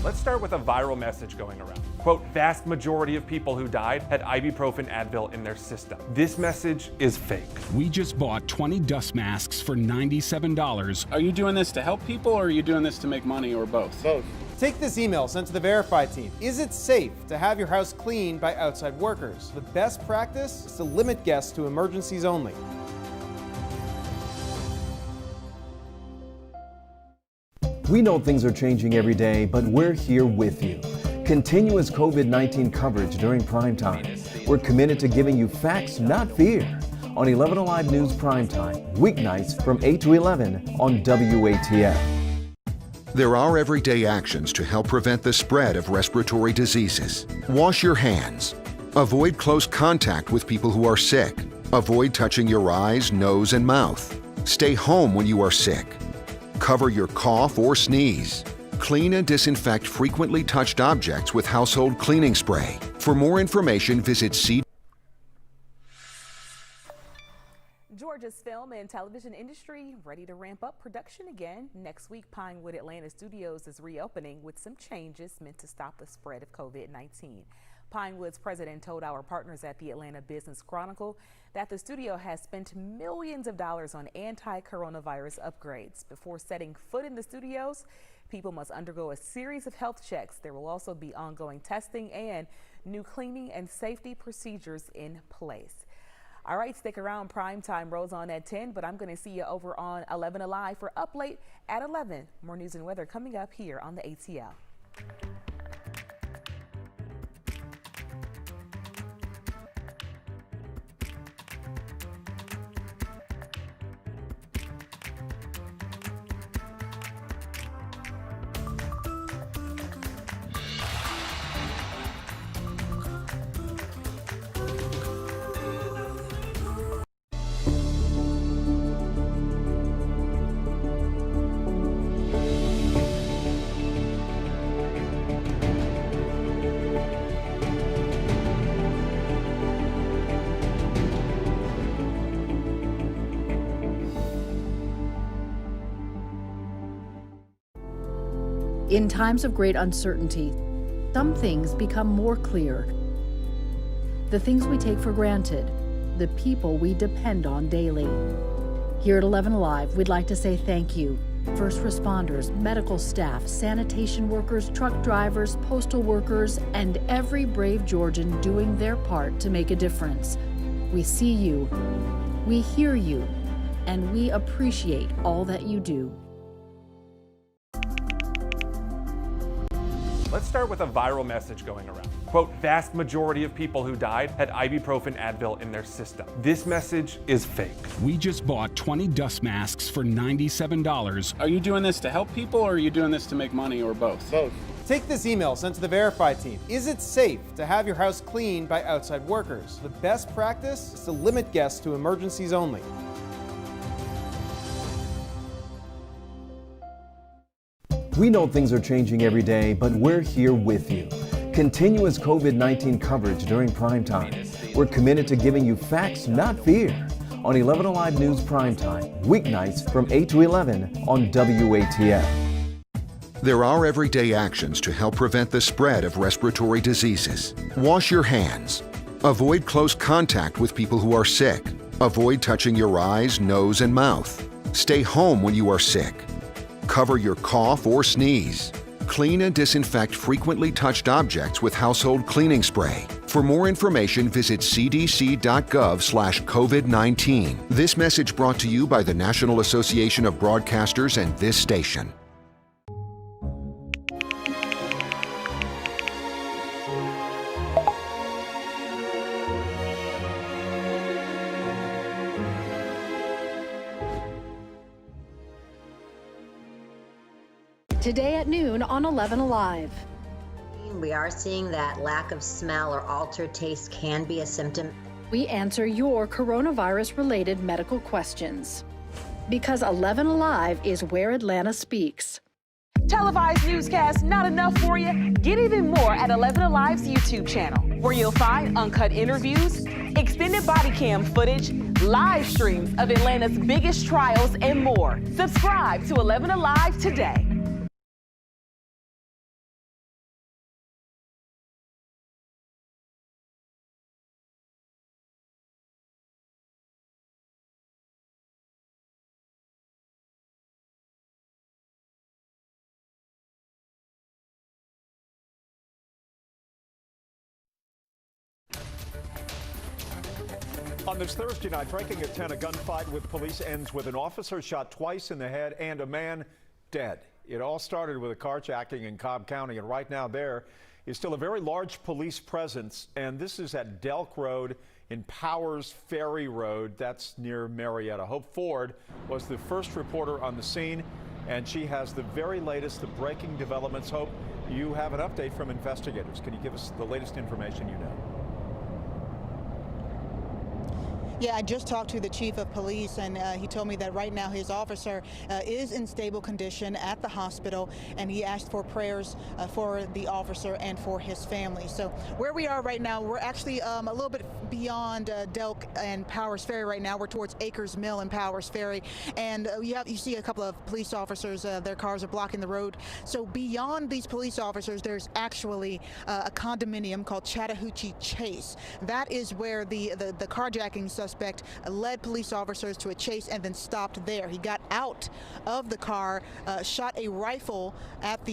Let's start with a viral message going around. Quote, vast majority of people who died had ibuprofen Advil in their system. This message is fake. We just bought 20 dust masks for $97. Are you doing this to help people or are you doing this to make money or both? Both. Take this email sent to the Verify team. Is it safe to have your house cleaned by outside workers? The best practice is to limit guests to emergencies only. We know things are changing every day, but we're here with you. Continuous COVID-19 coverage during primetime. We're committed to giving you facts, not fear. On 11Alive News Primetime, weeknights from 8 to 11 on WATF. There are everyday actions to help prevent the spread of respiratory diseases. Wash your hands. Avoid close contact with people who are sick. Avoid touching your eyes, nose, and mouth. Stay home when you are sick. Cover your cough or sneeze. Clean and disinfect frequently touched objects with household cleaning spray. For more information, visit CDC. Georgia's film and television industry ready to ramp up production again. Next week, Pinewood Atlanta Studios is reopening with some changes meant to stop the spread of COVID-19. Pinewood's president told our partners at the Atlanta Business Chronicle that the studio has spent millions of dollars on anti-coronavirus upgrades. Before setting foot in the studios, people must undergo a series of health checks. There will also be ongoing testing and new cleaning and safety procedures in place. All right, stick around. Primetime rolls on at 10, but I'm going to see you over on 11Alive for Up Late at 11. More news and weather coming up here on the ATL. In times of great uncertainty, some things become more clear. The things we take for granted, the people we depend on daily. Here at 11Alive, we'd like to say thank you. First responders, medical staff, sanitation workers, truck drivers, postal workers, and every brave Georgian doing their part to make a difference. We see you, we hear you, and we appreciate all that you do. Let's start with a viral message going around. Quote, vast majority of people who died had ibuprofen Advil in their system. This message is fake. We just bought 20 dust masks for $97. Are you doing this to help people or are you doing this to make money or both? Both. Take this email sent to the Verify team. Is it safe to have your house cleaned by outside workers? The best practice is to limit guests to emergencies only. We know things are changing every day, but we're here with you. Continuous COVID-19 coverage during primetime. We're committed to giving you facts, not fear. On 11Alive News Primetime, weeknights from 8 to 11 on WATF. There are everyday actions to help prevent the spread of respiratory diseases. Wash your hands. Avoid close contact with people who are sick. Avoid touching your eyes, nose, and mouth. Stay home when you are sick. Cover your cough or sneeze. Clean and disinfect frequently touched objects with household cleaning spray. For more information, visit cdc.gov/COVID-19. This message brought to you by the National Association of Broadcasters and this station. Today at noon on 11Alive. We are seeing that lack of smell or altered taste can be a symptom. We answer your coronavirus-related medical questions. Because 11Alive is where Atlanta speaks. Televised newscasts not enough for you? Get even more at 11Alive's YouTube channel, where you'll find uncut interviews, extended body cam footage, live streams of Atlanta's biggest trials, and more. Subscribe to 11Alive today. On this Thursday night, breaking at 10, a gunfight with police ends with an officer shot twice in the head and a man dead. It all started with a carjacking in Cobb County, and right now there is still a very large police presence, and this is at Delk Road in Powers Ferry Road. That's near Marietta. Hope Ford was the first reporter on the scene, and she has the very latest, the breaking developments. Hope, you have an update from investigators. Can you give us the latest information you know? Yeah, I just talked to the chief of police, and he told me that right now his officer is in stable condition at the hospital, and he asked for prayers for the officer and for his family. So where we are right now, we're actually a little bit beyond Delk and Powers Ferry right now. We're towards Acres Mill and Powers Ferry, and you see a couple of police officers. Their cars are blocking the road. So beyond these police officers, there's actually a condominium called Chattahoochee Chase. That is where the carjacking suspect led police officers to a chase and then stopped there. He got out of the car, shot a rifle at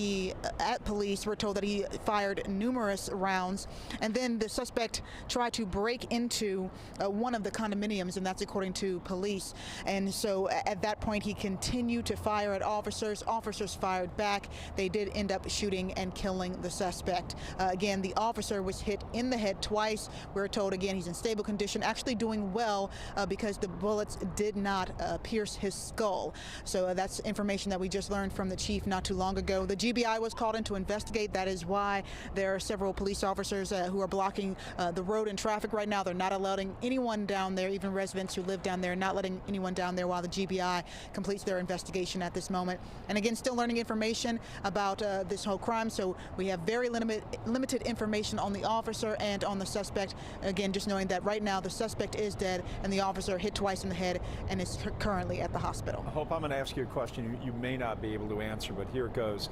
police. We're told that he fired numerous rounds, and then the suspect tried to break into one of the condominiums, and that's according to police. And so at that point, he continued to fire at officers. Officers fired back. They did end up shooting and killing the suspect. Again, the officer was hit in the head twice. We're told again he's in stable condition, actually doing well because the bullets did not pierce his skull. So that's information that we just learned from the chief not too long ago. The GBI was called in to investigate. That is why there are several police officers who are blocking the road and traffic right now. They're not allowing anyone down there, even residents who live down there, not letting anyone down there while the GBI completes their investigation at this moment. And again, still learning information about this whole crime. So we have very limited information on the officer and on the suspect. Again, just knowing that right now the suspect is dead and the officer hit twice in the head and is currently at the hospital. I hope I'm going to ask you a question you may not be able to answer, but here it goes.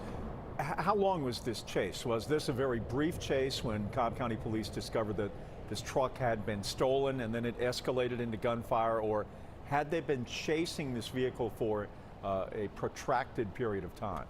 How long was this chase? Was this a very brief chase when Cobb County Police discovered that this truck had been stolen and then it escalated into gunfire, or had they been chasing this vehicle for a protracted period of time?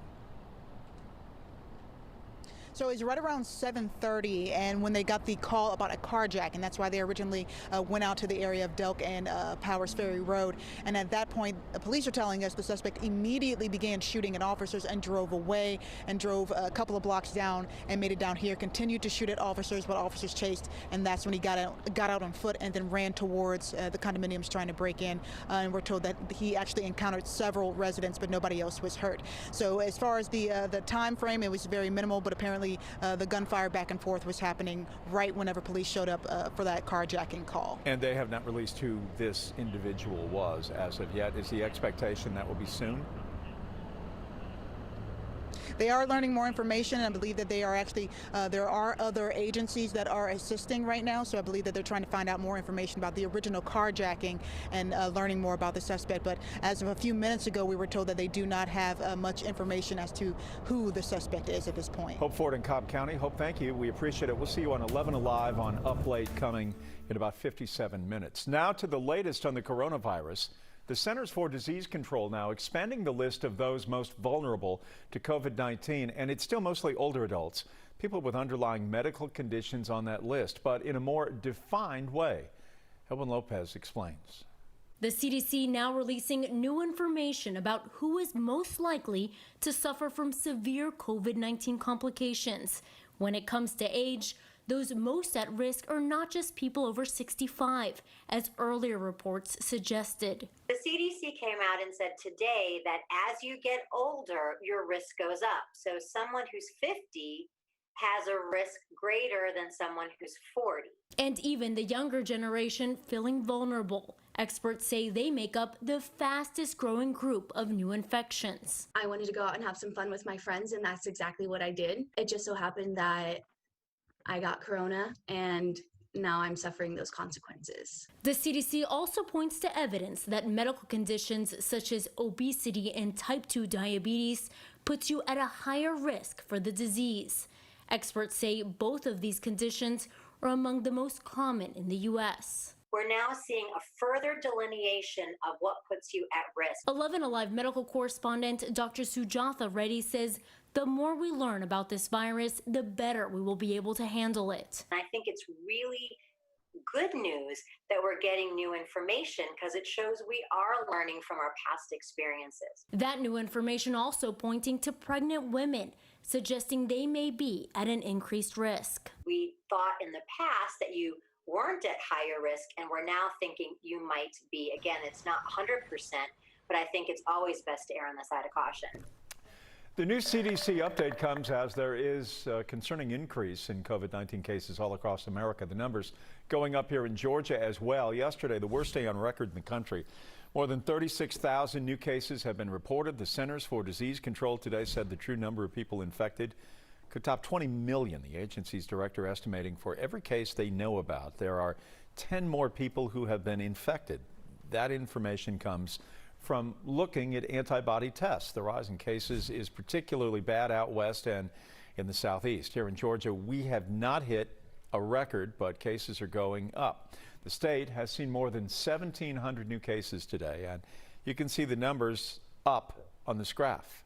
So it's right around 7:30, and when they got the call about a carjacking, that's why they originally went out to the area of Delk and Powers Ferry Road. And at that point, the police are telling us the suspect immediately began shooting at officers and drove away, and drove a couple of blocks down and made it down here, continued to shoot at officers, but officers chased, and that's when he got out on foot and then ran towards the condominiums trying to break in. And we're told that he actually encountered several residents, but nobody else was hurt. So as far as the time frame, it was very minimal, but apparently the gunfire back and forth was happening right whenever police showed up for that carjacking call. And they have not released who this individual was as of yet. Is the expectation that will be soon? They are learning more information, and I believe that they are actually, there are other agencies that are assisting right now, so I believe that they're trying to find out more information about the original carjacking and learning more about the suspect. But as of a few minutes ago, we were told that they do not have much information as to who the suspect is at this point. Hope Ford in Cobb County. Hope, thank you. We appreciate it. We'll see you on 11Alive on Up Late, coming in about 57 minutes. Now to the latest on the coronavirus. The Centers for Disease Control now expanding the list of those most vulnerable to COVID-19, and it's still mostly older adults, people with underlying medical conditions on that list, but in a more defined way. Elwin Lopez explains. The CDC now releasing new information about who is most likely to suffer from severe COVID-19 complications. When it comes to age, those most at risk are not just people over 65, as earlier reports suggested. The CDC came out and said today that as you get older, your risk goes up. So someone who's 50 has a risk greater than someone who's 40. And even the younger generation feeling vulnerable. Experts say they make up the fastest growing group of new infections. I wanted to go out and have some fun with my friends, and that's exactly what I did. It just so happened that I got corona, and now I'm suffering those consequences. The CDC also points to evidence that medical conditions such as obesity and type 2 diabetes puts you at a higher risk for the disease. Experts say both of these conditions are among the most common in the U.S. We're now seeing a further delineation of what puts you at risk. 11Alive medical correspondent Dr. Sujatha Reddy says the more we learn about this virus, the better we will be able to handle it. I think it's really good news that we're getting new information because it shows we are learning from our past experiences. That new information also pointing to pregnant women, suggesting they may be at an increased risk. We thought in the past that you weren't at higher risk, and we're now thinking you might be. Again, it's not 100%, but I think it's always best to err on the side of caution. The new CDC update comes as there is a concerning increase in COVID-19 cases all across America. The numbers going up here in Georgia as well. Yesterday, the worst day on record in the country. More than 36,000 new cases have been reported. The Centers for Disease Control today said the true number of people infected could top 20 million. The agency's director estimating for every case they know about, there are 10 more people who have been infected. That information comes from looking at antibody tests. The rise in cases is particularly bad out west and in the southeast. Here in Georgia, we have not hit a record, but cases are going up. The state has seen more than 1,700 new cases today, and you can see the numbers up on this graph.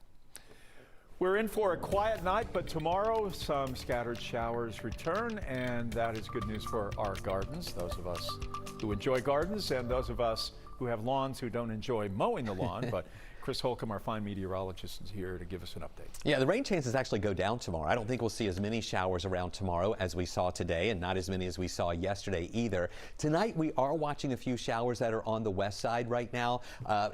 We're in for a quiet night, but tomorrow some scattered showers return, and that is good news for our gardens, those of us who enjoy gardens and those of us who have lawns who don't enjoy mowing the lawn. But Chris Holcomb, our fine meteorologist, is here to give us an update. Yeah, the rain chances actually go down tomorrow. I don't think we'll see as many showers around tomorrow as we saw today, and not as many as we saw yesterday either. Tonight, we are watching a few showers that are on the west side right now.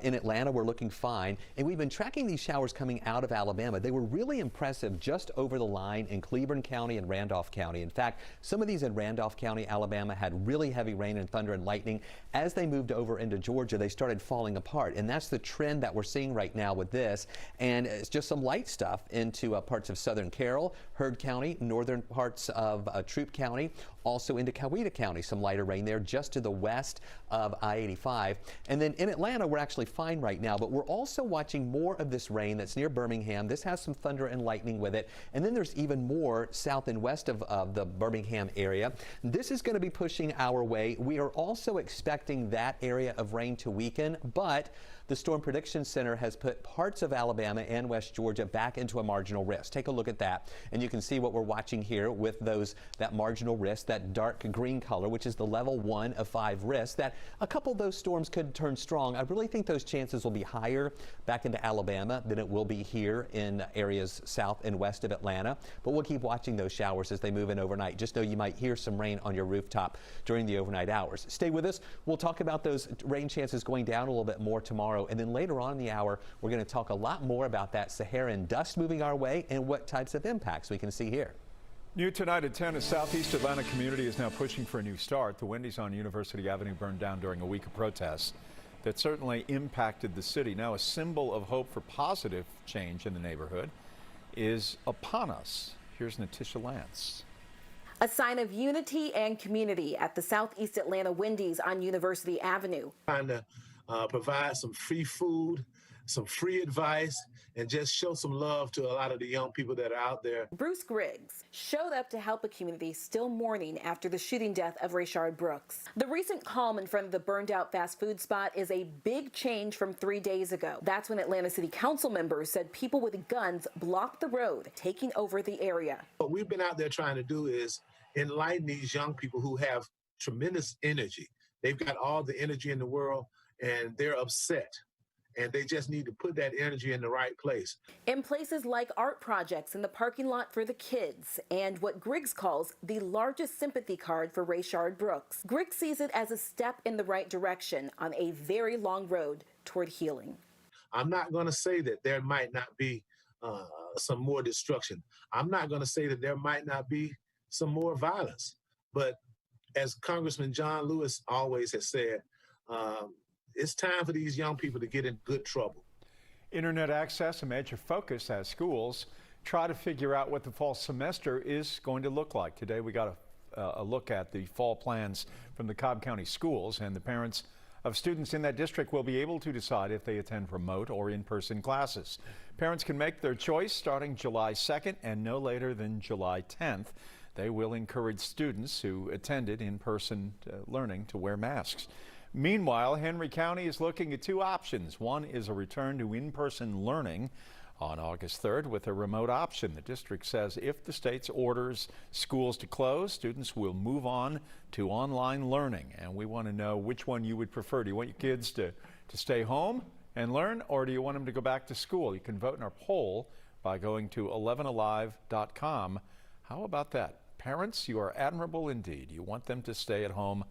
In Atlanta, we're looking fine, and we've been tracking these showers coming out of Alabama. They were really impressive just over the line in Cleburne County and Randolph County. In fact, some of these in Randolph County, Alabama, had really heavy rain and thunder and lightning. As they moved over into Georgia, they started falling apart, and that's the trend that we're seeing right now with this. And it's just some light stuff into parts of southern Carroll, Heard County, northern parts of Troup County, also into Coweta County. Some lighter rain there just to the west of I-85. And then in Atlanta, we're actually fine right now, but we're also watching more of this rain that's near Birmingham. This has some thunder and lightning with it. And then there's even more south and west of the Birmingham area. This is going to be pushing our way. We are also expecting that area of rain to weaken, but the Storm Prediction Center has put parts of Alabama and West Georgia back into a marginal risk. Take a look at that, and you can see what we're watching here with that marginal risk, that dark green color, which is the level 1 of 5 risk, that a couple of those storms could turn strong. I really think those chances will be higher back into Alabama than it will be here in areas south and west of Atlanta, but we'll keep watching those showers as they move in overnight. Just know you might hear some rain on your rooftop during the overnight hours. Stay with us. We'll talk about those rain chances going down a little bit more tomorrow. And then later on in the hour, we're going to talk a lot more about that Saharan dust moving our way and what types of impacts we can see here. New tonight at 10, a Southeast Atlanta community is now pushing for a new start. The Wendy's on University Avenue burned down during a week of protests that certainly impacted the city. Now a symbol of hope for positive change in the neighborhood is upon us. Here's Natisha Lance. A sign of unity and community at the Southeast Atlanta Wendy's on University Avenue. Trying to provide some free food, some free advice, and just show some love to a lot of the young people that are out there. Bruce Griggs showed up to help a community still mourning after the shooting death of Rayshard Brooks. The recent calm in front of the burned out fast food spot is a big change from 3 days ago. That's when Atlanta City Council members said people with guns blocked the road, taking over the area. What we've been out there trying to do is enlighten these young people who have tremendous energy. They've got all the energy in the world, and they're upset, and they just need to put that energy in the right place. In places like art projects in the parking lot for the kids, and what Griggs calls the largest sympathy card for Rayshard Brooks. Griggs sees it as a step in the right direction on a very long road toward healing. I'm not going to say that there might not be some more destruction. I'm not going to say that there might not be some more violence. But as Congressman John Lewis always has said, it's time for these young people to get in good trouble. Internet access, a major focus as schools try to figure out what the fall semester is going to look like. Today we got a look at the fall plans from the Cobb County schools, and the parents of students in that district will be able to decide if they attend remote or in-person classes. Parents can make their choice starting July 2nd and no later than July 10th. They will encourage students who attended in-person learning to wear masks. Meanwhile, Henry County is looking at two options. One is a return to in-person learning on August 3rd with a remote option. The district says if the state orders schools to close, students will move on to online learning. And we want to know which one you would prefer. Do you want your kids to stay home and learn, or do you want them to go back to school? You can vote in our poll by going to 11alive.com. How about that? Parents, you are admirable indeed. You want them to stay at home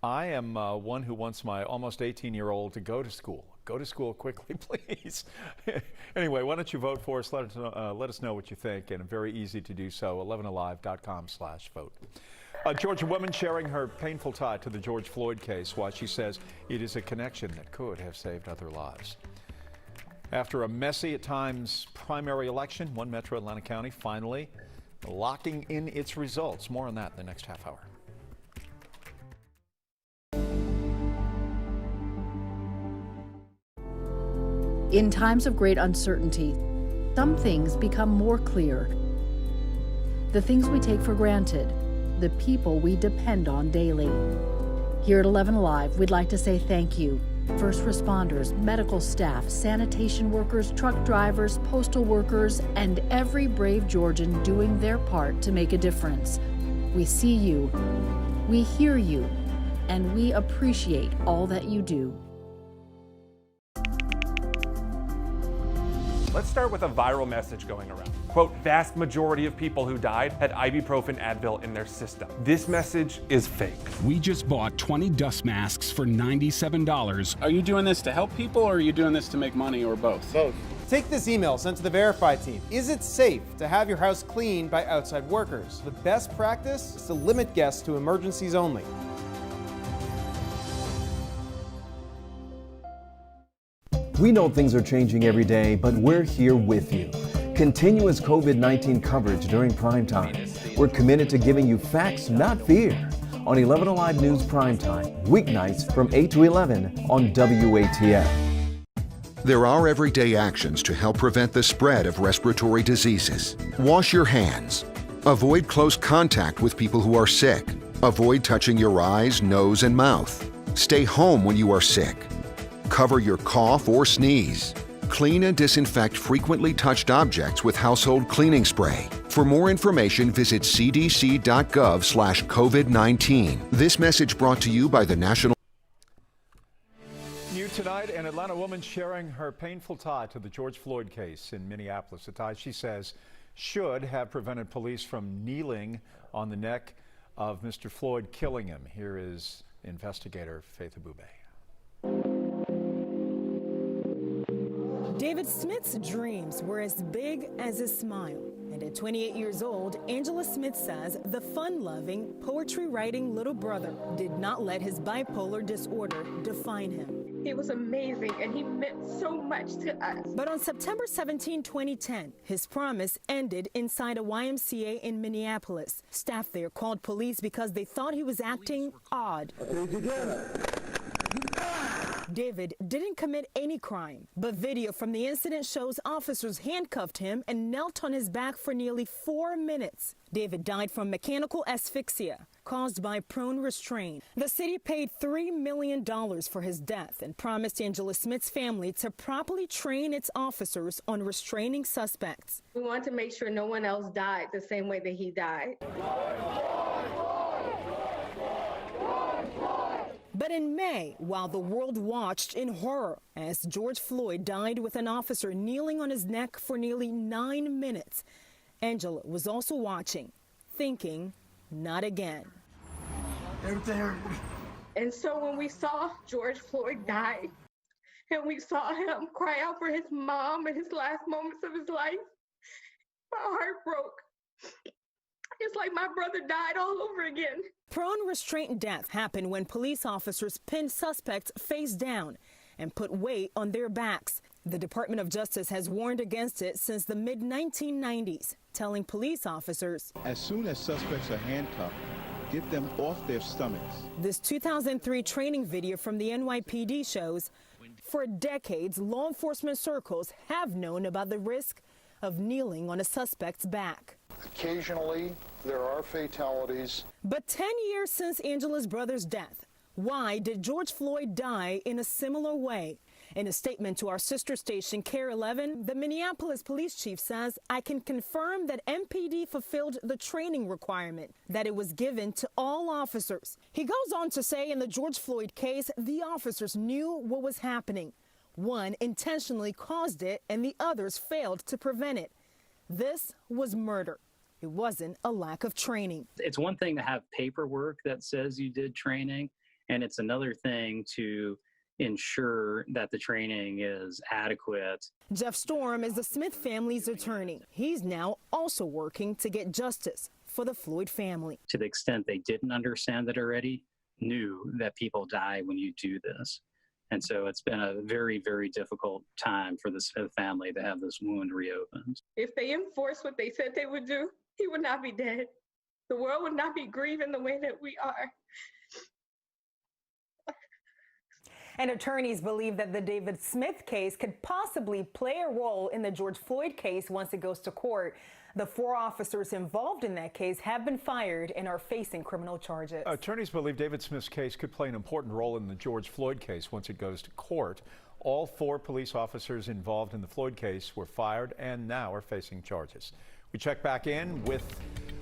I am one who wants my almost 18-year-old to go to school. Go to school quickly, please. Anyway, why don't you vote for us? Let us know what you think, and very easy to do so. 11alive.com/vote. A Georgia woman sharing her painful tie to the George Floyd case, why she says it is a connection that could have saved other lives. After a messy, at times, primary election, one Metro Atlanta County finally locking in its results. More on that in the next half hour. In times of great uncertainty, some things become more clear. The things we take for granted, the people we depend on daily. Here at 11Alive, we'd like to say thank you. First responders, medical staff, sanitation workers, truck drivers, postal workers, and every brave Georgian doing their part to make a difference. We see you, we hear you, and we appreciate all that you do. Let's start with a viral message going around. Quote, vast majority of people who died had ibuprofen Advil in their system. This message is fake. We just bought 20 dust masks for $97. Are you doing this to help people, or are you doing this to make money, or both? Both. Take this email sent to the Verify team. Is it safe to have your house cleaned by outside workers? The best practice is to limit guests to emergencies only. We know things are changing every day, but we're here with you. Continuous COVID-19 coverage during primetime. We're committed to giving you facts, not fear. On 11Alive News Primetime, weeknights from 8 to 11 on WATF. There are everyday actions to help prevent the spread of respiratory diseases. Wash your hands. Avoid close contact with people who are sick. Avoid touching your eyes, nose, and mouth. Stay home when you are sick. Cover your cough or sneeze. Clean and disinfect frequently touched objects with household cleaning spray. For more information, visit cdc.gov/COVID-19. This message brought to you by the National. New tonight, an Atlanta woman sharing her painful tie to the George Floyd case in Minneapolis. A tie she says should have prevented police from kneeling on the neck of Mr. Floyd, killing him. Here is investigator Faith Abube. David Smith's dreams were as big as his smile. And at 28 years old, Angela Smith says the fun-loving, poetry-writing little brother did not let his bipolar disorder define him. He was amazing, and he meant so much to us. But on September 17, 2010, his promise ended inside a YMCA in Minneapolis. Staff there called police because they thought he was acting odd. David didn't commit any crime, but video from the incident shows officers handcuffed him and knelt on his back for nearly 4 minutes. David died from mechanical asphyxia caused by prone restraint. The city paid $3 million for his death and promised Angela Smith's family to properly train its officers on restraining suspects. We want to make sure no one else died the same way that he died. But in May, while the world watched in horror as George Floyd died with an officer kneeling on his neck for nearly 9 minutes, Angela was also watching, thinking, not again. And so when we saw George Floyd die, and we saw him cry out for his mom in his last moments of his life, my heart broke. It's like my brother died all over again. Prone restraint death happened when police officers pinned suspects face down and put weight on their backs. The Department of Justice has warned against it since the mid-1990s, telling police officers, as soon as suspects are handcuffed, get them off their stomachs. This 2003 training video from the NYPD shows, for decades, law enforcement circles have known about the risk of kneeling on a suspect's back. Occasionally, there are fatalities. But 10 years since Angela's brother's death, why did George Floyd die in a similar way? In a statement to our sister station, KARE 11, the Minneapolis police chief says, I can confirm that MPD fulfilled the training requirement, that it was given to all officers. He goes on to say in the George Floyd case, the officers knew what was happening. One intentionally caused it and the others failed to prevent it. This was murder. It wasn't a lack of training. It's one thing to have paperwork that says you did training, And it's another thing to ensure that the training is adequate. Jeff Storm is the Smith family's attorney. He's now also working to get justice for the Floyd family. To the extent they didn't understand it already, knew that people die when you do this. And so it's been a very, very difficult time for the Smith family to have this wound reopened. If they enforced what they said they would do, he would not be dead. The world would not be grieving the way that we are. And attorneys believe that the David Smith case could possibly play a role in the George Floyd case once it goes to court. The 4 officers involved in that case have been fired and are facing criminal charges. Attorneys believe David Smith's case could play an important role in the George Floyd case once it goes to court. All 4 police officers involved in the Floyd case were fired and now are facing charges. We check back in with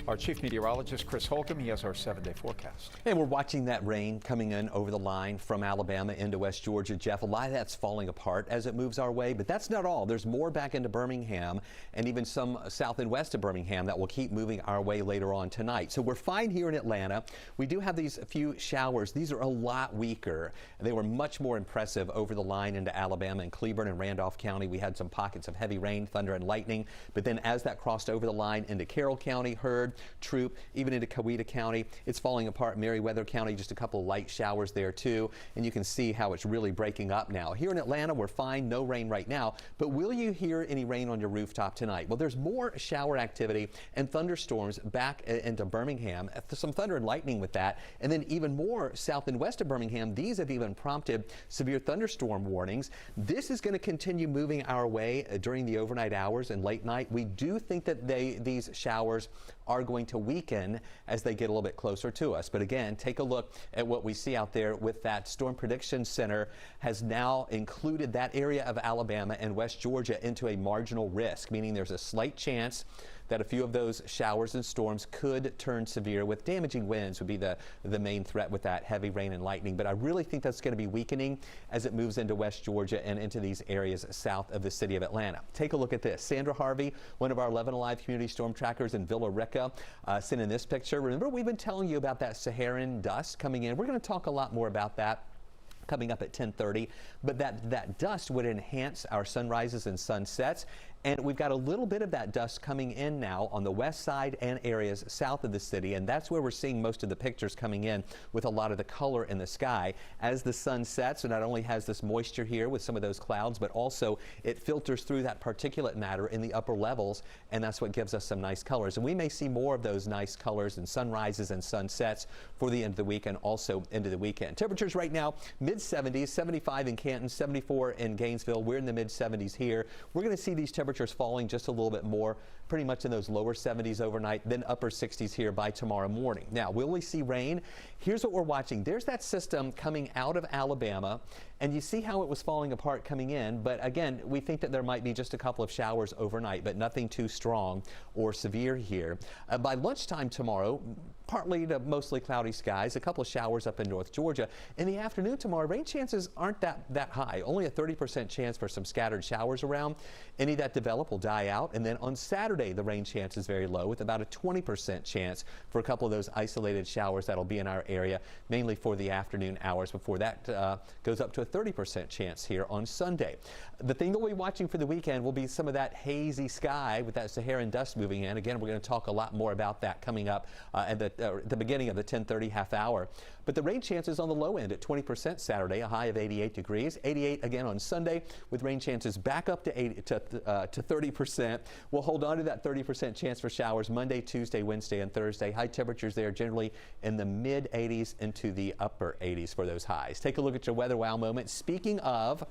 our chief meteorologist, Chris Holcomb. He has our 7-day forecast. And we're watching that rain coming in over the line from Alabama into West Georgia. Jeff, a lot of that's falling apart as it moves our way, but that's not all. There's more back into Birmingham and even some south and west of Birmingham that will keep moving our way later on tonight. So we're fine here in Atlanta. We do have these few showers. These are a lot weaker. They were much more impressive over the line into Alabama and Cleburne and Randolph County. We had some pockets of heavy rain, thunder, and lightning. But then as that crossed over the line into Carroll County, Heard, Troop, even into Coweta County, it's falling apart. Meriwether County, just a couple of light showers there too. And you can see how it's really breaking up now. Here in Atlanta, we're fine, no rain right now. But will you hear any rain on your rooftop tonight? Well, there's more shower activity and thunderstorms back into Birmingham. Some thunder and lightning with that. And then even more south and west of Birmingham. These have even prompted severe thunderstorm warnings. This is going to continue moving our way during the overnight hours and late night. We do think that these showers are going to weaken as they get a little bit closer to us. But again, take a look at what we see out there with that Storm Prediction Center has now included that area of Alabama and West Georgia into a marginal risk, meaning there's a slight chance that a few of those showers and storms could turn severe, with damaging winds would be the main threat with that heavy rain and lightning. But I really think that's going to be weakening as it moves into West Georgia and into these areas south of the city of Atlanta. Take a look at this. Sandra Harvey, one of our 11Alive community storm trackers in Villa Rica, sent in this picture. Remember, we've been telling you about that Saharan dust coming in. We're going to talk a lot more about that coming up at 10:30, but that dust would enhance our sunrises and sunsets. And we've got a little bit of that dust coming in now on the west side and areas south of the city, and that's where we're seeing most of the pictures coming in with a lot of the color in the sky. As the sun sets, it not only has this moisture here with some of those clouds, but also it filters through that particulate matter in the upper levels, and that's what gives us some nice colors. And we may see more of those nice colors and sunrises and sunsets for the end of the week and also into the weekend. Temperatures right now, mid-70s, 75 in Canton, 74 in Gainesville. We're in the mid-70s here. We're going to see these temperatures falling just a little bit more, pretty much in those lower 70s overnight, then upper 60s here by tomorrow morning. Now, will we see rain? Here's what we're watching. There's that system coming out of Alabama, and you see how it was falling apart coming in. But again, we think that there might be just a couple of showers overnight, but nothing too strong or severe here. By lunchtime tomorrow, partly to mostly cloudy skies, a couple of showers up in North Georgia. In the afternoon tomorrow, rain chances aren't that high. Only a 30% chance for some scattered showers around. Any that develop will die out. And then on Saturday, the rain chance is very low, with about a 20% chance for a couple of those isolated showers that'll be in our area, mainly for the afternoon hours, before that goes up to a 30% chance here on Sunday. The thing that we'll be watching for the weekend will be some of that hazy sky with that Saharan dust moving in. Again, we're going to talk a lot more about that coming up at the beginning of the 10:30 half hour. But the rain chances on the low end at 20% Saturday, a high of 88 degrees. 88 again on Sunday, with rain chances back up to 30%. We'll hold on to that 30% chance for showers Monday, Tuesday, Wednesday, and Thursday. High temperatures there generally in the mid 80s into the upper 80s for those highs. Take a look at your weather wow moment. Speaking of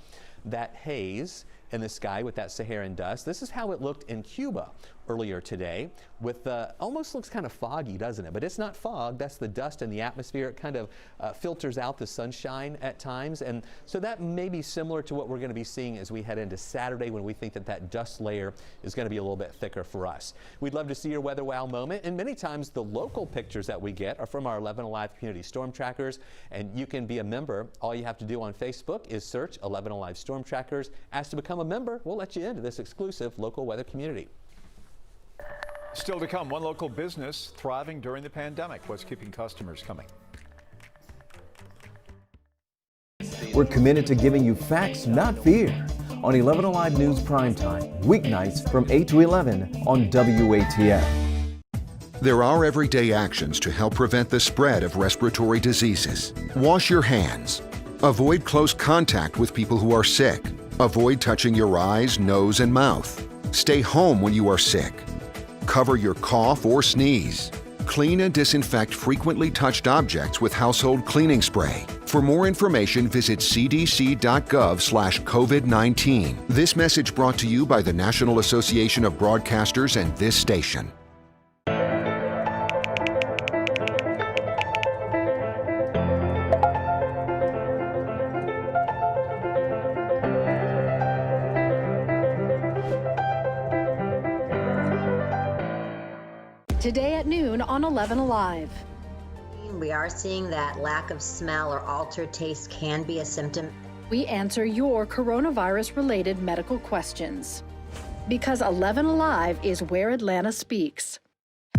that haze in the sky with that Saharan dust, this is how it looked in Cuba earlier today, with almost looks kind of foggy, doesn't it? But it's not fog. That's the dust in the atmosphere. It kind of filters out the sunshine at times, and so that may be similar to what we're going to be seeing as we head into Saturday, when we think that dust layer is going to be a little bit thicker for us. We'd love to see your weather wow moment, and many times the local pictures that we get are from our 11Alive community storm trackers, and you can be a member. All you have to do on Facebook is search 11Alive storm trackers. Ask to become a member. We'll let you into this exclusive local weather community. Still to come, one local business thriving during the pandemic. What's keeping customers coming? We're committed to giving you facts, not fear. On 11Alive News Primetime, weeknights from 8 to 11 on WATF. There are everyday actions to help prevent the spread of respiratory diseases. Wash your hands. Avoid close contact with people who are sick. Avoid touching your eyes, nose, and mouth. Stay home when you are sick. Cover your cough or sneeze. Clean and disinfect frequently touched objects with household cleaning spray. For more information, visit cdc.gov/COVID-19. This message brought to you by the National Association of Broadcasters and this station. Today at noon on 11Alive. We are seeing that lack of smell or altered taste can be a symptom. We answer your coronavirus-related medical questions. Because 11Alive is where Atlanta speaks.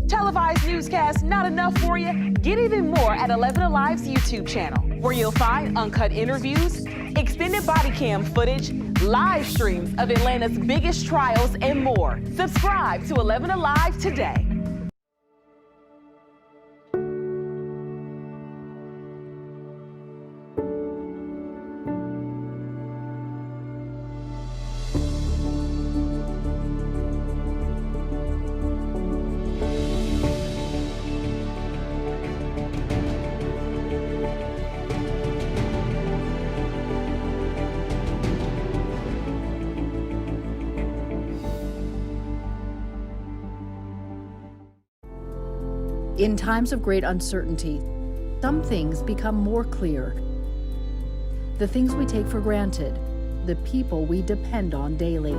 Televised newscasts not enough for you? Get even more at 11Alive's YouTube channel, where you'll find uncut interviews, extended body cam footage, live streams of Atlanta's biggest trials, and more. Subscribe to 11Alive today. In times of great uncertainty, some things become more clear. The things we take for granted, the people we depend on daily.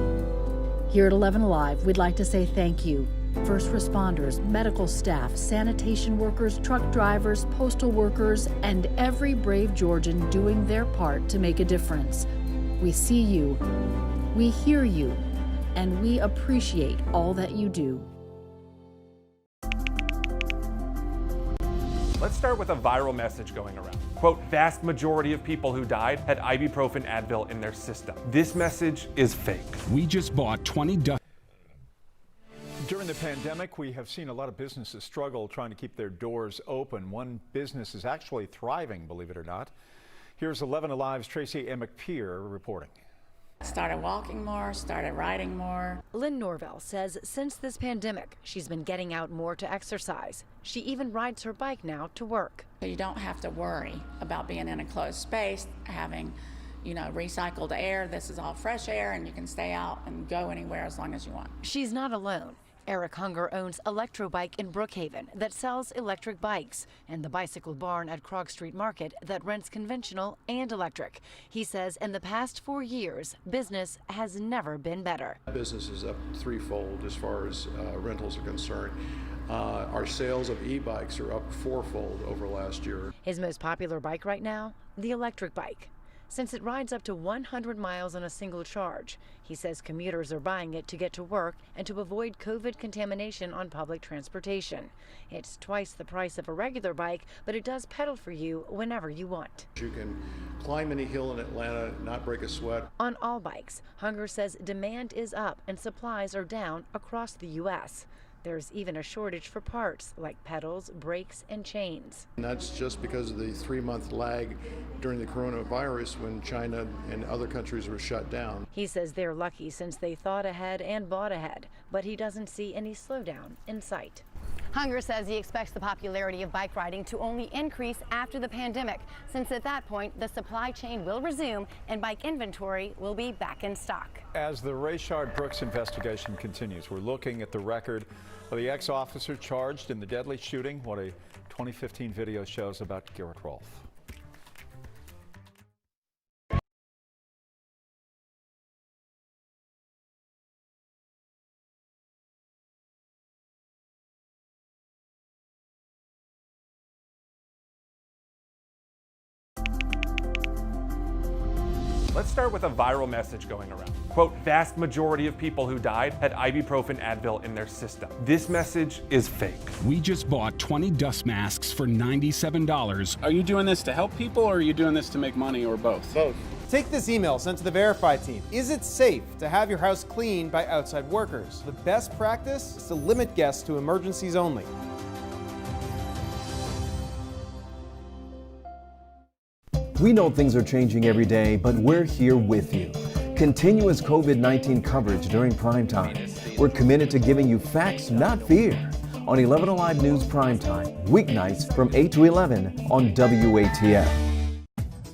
Here at 11Alive, we'd like to say thank you. First responders, medical staff, sanitation workers, truck drivers, postal workers, and every brave Georgian doing their part to make a difference. We see you, we hear you, and we appreciate all that you do. Let's start with a viral message going around. Quote, vast majority of people who died had ibuprofen Advil in their system. This message is fake. We just bought 20 dozens. During the pandemic, we have seen a lot of businesses struggle trying to keep their doors open. One business is actually thriving, believe it or not. Here's 11Alive's Tracy McPeer reporting. Started walking more, started riding more. Lynn Norvell says since this pandemic, she's been getting out more to exercise. She even rides her bike now to work. You don't have to worry about being in a closed space, having, recycled air. This is all fresh air, and you can stay out and go anywhere as long as you want. She's not alone. Eric Hunger owns Electrobike in Brookhaven that sells electric bikes, and the Bicycle Barn at Krog Street Market that rents conventional and electric. He says in the past 4 years, business has never been better. Business is up threefold as far as rentals are concerned. Our sales of e-bikes are up fourfold over last year. His most popular bike right now, the electric bike. Since it rides up to 100 miles on a single charge, he says commuters are buying it to get to work and to avoid COVID contamination on public transportation. It's twice the price of a regular bike, but it does pedal for you whenever you want. You can climb any hill in Atlanta, not break a sweat. On all bikes, Hunger says demand is up and supplies are down across the U.S. There's even a shortage for parts like pedals, brakes, and chains. And that's just because of the 3-month lag during the coronavirus when China and other countries were shut down. He says they're lucky since they thought ahead and bought ahead, but he doesn't see any slowdown in sight. Hunger says he expects the popularity of bike riding to only increase after the pandemic, since at that point the supply chain will resume and bike inventory will be back in stock. As the Rayshard Brooks investigation continues, we're looking at the record of the ex-officer charged in the deadly shooting, what a 2015 video shows about Garrett Rolfe. Let's start with a viral message going around. Quote, vast majority of people who died had ibuprofen Advil in their system. This message is fake. We just bought 20 dust masks for $97. Are you doing this to help people or are you doing this to make money or both? Both. Take this email sent to the Verify team. Is it safe to have your house cleaned by outside workers? The best practice is to limit guests to emergencies only. We know things are changing every day, but we're here with you. Continuous COVID-19 coverage during primetime. We're committed to giving you facts, not fear. On 11Alive News Primetime, weeknights from 8 to 11 on WATF.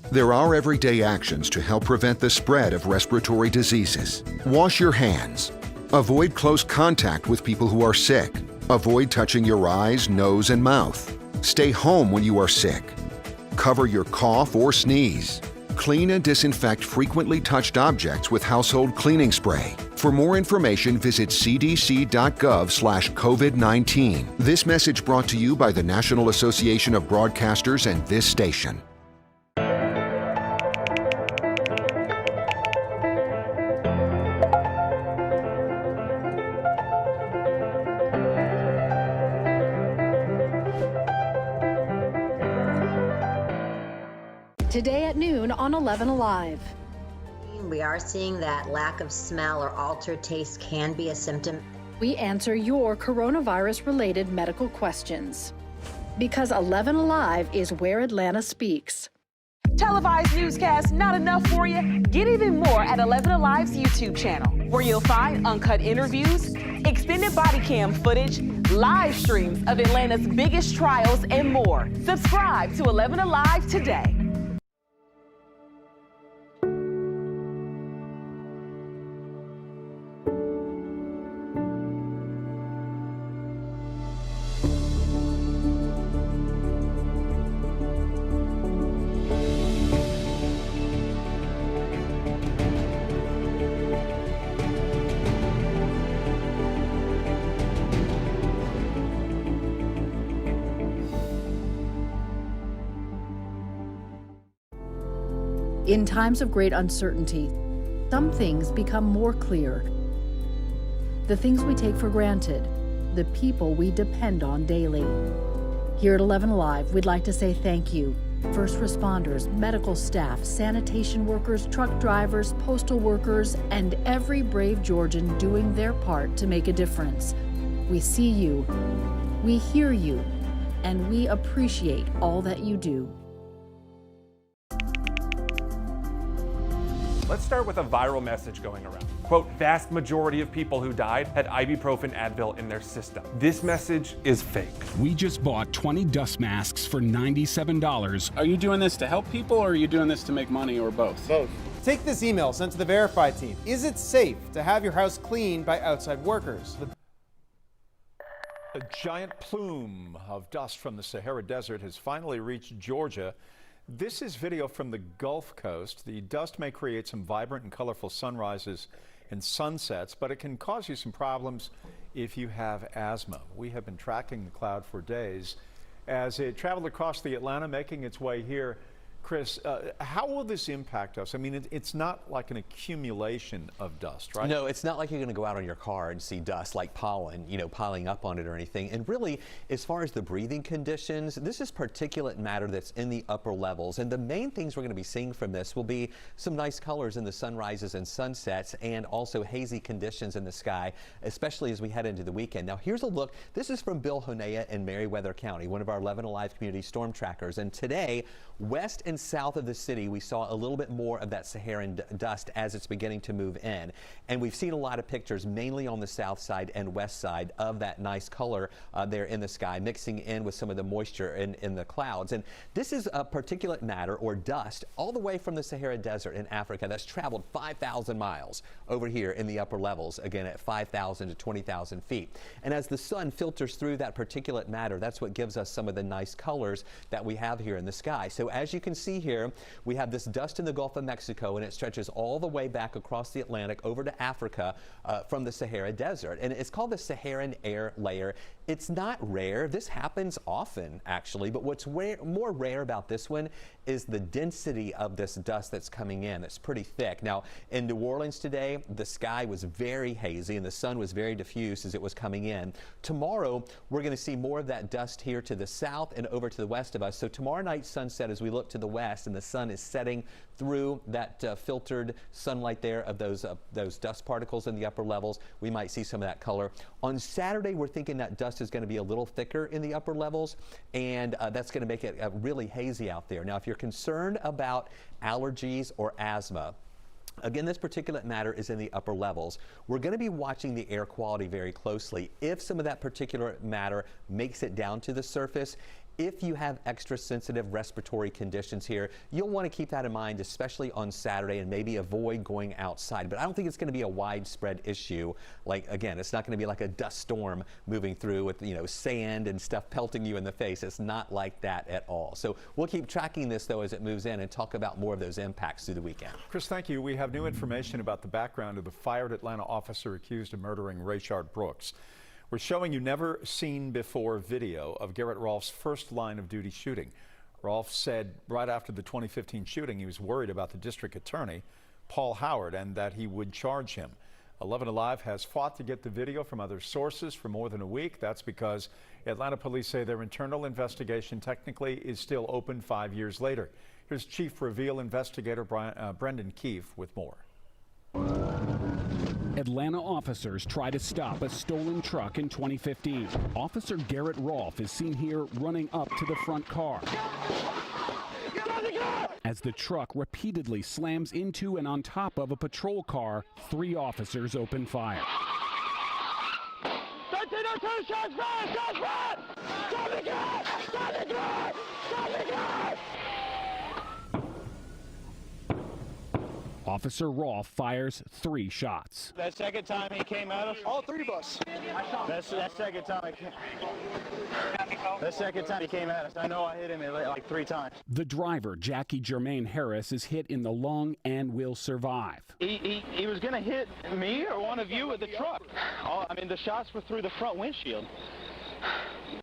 There are everyday actions to help prevent the spread of respiratory diseases. Wash your hands. Avoid close contact with people who are sick. Avoid touching your eyes, nose, and mouth. Stay home when you are sick. Cover your cough or sneeze. Clean and disinfect frequently touched objects with household cleaning spray. For more information, visit cdc.gov/COVID-19. This message brought to you by the National Association of Broadcasters and this station. Today at noon on 11Alive. We are seeing that lack of smell or altered taste can be a symptom. We answer your coronavirus-related medical questions. Because 11Alive is where Atlanta speaks. Televised newscasts not enough for you? Get even more at 11Alive's YouTube channel, where you'll find uncut interviews, extended body cam footage, live streams of Atlanta's biggest trials, and more. Subscribe to 11Alive today. In times of great uncertainty, some things become more clear. The things we take for granted, the people we depend on daily. Here at 11Alive, we'd like to say thank you. First responders, medical staff, sanitation workers, truck drivers, postal workers, and every brave Georgian doing their part to make a difference. We see you, we hear you, and we appreciate all that you do. Let's start with a viral message going around. Quote, vast majority of people who died had ibuprofen Advil in their system. This message is fake. We just bought 20 dust masks for $97. Are you doing this to help people or are you doing this to make money or both? Both. Take this email sent to the Verify team. Is it safe to have your house cleaned by outside workers? A giant plume of dust from the Sahara Desert has finally reached Georgia. This is video from the Gulf Coast. The dust may create some vibrant and colorful sunrises and sunsets, but it can cause you some problems if you have asthma. We have been tracking the cloud for days as it traveled across the Atlanta, making its way here. Chris, how will this impact us? I mean, it's not like an accumulation of dust, right? No, it's not like you're going to go out on your car and see dust like pollen, piling up on it or anything. And really, as far as the breathing conditions, this is particulate matter that's in the upper levels. And the main things we're going to be seeing from this will be some nice colors in the sunrises and sunsets, and also hazy conditions in the sky, especially as we head into the weekend. Now, here's a look. This is from Bill Honea in Meriwether County, one of our 11Alive community storm trackers. And today, west and south of the city, we saw a little bit more of that Saharan dust as it's beginning to move in. And we've seen a lot of pictures, mainly on the south side and west side, of that nice color there in the sky, mixing in with some of the moisture in the clouds. And this is a particulate matter, or dust, all the way from the Sahara Desert in Africa that's traveled 5,000 miles over here in the upper levels, again at 5,000 to 20,000 feet. And as the sun filters through that particulate matter, that's what gives us some of the nice colors that we have here in the sky. So as you can see here, we have this dust in the Gulf of Mexico, and it stretches all the way back across the Atlantic over to Africa from the Sahara Desert. And it's called the Saharan air layer. It's not rare. This happens often, actually, but what's more rare about this one is the density of this dust that's coming in. It's pretty thick. Now, in New Orleans today, the sky was very hazy and the sun was very diffuse as it was coming in. Tomorrow, we're going to see more of that dust here to the south and over to the west of us. So tomorrow night sunset, as we look to the west and the sun is setting through that filtered sunlight there of those dust particles in the upper levels, we might see some of that color. On Saturday, we're thinking that dust is going to be a little thicker in the upper levels, and that's going to make it really hazy out there. Now, if you're concerned about allergies or asthma, again, this particulate matter is in the upper levels. We're going to be watching the air quality very closely. If some of that particulate matter makes it down to the surface, if you have extra sensitive respiratory conditions here, you'll want to keep that in mind, especially on Saturday, and maybe avoid going outside. But I don't think it's going to be a widespread issue. Like, again, it's not going to be like a dust storm moving through with, sand and stuff pelting you in the face. It's not like that at all. So we'll keep tracking this, though, as it moves in and talk about more of those impacts through the weekend. Chris, thank you. We have new information about the background of the fired Atlanta officer accused of murdering Rayshard Brooks. We're showing you never seen before video of Garrett Rolfe's first line of duty shooting. Rolfe said right after the 2015 shooting he was worried about the district attorney, Paul Howard, and that he would charge him. 11Alive has fought to get the video from other sources for more than a week. That's because Atlanta police say their internal investigation technically is still open 5 years later. Here's Chief Reveal investigator Brendan Keefe with more. Atlanta officers try to stop a stolen truck in 2015. Officer Garrett Rolfe is seen here running up to the front car as the truck repeatedly slams into and on top of a patrol car. 3 officers open fire. Officer Rolfe fires 3 shots. That second time he came at us? All 3 of us. That second time he came at us. I know I hit him like 3 times. The driver, Jackie Jermaine Harris, is hit in the lung and will survive. He was going to hit me or one of you with the truck. The shots were through the front windshield.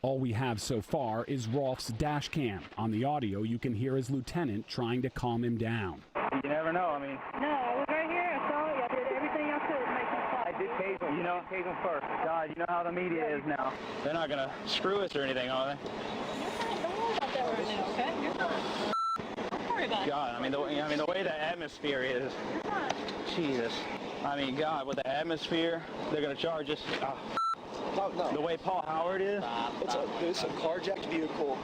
All we have so far is Rolfe's dash cam. On the audio, you can hear his lieutenant trying to calm him down. You never know, No, I was right here. I saw you. I did everything I could to make him stop. I did tase him. Tase him first. God, you know how the media is now. They're not going to screw us or anything, are they? Don't worry about that right now, okay? Don't worry about it. God, the way the atmosphere is. Jesus. God, with the atmosphere, they're going to charge us. No. The way Paul Howard is. It's a carjacked vehicle.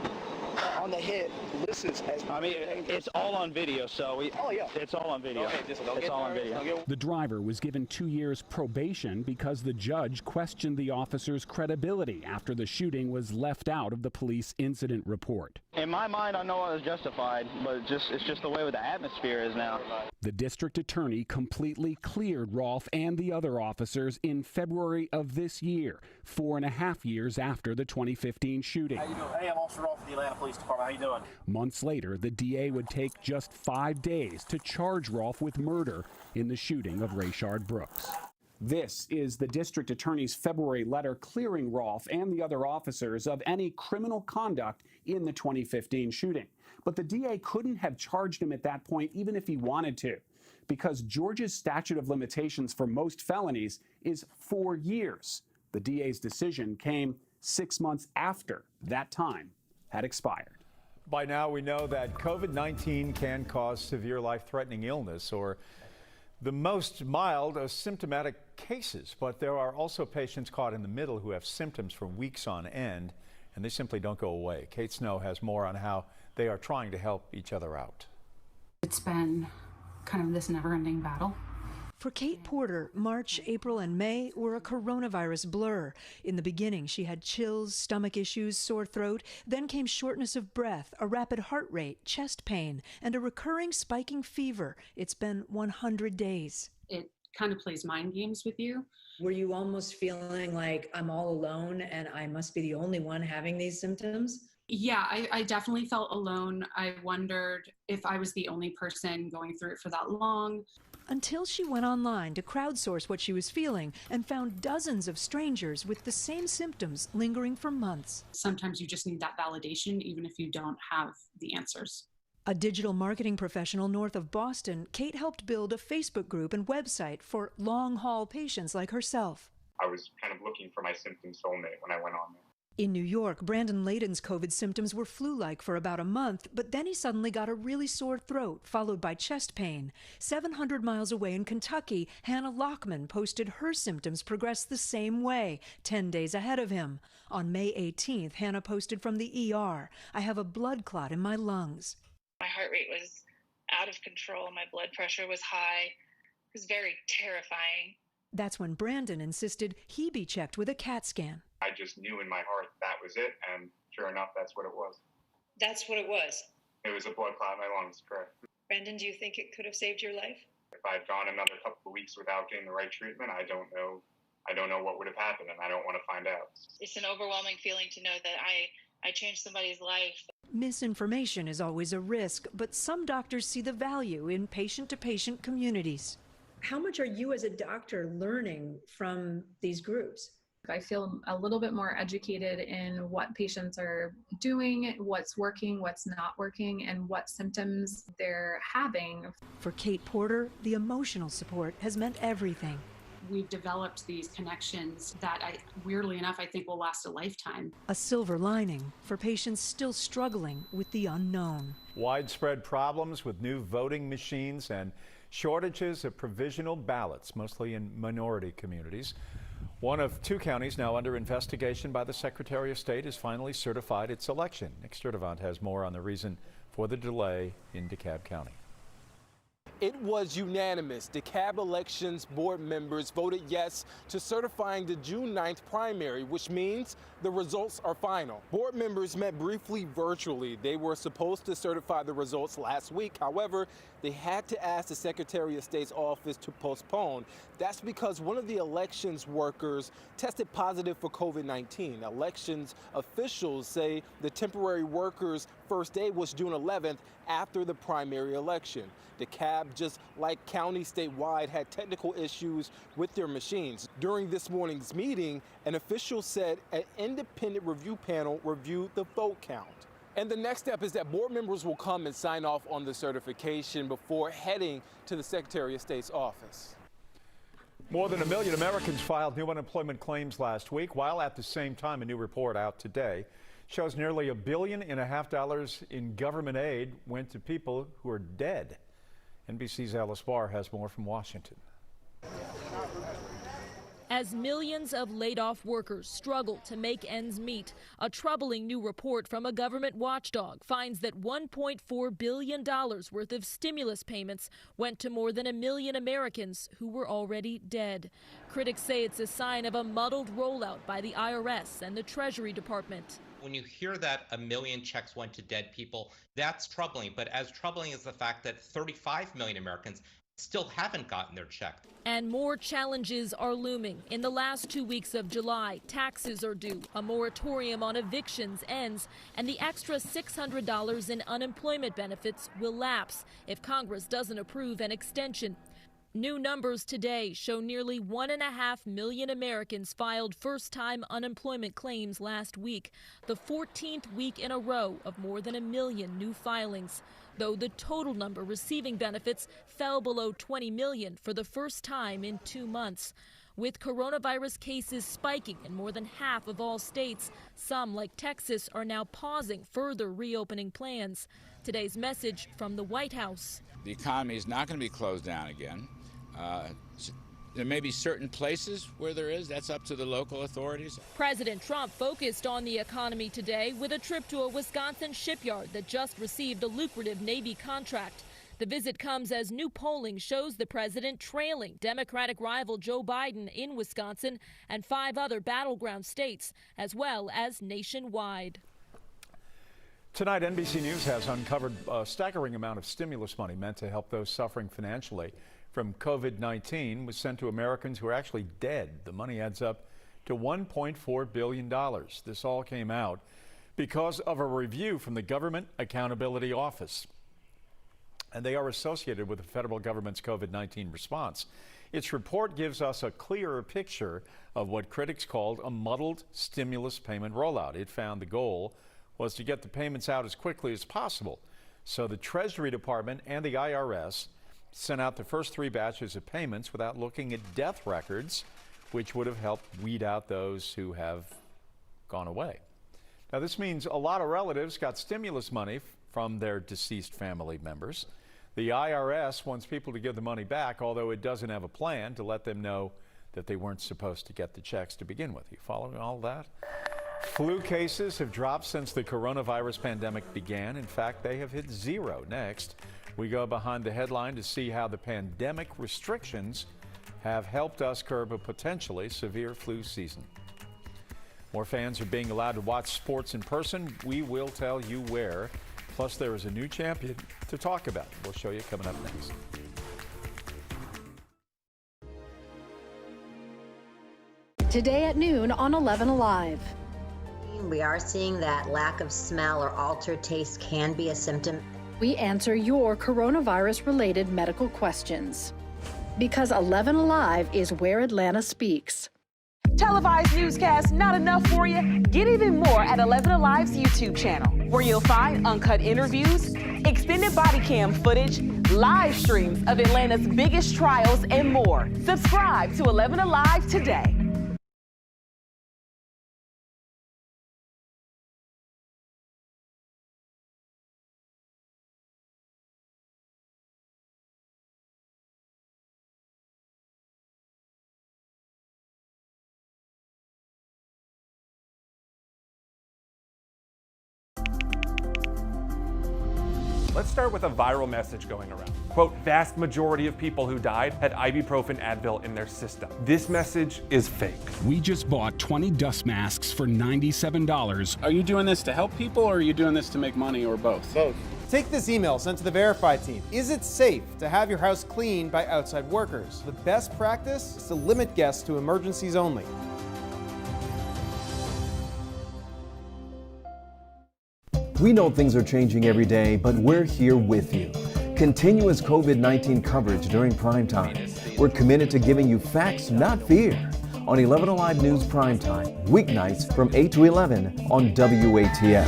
On the hit, this is it's all on video, so it's all on video. Okay, it's all on video. The driver was given 2 years probation because the judge questioned the officer's credibility after the shooting was left out of the police incident report. In my mind, I know I was justified, but it's just the way the atmosphere is now. The district attorney completely cleared Rolfe and the other officers in February of this year, 4.5 years after the 2015 shooting. How you doing? Hey, I'm Officer Rolfe from the Atlanta Police Department. How you doing? Months later, the DA would take just 5 days to charge Rolfe with murder in the shooting of Rayshard Brooks. This is the district attorney's February letter clearing Rolfe and the other officers of any criminal conduct in the 2015 shooting. But the DA couldn't have charged him at that point even if he wanted to, because Georgia's statute of limitations for most felonies is 4 years. The DA's decision came 6 months after that time had expired. By now, we know that COVID-19 can cause severe life-threatening illness or the most mild of symptomatic cases, but there are also patients caught in the middle who have symptoms for weeks on end, and they simply don't go away. Kate Snow has more on how they are trying to help each other out. It's been kind of this never-ending battle. For Kate Porter, March, April, and May were a coronavirus blur. In the beginning, she had chills, stomach issues, sore throat. Then came shortness of breath, a rapid heart rate, chest pain, and a recurring spiking fever. It's been 100 days. It kind of plays mind games with you. Were you almost feeling like I'm all alone and I must be the only one having these symptoms? Yeah, I definitely felt alone. I wondered if I was the only person going through it for that long. Until she went online to crowdsource what she was feeling and found dozens of strangers with the same symptoms lingering for months. Sometimes you just need that validation, even if you don't have the answers. A digital marketing professional north of Boston, Kate helped build a Facebook group and website for long-haul patients like herself. I was kind of looking for my symptom soulmate when I went on there. In New York, Brandon Layden's COVID symptoms were flu-like for about a month, but then he suddenly got a really sore throat, followed by chest pain. 700 miles away in Kentucky, Hannah Lockman posted her symptoms progressed the same way, 10 days ahead of him. On May 18th, Hannah posted from the ER, "I have a blood clot in my lungs." My heart rate was out of control. My blood pressure was high. It was very terrifying. That's when Brandon insisted he be checked with a CAT scan. I just knew in my heart that was it, and sure enough, that's what it was. That's what it was. It was a blood clot in my lungs, correct. Brandon, do you think it could have saved your life? If I had gone another couple of weeks without getting the right treatment, I don't know what would have happened, and I don't want to find out. It's an overwhelming feeling to know that I changed somebody's life. Misinformation is always a risk, but some doctors see the value in patient-to-patient communities. How much are you as a doctor learning from these groups? I feel a little bit more educated in what patients are doing, what's working, what's not working, and what symptoms they're having. For Kate Porter, the emotional support has meant everything. We've developed these connections that weirdly enough, I think will last a lifetime. A silver lining for patients still struggling with the unknown. Widespread problems with new voting machines and shortages of provisional ballots, mostly in minority communities. One of two counties now under investigation by the Secretary of State has finally certified its election. Nick Sturdivant has more on the reason for the delay in DeKalb County. It was unanimous. DeKalb Elections board members voted yes to certifying the June 9th primary, which means the results are final. Board members met briefly virtually. They were supposed to certify the results last week. However, they had to ask the Secretary of State's office to postpone. That's because one of the elections workers tested positive for COVID-19. Elections officials say the temporary worker's first day was June 11th after the primary election. DeKalb, just like counties statewide, had technical issues with their machines. During this morning's meeting, an official said an independent review panel reviewed the vote count. And the next step is that board members will come and sign off on the certification before heading to the Secretary of State's office. More than 1 million Americans filed new unemployment claims last week, while at the same time a new report out today shows nearly $1.5 billion in government aid went to people who are dead. NBC's Alice Barr has more from Washington. As millions of laid-off workers struggle to make ends meet, a troubling new report from a government watchdog finds that $1.4 billion worth of stimulus payments went to more than 1 million Americans who were already dead. Critics say it's a sign of a muddled rollout by the IRS and the Treasury Department. When you hear that 1 million checks went to dead people, that's troubling. But as troubling is the fact that 35 million Americans still haven't gotten their check. And more challenges are looming. In the last 2 weeks of July, taxes are due, a moratorium on evictions ends, and the extra $600 in unemployment benefits will lapse if Congress doesn't approve an extension. New numbers today show nearly 1.5 million Americans filed first-time unemployment claims last week, the 14th week in a row of more than 1 million new filings, though the total number receiving benefits fell below 20 million for the first time in 2 months. With coronavirus cases spiking in more than half of all states, some, like Texas, are now pausing further reopening plans. Today's message from the White House. The economy is not going to be closed down again. There may be certain places where there is. That's up to the local authorities. President Trump focused on the economy today with a trip to a Wisconsin shipyard that just received a lucrative Navy contract. The visit comes as new polling shows the president trailing Democratic rival Joe Biden in Wisconsin and 5 other battleground states, as well as nationwide. Tonight, NBC News has uncovered a staggering amount of stimulus money meant to help those suffering financially from COVID-19 was sent to Americans who are actually dead. The money adds up to $1.4 billion. This all came out because of a review from the Government Accountability Office. And they are associated with the federal government's COVID-19 response. Its report gives us a clearer picture of what critics called a muddled stimulus payment rollout. It found the goal was to get the payments out as quickly as possible. So the Treasury Department and the IRS sent out the first 3 batches of payments without looking at death records, which would have helped weed out those who have gone away. Now, this means a lot of relatives got stimulus money from their deceased family members. The IRS wants people to give the money back, although it doesn't have a plan to let them know that they weren't supposed to get the checks to begin with. You following all that? Flu cases have dropped since the coronavirus pandemic began. In fact, they have hit 0. Next, we go behind the headline to see how the pandemic restrictions have helped us curb a potentially severe flu season. More fans are being allowed to watch sports in person. We will tell you where. Plus, there is a new champion to talk about. We'll show you coming up next. Today at noon on 11Alive. We are seeing that lack of smell or altered taste can be a symptom. We answer your coronavirus-related medical questions. Because 11Alive is where Atlanta speaks. Televised newscasts not enough for you? Get even more at 11Alive's YouTube channel, where you'll find uncut interviews, extended body cam footage, live streams of Atlanta's biggest trials, and more. Subscribe to 11Alive today. Let's start with a viral message going around. Quote, vast majority of people who died had ibuprofen Advil in their system. This message is fake. We just bought 20 dust masks for $97. Are you doing this to help people, or are you doing this to make money, or both? Both. Take this email sent to the Verify team. Is it safe to have your house cleaned by outside workers? The best practice is to limit guests to emergencies only. We know things are changing every day, but we're here with you. Continuous COVID-19 coverage during Primetime. We're committed to giving you facts, not fear. On 11Alive News Primetime, weeknights from 8 to 11 on WATF.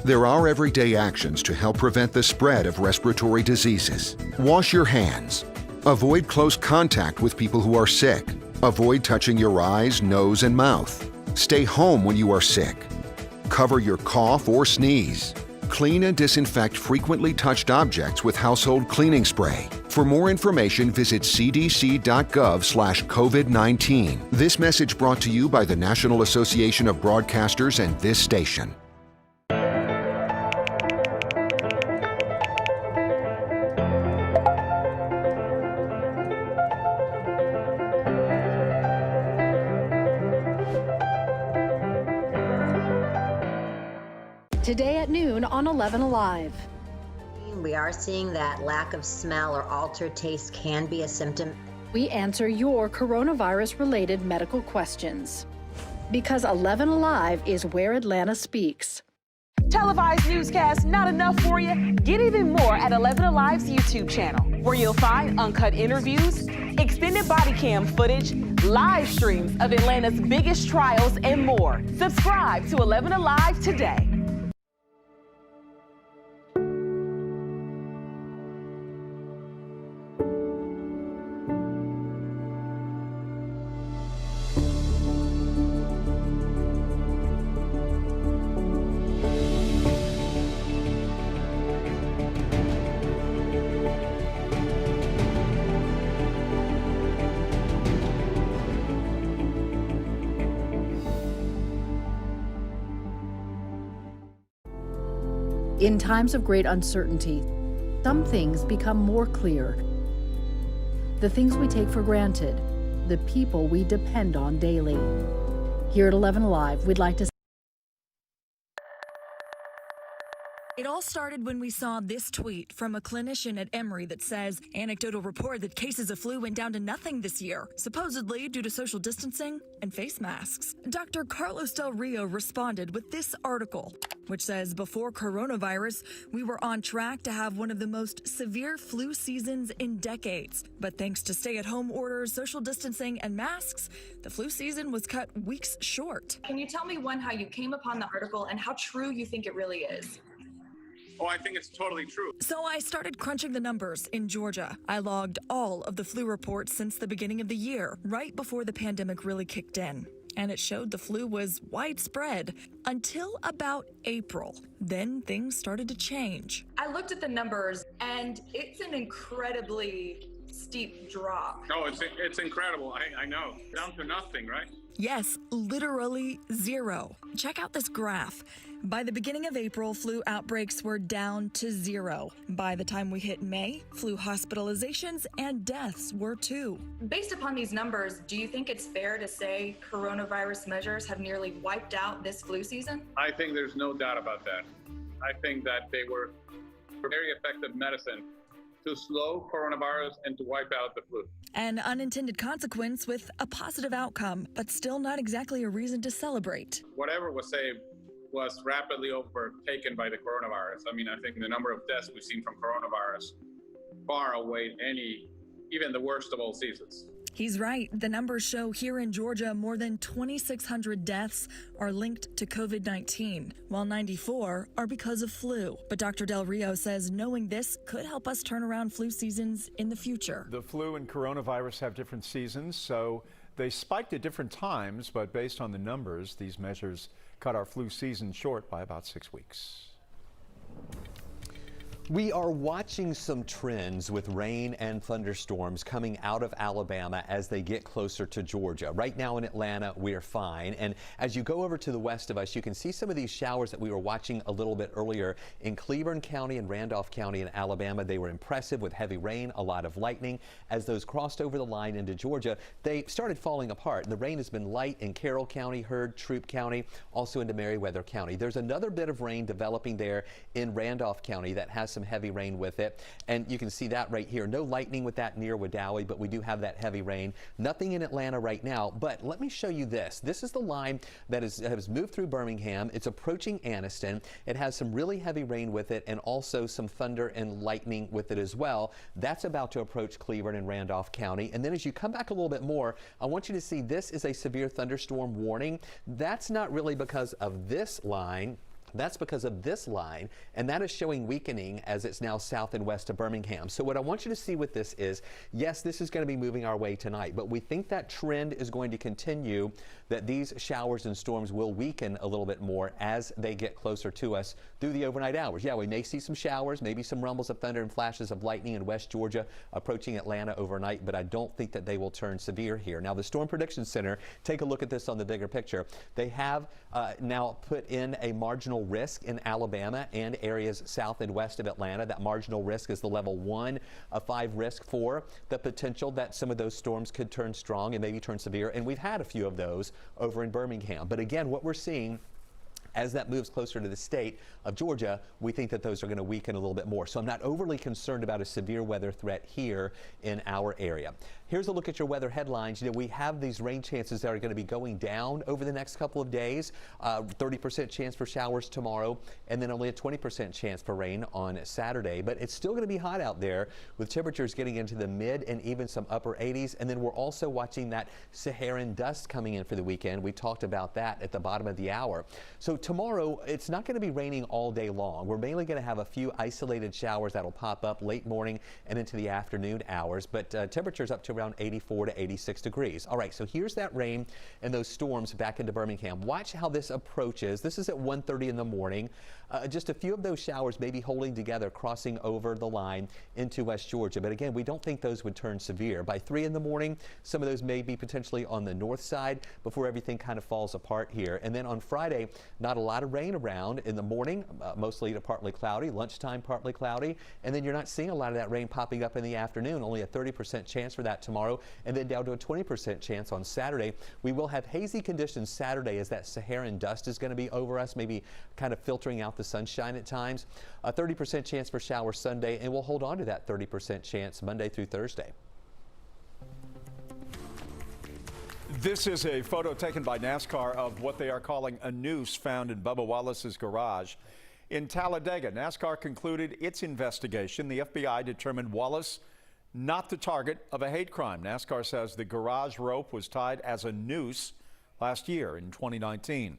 There are everyday actions to help prevent the spread of respiratory diseases. Wash your hands. Avoid close contact with people who are sick. Avoid touching your eyes, nose, and mouth. Stay home when you are sick. Cover your cough or sneeze. Clean and disinfect frequently touched objects with household cleaning spray. For more information, visit cdc.gov/COVID-19. This message brought to you by the National Association of Broadcasters and this station. Today at noon on 11Alive. We are seeing that lack of smell or altered taste can be a symptom. We answer your coronavirus-related medical questions. Because 11Alive is where Atlanta speaks. Televised newscasts not enough for you? Get even more at 11Alive's YouTube channel, where you'll find uncut interviews, extended body cam footage, live streams of Atlanta's biggest trials, and more. Subscribe to 11Alive today. In times of great uncertainty, some things become more clear. The things we take for granted, the people we depend on daily. Here at 11Alive, we'd like to It all started when we saw this tweet from a clinician at Emory that says, anecdotal report that cases of flu went down to nothing this year, supposedly due to social distancing and face masks. Dr. Carlos Del Rio responded with this article, which says before coronavirus, we were on track to have one of the most severe flu seasons in decades. But thanks to stay-at-home orders, social distancing, and masks, the flu season was cut weeks short. Can you tell me, one, how you came upon the article and how true you think it really is? Oh, I think it's totally true. So I started crunching the numbers in Georgia. I logged all of the flu reports since the beginning of the year, right before the pandemic really kicked in. And it showed the flu was widespread until about April. Then things started to change. I looked at the numbers, and it's an incredibly steep drop. No, it's incredible. I know. Down to nothing, right? Yes, literally zero. Check out this graph. By the beginning of April, flu outbreaks were down to zero. By the time we hit May, flu hospitalizations and deaths were too. Based upon these numbers, do you think it's fair to say coronavirus measures have nearly wiped out this flu season? I think there's no doubt about that. I think that they were very effective medicine to slow coronavirus and to wipe out the flu. An unintended consequence with a positive outcome, but still not exactly a reason to celebrate. Whatever was saved was rapidly overtaken by the coronavirus. I mean, I think the number of deaths we've seen from coronavirus far outweighed even the worst of all seasons. He's right. The numbers show here in Georgia more than 2,600 deaths are linked to COVID-19, while 94 are because of flu. But Dr. Del Rio says knowing this could help us turn around flu seasons in the future. The flu and coronavirus have different seasons, so they spiked at different times, but based on the numbers, these measures cut our flu season short by about 6 weeks. We are watching some trends with rain and thunderstorms coming out of Alabama as they get closer to Georgia. Right now in Atlanta, we are fine. And as you go over to the west of us, you can see some of these showers that we were watching a little bit earlier in Cleburne County and Randolph County in Alabama. They were impressive with heavy rain, a lot of lightning. As those crossed over the line into Georgia, they started falling apart. The rain has been light in Carroll County, Heard, Troup County, also into Meriwether County. There's another bit of rain developing there in Randolph County that has some heavy rain with it, and you can see that right here. No lightning with that near Wedowee, but we do have that heavy rain. Nothing in Atlanta right now, but let me show you this. This is the line that has moved through Birmingham. It's approaching Anniston. It has some really heavy rain with it and also some thunder and lightning with it as well. That's about to approach Cleburne and Randolph County. And then as you come back a little bit more, I want you to see this is a severe thunderstorm warning. That's not really because of this line. That's because of this line, and that is showing weakening as it's now south and west of Birmingham. So what I want you to see with this is, yes, this is going to be moving our way tonight, but we think that trend is going to continue, that these showers and storms will weaken a little bit more as they get closer to us through the overnight hours. Yeah, we may see some showers, maybe some rumbles of thunder and flashes of lightning in West Georgia approaching Atlanta overnight, but I don't think that they will turn severe here. Now, the Storm Prediction Center, take a look at this on the bigger picture. They have now put in a marginal risk in Alabama and areas south and west of Atlanta. That marginal risk is the level 1 of 5 risk for the potential that some of those storms could turn strong and maybe turn severe. And we've had a few of those over in Birmingham. But again, what we're seeing as that moves closer to the state of Georgia, we think that those are going to weaken a little bit more. So I'm not overly concerned about a severe weather threat here in our area. Here's a look at your weather headlines. You know, we have these rain chances that are going to be going down over the next couple of days. 30% chance for showers tomorrow, and then only a 20% chance for rain on Saturday. But it's still going to be hot out there with temperatures getting into the mid and even some upper 80s. And then we're also watching that Saharan dust coming in for the weekend. We talked about that at the bottom of the hour. So tomorrow, it's not going to be raining all day long. We're mainly going to have a few isolated showers that'll pop up late morning and into the afternoon hours, but temperatures up to around 84 to 86 degrees. All right, so here's that rain and those storms back into Birmingham. Watch how this approaches. This is at 1:30 in the morning. Just a few of those showers maybe holding together, crossing over the line into West Georgia. But again, we don't think those would turn severe. By 3 in the morning, some of those may be potentially on the north side before everything kind of falls apart here. And then on Friday, not not a lot of rain around in the morning, mostly to partly cloudy, lunchtime partly cloudy, and then you're not seeing a lot of that rain popping up in the afternoon. Only a 30% chance for that tomorrow, and then down to a 20% chance on Saturday. We will have hazy conditions Saturday as that Saharan dust is going to be over us, maybe kind of filtering out the sunshine at times. A 30% chance for showers Sunday, and we'll hold on to that 30% chance Monday through Thursday. This is a photo taken by NASCAR of what they are calling a noose found in Bubba Wallace's garage in Talladega. NASCAR concluded its investigation. The FBI determined Wallace not the target of a hate crime. NASCAR says the garage rope was tied as a noose last year in 2019.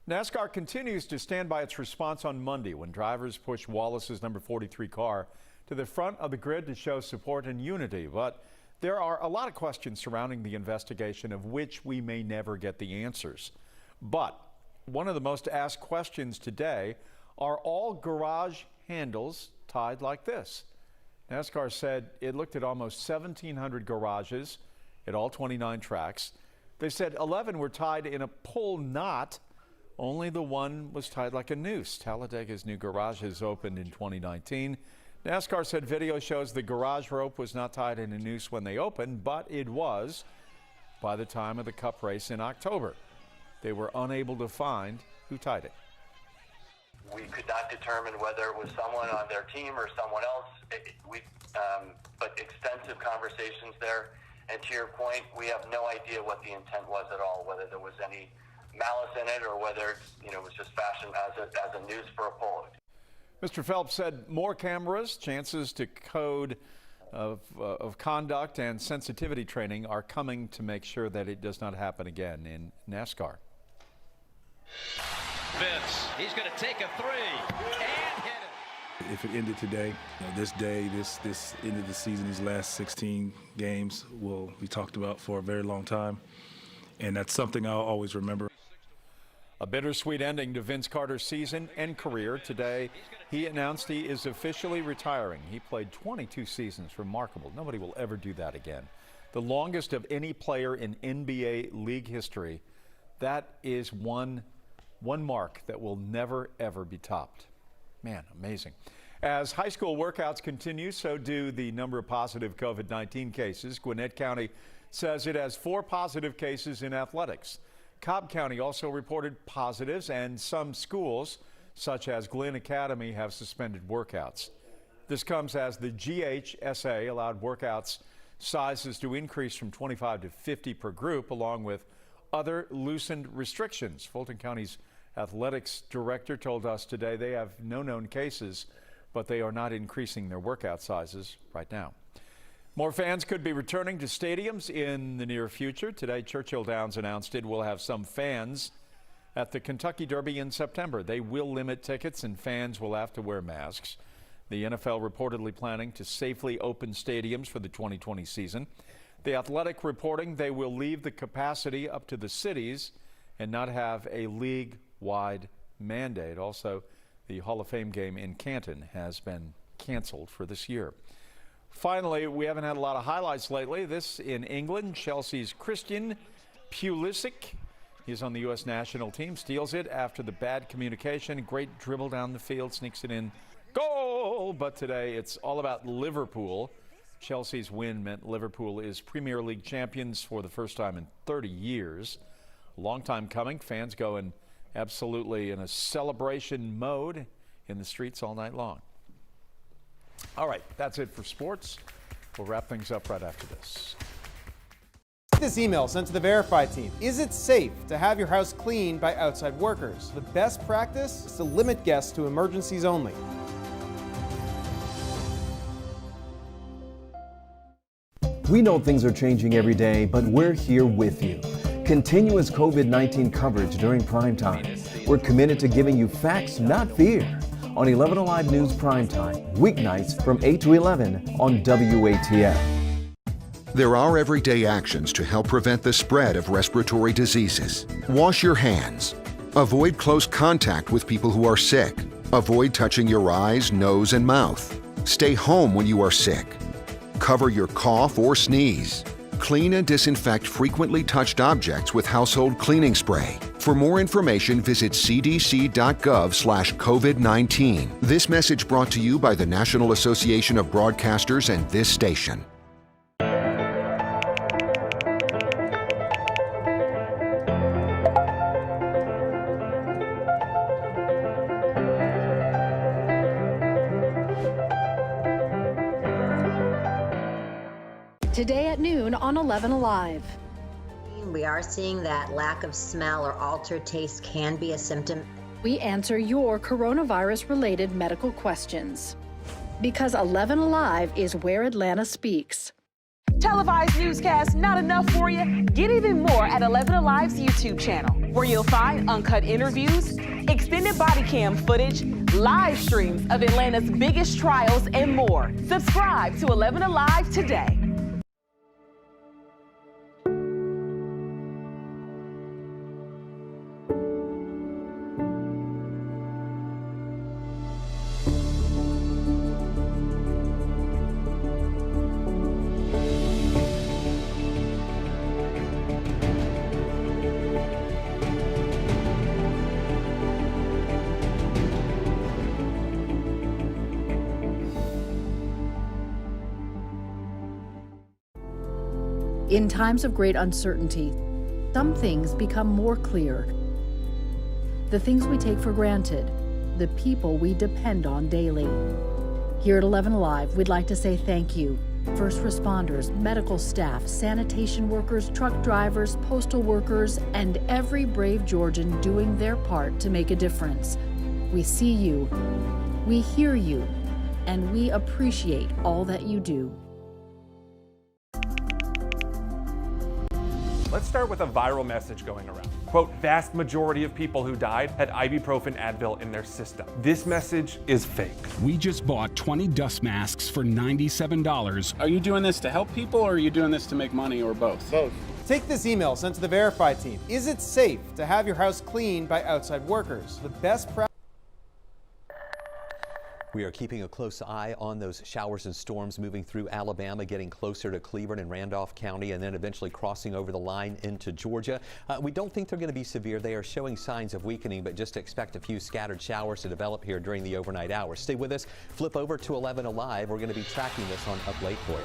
NASCAR continues to stand by its response on Monday when drivers pushed Wallace's number 43 car to the front of the grid to show support and unity. But there are a lot of questions surrounding the investigation of which we may never get the answers. But one of the most asked questions today, are all garage handles tied like this? NASCAR said it looked at almost 1,700 garages at all 29 tracks. They said 11 were tied in a pull knot. Only the one was tied like a noose. Talladega's new garages opened in 2019. NASCAR said video shows the garage rope was not tied in a noose when they opened, but it was by the time of the Cup race in October. They were unable to find who tied it. We could not determine whether it was someone on their team or someone else. But extensive conversations there. And to your point, we have no idea what the intent was at all, whether there was any malice in it or whether it was just fashioned as a noose for a pull. Mr. Phelps said more cameras, chances to code of conduct and sensitivity training are coming to make sure that it does not happen again in NASCAR. Vince, he's going to take a three and hit it. If it ended today, this day, this end of the season, these last 16 games will be talked about for a very long time, and that's something I'll always remember. A bittersweet ending to Vince Carter's season and career. Today, he announced he is officially retiring. He played 22 seasons. Remarkable. Nobody will ever do that again. The longest of any player in NBA league history. That is one mark that will never, ever be topped. Man, amazing. As high school workouts continue, so do the number of positive COVID-19 cases. Gwinnett County says it has 4 positive cases in athletics. Cobb County also reported positives, and some schools, such as Glenn Academy, have suspended workouts. This comes as the GHSA allowed workouts sizes to increase from 25 to 50 per group, along with other loosened restrictions. Fulton County's athletics director told us today they have no known cases, but they are not increasing their workout sizes right now. More fans could be returning to stadiums in the near future. Today, Churchill Downs announced it will have some fans at the Kentucky Derby in September. They will limit tickets and fans will have to wear masks. The NFL reportedly planning to safely open stadiums for the 2020 season. The Athletic reporting they will leave the capacity up to the cities and not have a league-wide mandate. Also, the Hall of Fame game in Canton has been canceled for this year. Finally, we haven't had a lot of highlights lately. This in England, Chelsea's Christian Pulisic. He's on the U.S. national team, steals it after the bad communication. Great dribble down the field, sneaks it in. Goal! But today it's all about Liverpool. Chelsea's win meant Liverpool is Premier League champions for the first time in 30 years. A long time coming. Fans going absolutely in a celebration mode in the streets all night long. All right, that's it for sports. We'll wrap things up right after this. This email sent to the Verify team. Is it safe to have your house cleaned by outside workers? The best practice is to limit guests to emergencies only. We know things are changing every day, but we're here with you. Continuous COVID-19 coverage during primetime. We're committed to giving you facts, not fear. On 11Alive News Primetime, weeknights from 8 to 11 on WATF. There are everyday actions to help prevent the spread of respiratory diseases. Wash your hands. Avoid close contact with people who are sick. Avoid touching your eyes, nose, and mouth. Stay home when you are sick. Cover your cough or sneeze. Clean and disinfect frequently touched objects with household cleaning spray. For more information, visit cdc.gov/COVID-19. This message brought to you by the National Association of Broadcasters and this station. Today at noon on 11Alive. We are seeing that lack of smell or altered taste can be a symptom. We answer your coronavirus-related medical questions. Because 11Alive is where Atlanta speaks. Televised newscasts not enough for you? Get even more at 11Alive's YouTube channel, where you'll find uncut interviews, extended body cam footage, live streams of Atlanta's biggest trials, and more. Subscribe to 11Alive today. In times of great uncertainty, some things become more clear. The things we take for granted, the people we depend on daily. Here at 11Alive, we'd like to say thank you. First responders, medical staff, sanitation workers, truck drivers, postal workers, and every brave Georgian doing their part to make a difference. We see you, we hear you, and we appreciate all that you do. Let's start with a viral message going around. Quote, vast majority of people who died had ibuprofen Advil in their system. This message is fake. We just bought 20 dust masks for $97. Are you doing this to help people or are you doing this to make money or both? Both. Take this email sent to the Verify team. Is it safe to have your house cleaned by outside workers? The best practice. We are keeping a close eye on those showers and storms moving through Alabama, getting closer to Cleveland and Randolph County, and then eventually crossing over the line into Georgia. We don't think they're going to be severe. They are showing signs of weakening, but just expect a few scattered showers to develop here during the overnight hours. Stay with us. Flip over to 11Alive. We're going to be tracking this on Up Late for you.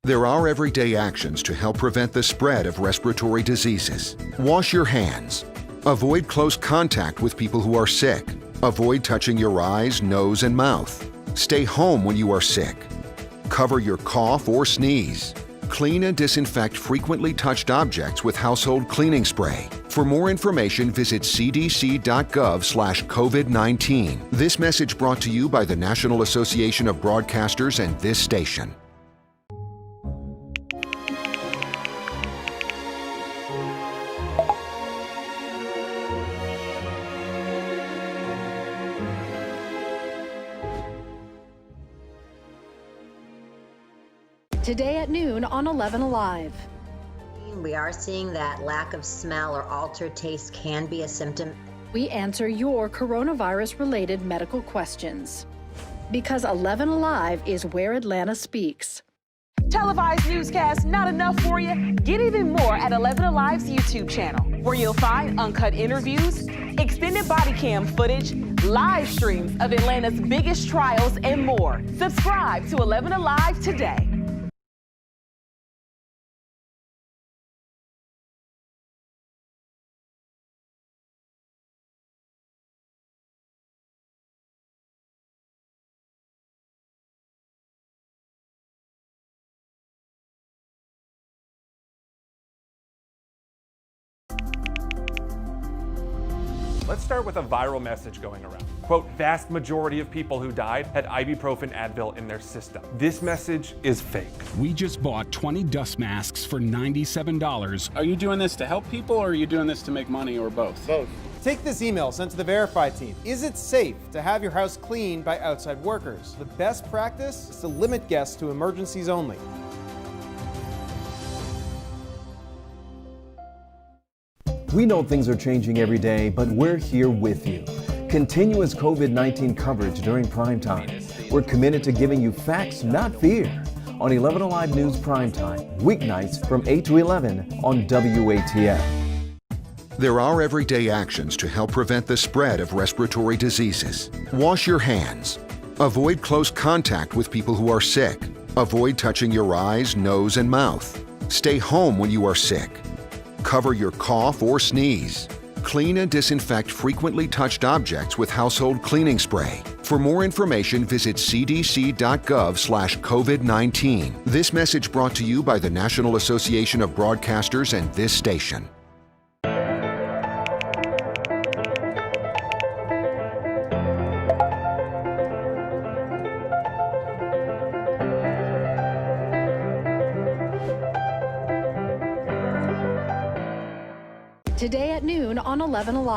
There are everyday actions to help prevent the spread of respiratory diseases. Wash your hands. Avoid close contact with people who are sick. Avoid touching your eyes, nose, and mouth. Stay home when you are sick. Cover your cough or sneeze. Clean and disinfect frequently touched objects with household cleaning spray. For more information, visit cdc.gov/COVID-19. This message brought to you by the National Association of Broadcasters and this station. Today at noon on 11Alive. We are seeing that lack of smell or altered taste can be a symptom. We answer your coronavirus-related medical questions. Because 11Alive is where Atlanta speaks. Televised newscasts not enough for you? Get even more at 11Alive's YouTube channel, where you'll find uncut interviews, extended body cam footage, live streams of Atlanta's biggest trials, and more. Subscribe to 11Alive today. Let's start with a viral message going around. Quote, vast majority of people who died had ibuprofen Advil in their system. This message is fake. We just bought 20 dust masks for $97. Are you doing this to help people or are you doing this to make money or both? Both. Take this email sent to the Verify team. Is it safe to have your house cleaned by outside workers? The best practice is to limit guests to emergencies only. We know things are changing every day, but we're here with you. Continuous COVID-19 coverage during Primetime. We're committed to giving you facts, not fear. On 11Alive News Primetime, weeknights from 8 to 11 on WATF. There are everyday actions to help prevent the spread of respiratory diseases. Wash your hands. Avoid close contact with people who are sick. Avoid touching your eyes, nose, and mouth. Stay home when you are sick. Cover your cough or sneeze. Clean and disinfect frequently touched objects with household cleaning spray. For more information, visit cdc.gov/COVID-19. This message brought to you by the National Association of Broadcasters and this station. Today at noon on 11 Alive.